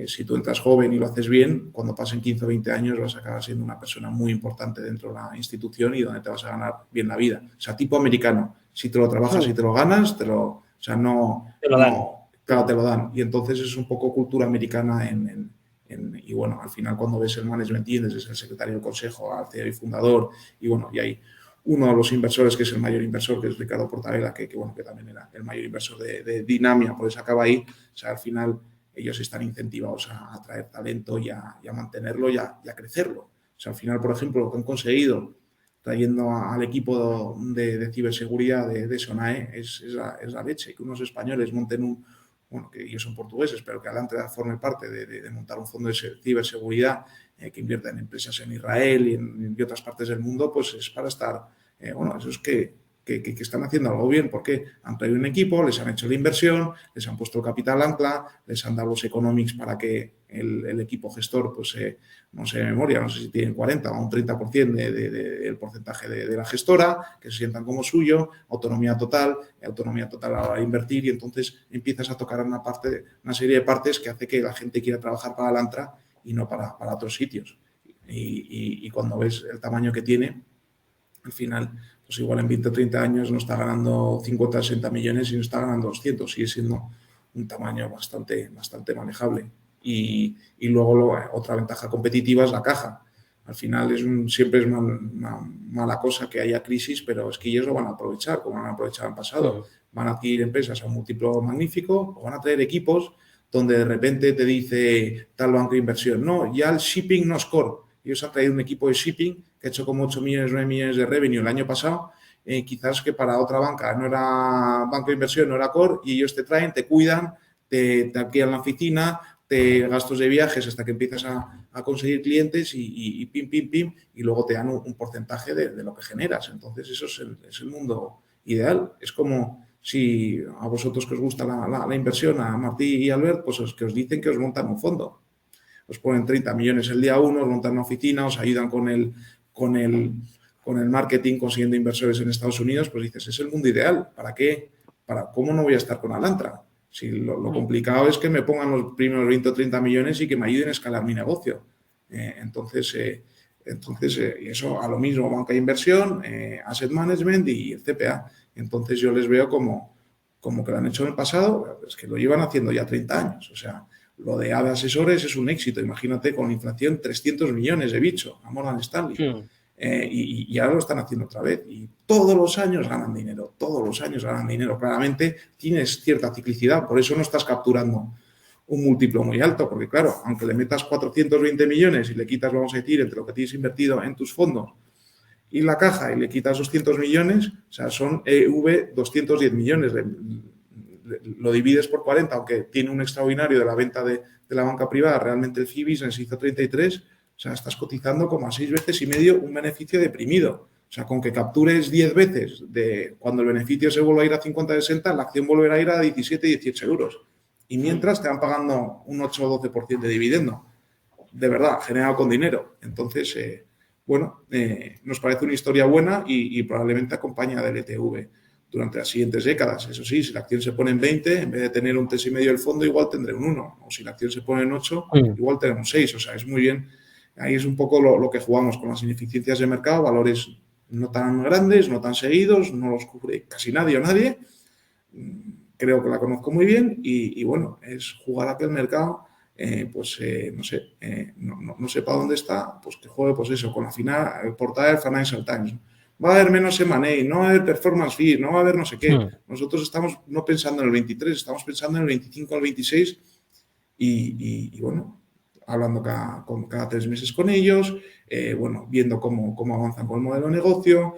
si tú entras joven y lo haces bien, cuando pasen 15 o 20 años vas a acabar siendo una persona muy importante dentro de la institución y donde te vas a ganar bien la vida. O sea, tipo americano. Si te lo trabajas y te lo ganas, o sea,
Te lo dan.
Claro, te lo dan. Y entonces es un poco cultura americana y bueno, al final cuando ves el management team, desde el secretario del consejo al CEO y fundador, y bueno, y hay uno de los inversores que es el mayor inversor, que es Ricardo Portabella, que también era el mayor inversor de Dinamia, por eso acaba ahí. O sea, al final ellos están incentivados a atraer talento y a mantenerlo y a crecerlo. O sea, al final, por ejemplo, lo que han conseguido trayendo al equipo de ciberseguridad de Sonae es la leche, que unos españoles monten que ellos son portugueses, pero que Alantra forme parte de montar un fondo de ciberseguridad que invierta en empresas en Israel y en otras partes del mundo, pues es para estar, eso es que que están haciendo algo bien, porque han traído un equipo, les han hecho la inversión, les han puesto el capital ancla, les han dado los economics para que el equipo gestor, pues no sé de memoria, no sé si tienen 40 o un 30% del porcentaje de la gestora, que se sientan como suyo, autonomía total a la hora de invertir, y entonces empiezas a tocar una serie de partes que hace que la gente quiera trabajar para Alantra y no para otros sitios. Y cuando ves el tamaño que tiene, al final, pues igual en 20 o 30 años no está ganando 50 o 60 millones y no está ganando 200. Sigue siendo un tamaño bastante manejable. Y luego otra ventaja competitiva es la caja. Al final siempre es una mala cosa que haya crisis, pero es que ellos lo van a aprovechar, como han aprovechado en el pasado. Van a adquirir empresas a un múltiplo magnífico, o van a traer equipos donde de repente te dice tal banco de inversión, no, ya el shipping no es core. Ellos han traído un equipo de shipping que ha hecho como 8 millones, 9 millones de revenue el año pasado, quizás que para otra banca no era banco de inversión, no era core, y ellos te traen, te cuidan, te alquilan la oficina, te gastos de viajes hasta que empiezas a conseguir clientes y pim, pim, pim, y luego te dan un porcentaje de lo que generas. Entonces eso es el mundo ideal. Es como si a vosotros que os gusta la inversión, a Martí y Albert, pues que os dicen que os montan un fondo. Os ponen 30 millones el día 1, os montan una oficina, os ayudan con el marketing, consiguiendo inversores en Estados Unidos, pues dices, es el mundo ideal. ¿Para qué? ¿Cómo no voy a estar con Alantra? Si lo complicado es que me pongan los primeros 20 o 30 millones y que me ayuden a escalar mi negocio. Entonces, eso a lo mismo, banca de inversión, asset management y el CPA. Entonces yo les veo como que lo han hecho en el pasado, es que lo llevan haciendo ya 30 años. O sea, lo de ADA Asesores es un éxito. Imagínate, con la inflación, 300 millones de bicho a Morgan Stanley. Y ahora lo están haciendo otra vez. Y todos los años ganan dinero. Claramente tienes cierta ciclicidad. Por eso no estás capturando un múltiplo muy alto. Porque claro, aunque le metas 420 millones y le quitas, vamos a decir, entre lo que tienes invertido en tus fondos y la caja y le quitas 200 millones, o sea, son 210 millones. Lo divides por 40, aunque tiene un extraordinario de la venta de la banca privada, realmente el fee business hizo 33, o sea, estás cotizando como a 6 veces y medio un beneficio deprimido. O sea, con que captures 10 veces de cuando el beneficio se vuelve a ir a 50-60, la acción volverá a ir a 17-18 euros. Y mientras te van pagando un 8 o 12% de dividendo. De verdad, generado con dinero. Entonces, nos parece una historia buena y probablemente acompaña del ETV durante las siguientes décadas. Eso sí, si la acción se pone en 20, en vez de tener un 3,5 del fondo, igual tendré un 1. O si la acción se pone en 8, igual tenemos un 6. O sea, es muy bien. Ahí es un poco lo que jugamos con las ineficiencias de mercado, valores no tan grandes, no tan seguidos, no los cubre casi nadie o nadie. Creo que la conozco muy bien y bueno, es jugar a que el mercado, no sepa dónde está, pues que juegue, pues eso, con la portada del Financial Times. Va a haber menos M&A, no va a haber performance fee, no va a haber no sé qué. Nosotros estamos no pensando en el 23, estamos pensando en el 25 o el 26 y bueno, hablando cada 3 meses con ellos, viendo cómo avanzan con el modelo de negocio,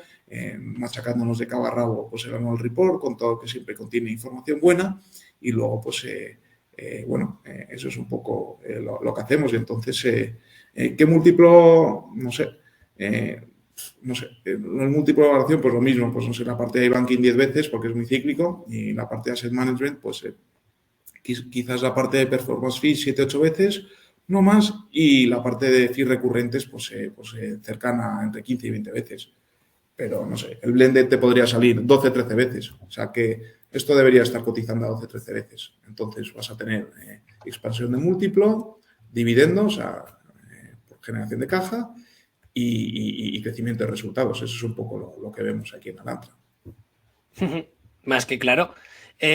machacándonos de cabo a rabo pues el annual report con todo, que siempre contiene información buena, y luego pues eso es un poco lo que hacemos. Y entonces, ¿qué múltiplo? No sé, el múltiplo de valoración, pues lo mismo, pues no sé, la parte de banking 10 veces porque es muy cíclico, y la parte de asset management, pues quizás la parte de performance fees 7-8 veces, no más, y la parte de fees recurrentes, cercana entre 15 y 20 veces. Pero no sé, el blended te podría salir 12-13 veces. O sea que esto debería estar cotizando a 12-13 veces. Entonces vas a tener expansión de múltiplo, dividendos, por generación de caja y crecimiento de resultados. Eso es un poco lo que vemos aquí en Alantra.
Más que claro.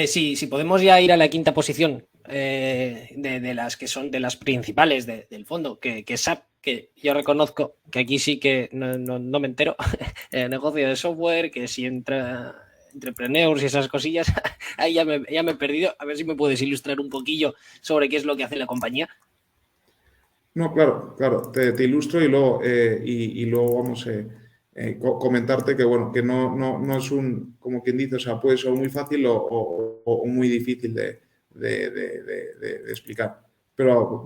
Si podemos ya ir a la quinta posición de las que son de las principales del fondo, que es SAP, que yo reconozco que aquí sí que no me entero, el negocio de software, que si entra entrepreneurs y esas cosillas, ahí ya me he perdido. A ver si me puedes ilustrar un poquillo sobre qué es lo que hace la compañía.
No, claro, te ilustro y luego vamos comentarte que bueno, que no es un, como quien dice, o sea, puede ser muy fácil o muy difícil de explicar. Pero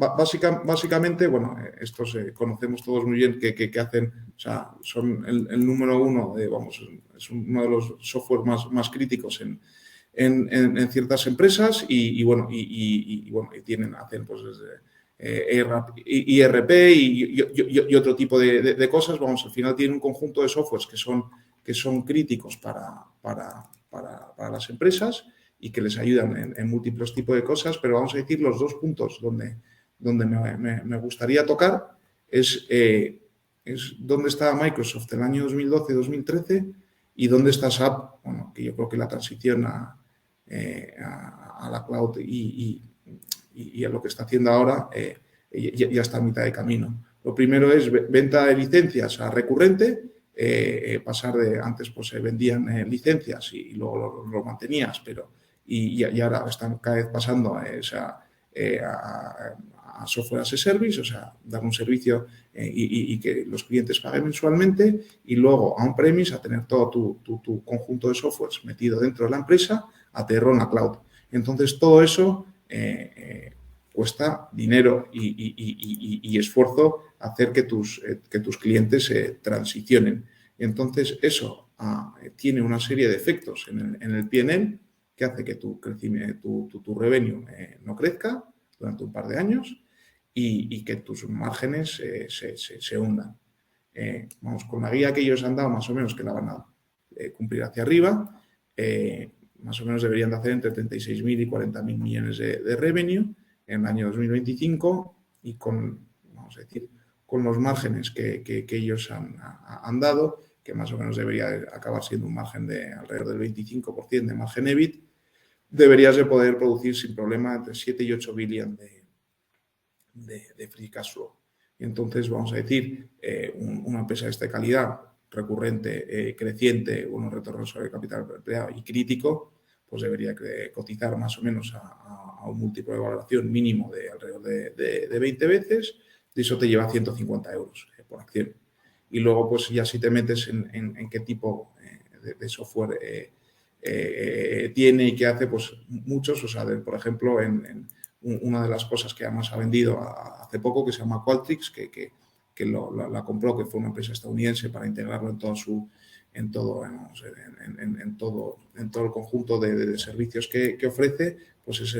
básicamente, bueno, estos conocemos todos muy bien que hacen, o sea, son el número uno, es uno de los software más críticos en ciertas empresas bueno, hacen pues IRP y otro tipo de cosas. Vamos, al final tienen un conjunto de softwares que son críticos para las empresas y que les ayudan en múltiples tipos de cosas, pero vamos a decir los dos puntos donde me gustaría tocar es dónde estaba Microsoft en el año 2012-2013 y dónde está SAP, bueno, que yo creo que la transición a la cloud y a lo que está haciendo ahora ya está a mitad de camino. Lo primero es venta de licencias a recurrente, pasar de antes pues se vendían licencias y luego lo mantenías, pero y ahora están cada vez pasando a software as a service, o sea, dar un servicio y que los clientes paguen mensualmente, y luego a on-premise a tener todo tu conjunto de softwares metido dentro de la empresa a tenerlo en la cloud. Entonces, todo eso cuesta dinero y esfuerzo hacer que tus clientes transicionen. Entonces, eso tiene una serie de efectos en el P&L que hace que tu revenue no crezca durante un par de años y que tus márgenes se hundan. Vamos, con la guía que ellos han dado, más o menos que la van a cumplir hacia arriba, más o menos deberían de hacer entre 36.000 y 40.000 millones de revenue en el año 2025 y con los márgenes que ellos han dado, que más o menos debería acabar siendo un margen de alrededor del 25% de margen EBIT, deberías de poder producir sin problema entre 7 y 8 billion de free cash flow. Y entonces, vamos a decir, una empresa de esta calidad, recurrente, creciente, unos retornos sobre el capital empleado y crítico, pues debería cotizar más o menos a un múltiplo de valoración mínimo de alrededor de 20 veces, y eso te lleva 150 euros por acción. Y luego, pues ya si te metes en qué tipo de software tiene y qué hace, pues muchos, o sea, por ejemplo, una de las cosas que además ha vendido hace poco, que se llama Qualtrics, que la compró, que fue una empresa estadounidense para integrarlo en todo el conjunto de servicios que ofrece, pues es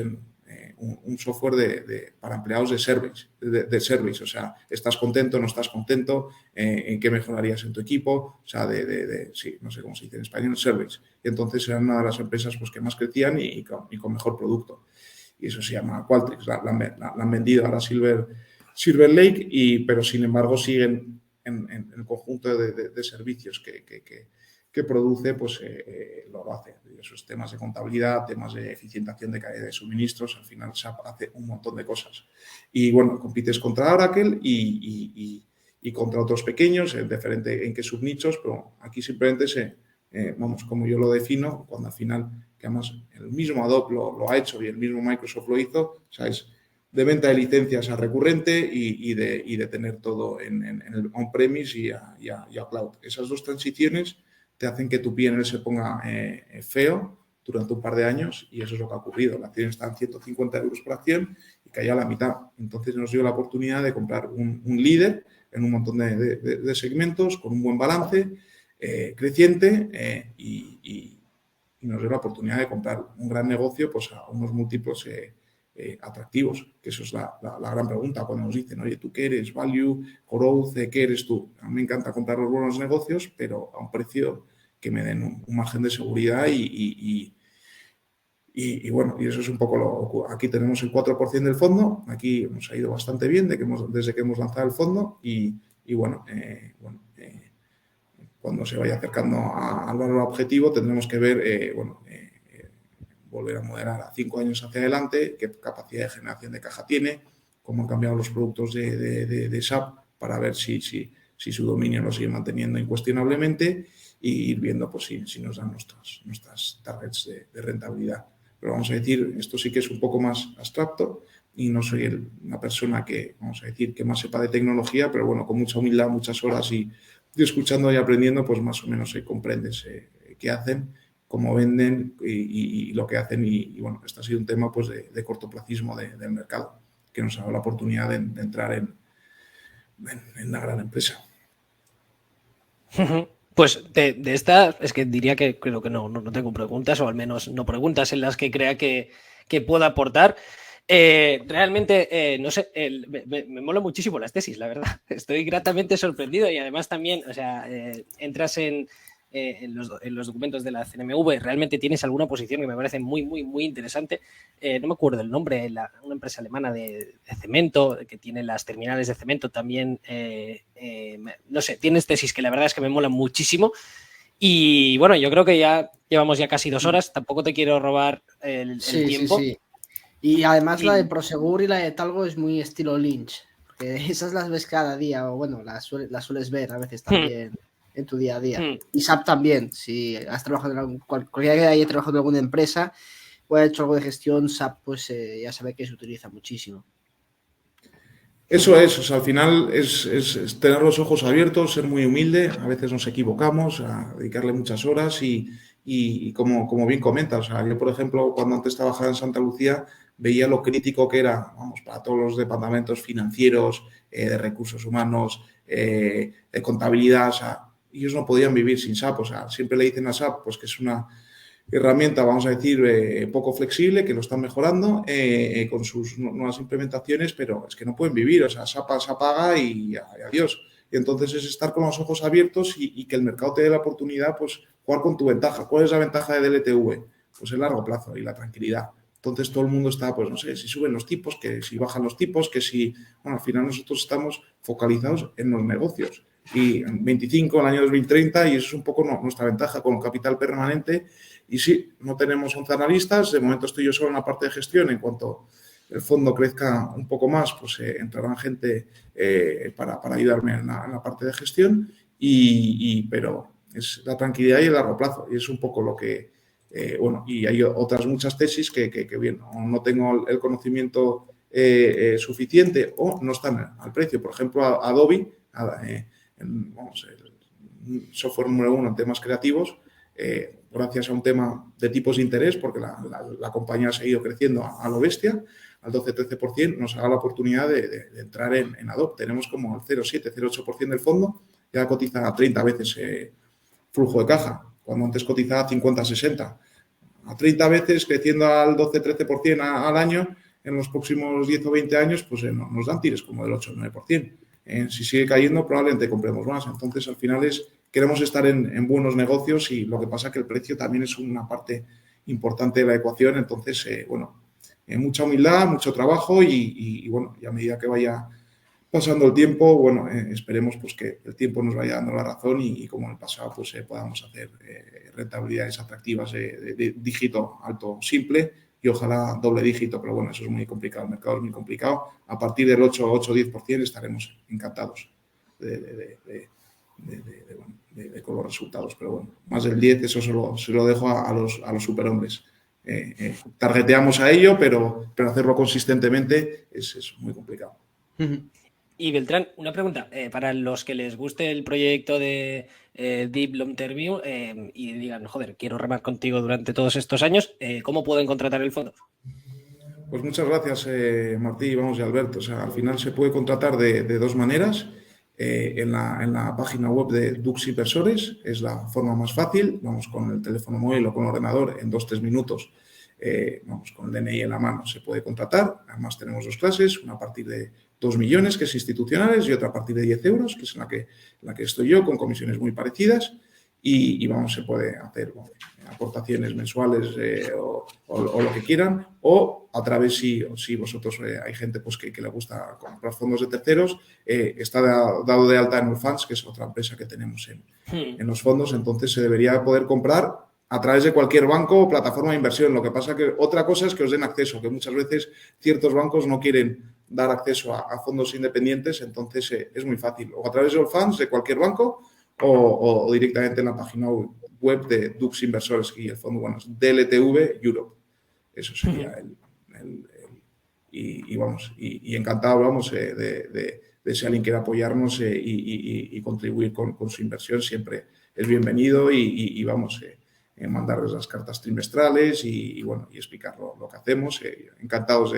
un software para empleados de service, o sea, ¿estás contento, no estás contento? ¿En qué mejorarías en tu equipo? O sea, sí, no sé cómo se dice en español, service. Y entonces eran una de las empresas pues, que más crecían y con mejor producto. Y eso se llama Qualtrics, la han vendido ahora Silver Lake, pero sin embargo siguen en el conjunto de servicios que produce, pues lo hace. Esos temas de contabilidad, temas de eficientación de cadena de suministros, al final SAP hace un montón de cosas. Y bueno, compites contra Oracle y contra otros pequeños, diferente en qué subnichos, pero aquí simplemente como yo lo defino, cuando al final, que además el mismo Adobe lo ha hecho y el mismo Microsoft lo hizo, o sea, es de venta de licencias a recurrente y de tener todo en el on-premise y a cloud. Esas dos transiciones te hacen que tu P&L se ponga feo durante un par de años y eso es lo que ha ocurrido. La acción está en 150 euros por acción y caía a la mitad. Entonces nos dio la oportunidad de comprar un líder en un montón de segmentos con un buen balance creciente y nos dio la oportunidad de comprar un gran negocio pues, a unos múltiplos atractivos, que eso es la gran pregunta cuando nos dicen, oye, ¿tú qué eres? Value, growth, ¿qué eres tú? A mí me encanta comprar los buenos negocios, pero a un precio que me den un margen de seguridad y bueno, y eso es un poco aquí tenemos el 4% del fondo, aquí nos ha ido bastante bien desde que hemos lanzado el fondo y bueno, cuando se vaya acercando al valor objetivo tendremos que ver, volver a moderar a 5 años hacia adelante, qué capacidad de generación de caja tiene, cómo han cambiado los productos de SAP para ver si su dominio lo sigue manteniendo incuestionablemente y ir viendo pues, si nos dan nuestras targets de rentabilidad. Pero vamos a decir, esto sí que es un poco más abstracto y no soy una persona que, vamos a decir, que más sepa de tecnología, pero bueno, con mucha humildad, muchas horas y escuchando y aprendiendo, pues más o menos comprendes qué hacen, cómo venden y lo que hacen y bueno, este ha sido un tema pues de cortoplacismo del mercado, que nos ha dado la oportunidad de entrar en una gran empresa.
Pues de esta, es que diría que creo que no tengo preguntas, o al menos no preguntas en las que crea que pueda aportar. Realmente, no sé, me mola muchísimo las tesis, la verdad. Estoy gratamente sorprendido y además también, o sea, entras en los documentos de la CNMV, realmente tienes alguna posición que me parece muy, muy, muy interesante. No me acuerdo el nombre, una empresa alemana de cemento, que tiene las terminales de cemento también. No sé, tienes tesis que la verdad es que me molan muchísimo. Y bueno, yo creo que ya llevamos ya casi 2 horas, tampoco te quiero robar el tiempo.
Sí. Y además la de Prosegur y la de Talgo es muy estilo Lynch, porque esas las ves cada día, o bueno, las sueles ver a veces también en tu día a día. Y SAP también, si has trabajado en cualquiera que haya trabajado en alguna empresa o ha hecho algo de gestión, SAP pues ya sabe que se utiliza muchísimo.
Eso es, o sea, al final es tener los ojos abiertos, ser muy humilde, a veces nos equivocamos, a dedicarle muchas horas y como bien comentas, o sea, yo por ejemplo cuando antes trabajaba en Santa Lucía veía lo crítico que era, vamos, para todos los departamentos financieros, de recursos humanos, de contabilidad, o sea, ellos no podían vivir sin SAP, o sea, siempre le dicen a SAP pues que es una herramienta, vamos a decir, poco flexible, que lo están mejorando con sus nuevas implementaciones, pero es que no pueden vivir, o sea, se apaga y adiós. Y entonces es estar con los ojos abiertos y que el mercado te dé la oportunidad, pues, jugar con tu ventaja. ¿Cuál es la ventaja de DLTV? Pues el largo plazo y la tranquilidad. Entonces todo el mundo está, pues no sé, si suben los tipos, que si bajan los tipos, que si... Bueno, al final nosotros estamos focalizados en los negocios. Y en 25, el año 2030, y eso es un poco nuestra ventaja con el capital permanente. Y sí, no tenemos 11 analistas, de momento estoy yo solo en la parte de gestión. En cuanto el fondo crezca un poco más, pues entrarán gente para ayudarme en la parte de gestión, pero es la tranquilidad y el largo plazo, y es un poco lo que, bueno, y hay otras muchas tesis que bien, no tengo el conocimiento suficiente o no están al precio. Por ejemplo, Adobe, vamos, el software número 1 en temas creativos, gracias a un tema de tipos de interés, porque la compañía ha seguido creciendo a lo bestia, al 12-13%, nos da la oportunidad de entrar en Adobe. Tenemos como el 0,7-0,8% del fondo, ya cotiza a 30 veces flujo de caja, cuando antes cotizaba 50-60. A 30 veces, creciendo al 12-13% al año, en los próximos 10 o 20 años, pues nos dan tires como del 8-9%. Si sigue cayendo, probablemente compremos más. Entonces, al final queremos estar en buenos negocios, y lo que pasa es que el precio también es una parte importante de la ecuación. Entonces, bueno, mucha humildad, mucho trabajo y bueno, y a medida que vaya pasando el tiempo, bueno, esperemos pues que el tiempo nos vaya dando la razón y como en el pasado pues podamos hacer rentabilidades atractivas de dígito alto simple y ojalá doble dígito, pero bueno, eso es muy complicado, el mercado es muy complicado. A partir del 8-10% estaremos encantados con los resultados, pero bueno, más del 10 eso se lo dejo a los superhombres. Targeteamos a ello, pero hacerlo consistentemente es muy complicado.
Y Beltrán, una pregunta, para los que les guste el proyecto de Deep Long Term View y digan, joder, quiero remar contigo durante todos estos años, ¿cómo pueden contratar el fondo?
Pues muchas gracias, Martí, vamos, y Alberto. O sea, al final se puede contratar de dos maneras. En la página web de Dux Inversores es la forma más fácil. Vamos, con el teléfono móvil o con el ordenador, en 2-3 minutos, vamos, con el DNI en la mano se puede contratar. Además tenemos 2 clases, una a partir de 2 millones, que es institucionales, y otra a partir de 10 euros, que es en la que estoy yo, con comisiones muy parecidas. Y vamos, se puede hacer aportaciones mensuales o lo que quieran, o a través, si vosotros hay gente pues que le gusta comprar fondos de terceros, está dado de alta en Allfunds, que es otra empresa que tenemos en los fondos. Entonces se debería poder comprar a través de cualquier banco o plataforma de inversión. Lo que pasa que otra cosa es que os den acceso, que muchas veces ciertos bancos no quieren dar acceso a fondos independientes. Entonces es muy fácil, o a través de Allfunds de cualquier banco, o directamente en la página web de Dux Inversores, y el fondo, bueno, es DLTV Europe. Eso sería vamos, y encantado, vamos, de si alguien quiere apoyarnos y contribuir con su inversión, siempre es bienvenido, y vamos, mandarles las cartas trimestrales y bueno, y explicar lo que hacemos. Encantados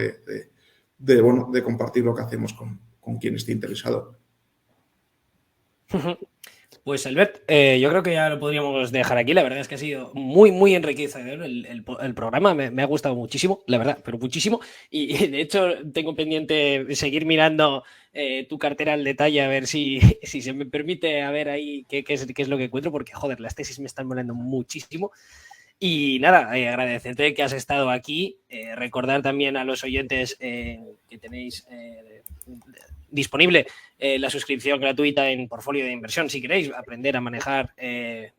de compartir lo que hacemos con quien esté interesado.
Pues Albert, yo creo que ya lo podríamos dejar aquí. La verdad es que ha sido muy, muy enriquecedor el programa. Me ha gustado muchísimo, la verdad, pero muchísimo. Y de hecho tengo pendiente seguir mirando tu cartera al detalle a ver si se me permite a ver ahí qué es lo que encuentro, porque joder, las tesis me están molando muchísimo. Y nada, agradecerte que has estado aquí. Recordar también a los oyentes que tenéis disponible la suscripción gratuita en Portfolio de Inversión si queréis aprender a manejar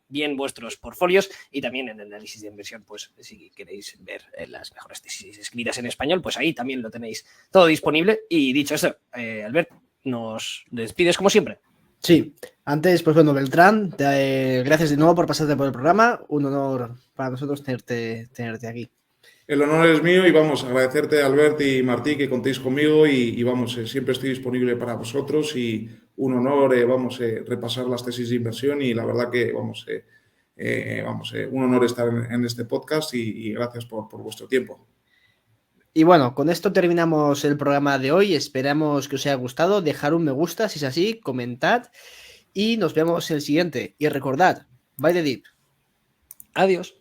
bien vuestros portfolios, y también en análisis de inversión, pues si queréis ver las mejores tesis escritas en español, pues ahí también lo tenéis todo disponible. Y dicho esto, Albert, nos despides como siempre.
Sí, antes, pues bueno, Beltrán, gracias de nuevo por pasarte por el programa. Un honor para nosotros tenerte aquí.
El honor es mío y vamos a agradecerte, Albert y Martí, que contéis conmigo y vamos, siempre estoy disponible para vosotros y un honor, repasar las tesis de inversión y la verdad que, un honor estar en este podcast y gracias por vuestro tiempo.
Y bueno, con esto terminamos el programa de hoy. Esperamos que os haya gustado. Dejar un me gusta si es así, comentad y nos vemos en el siguiente. Y recordad, buy the dip.
Adiós.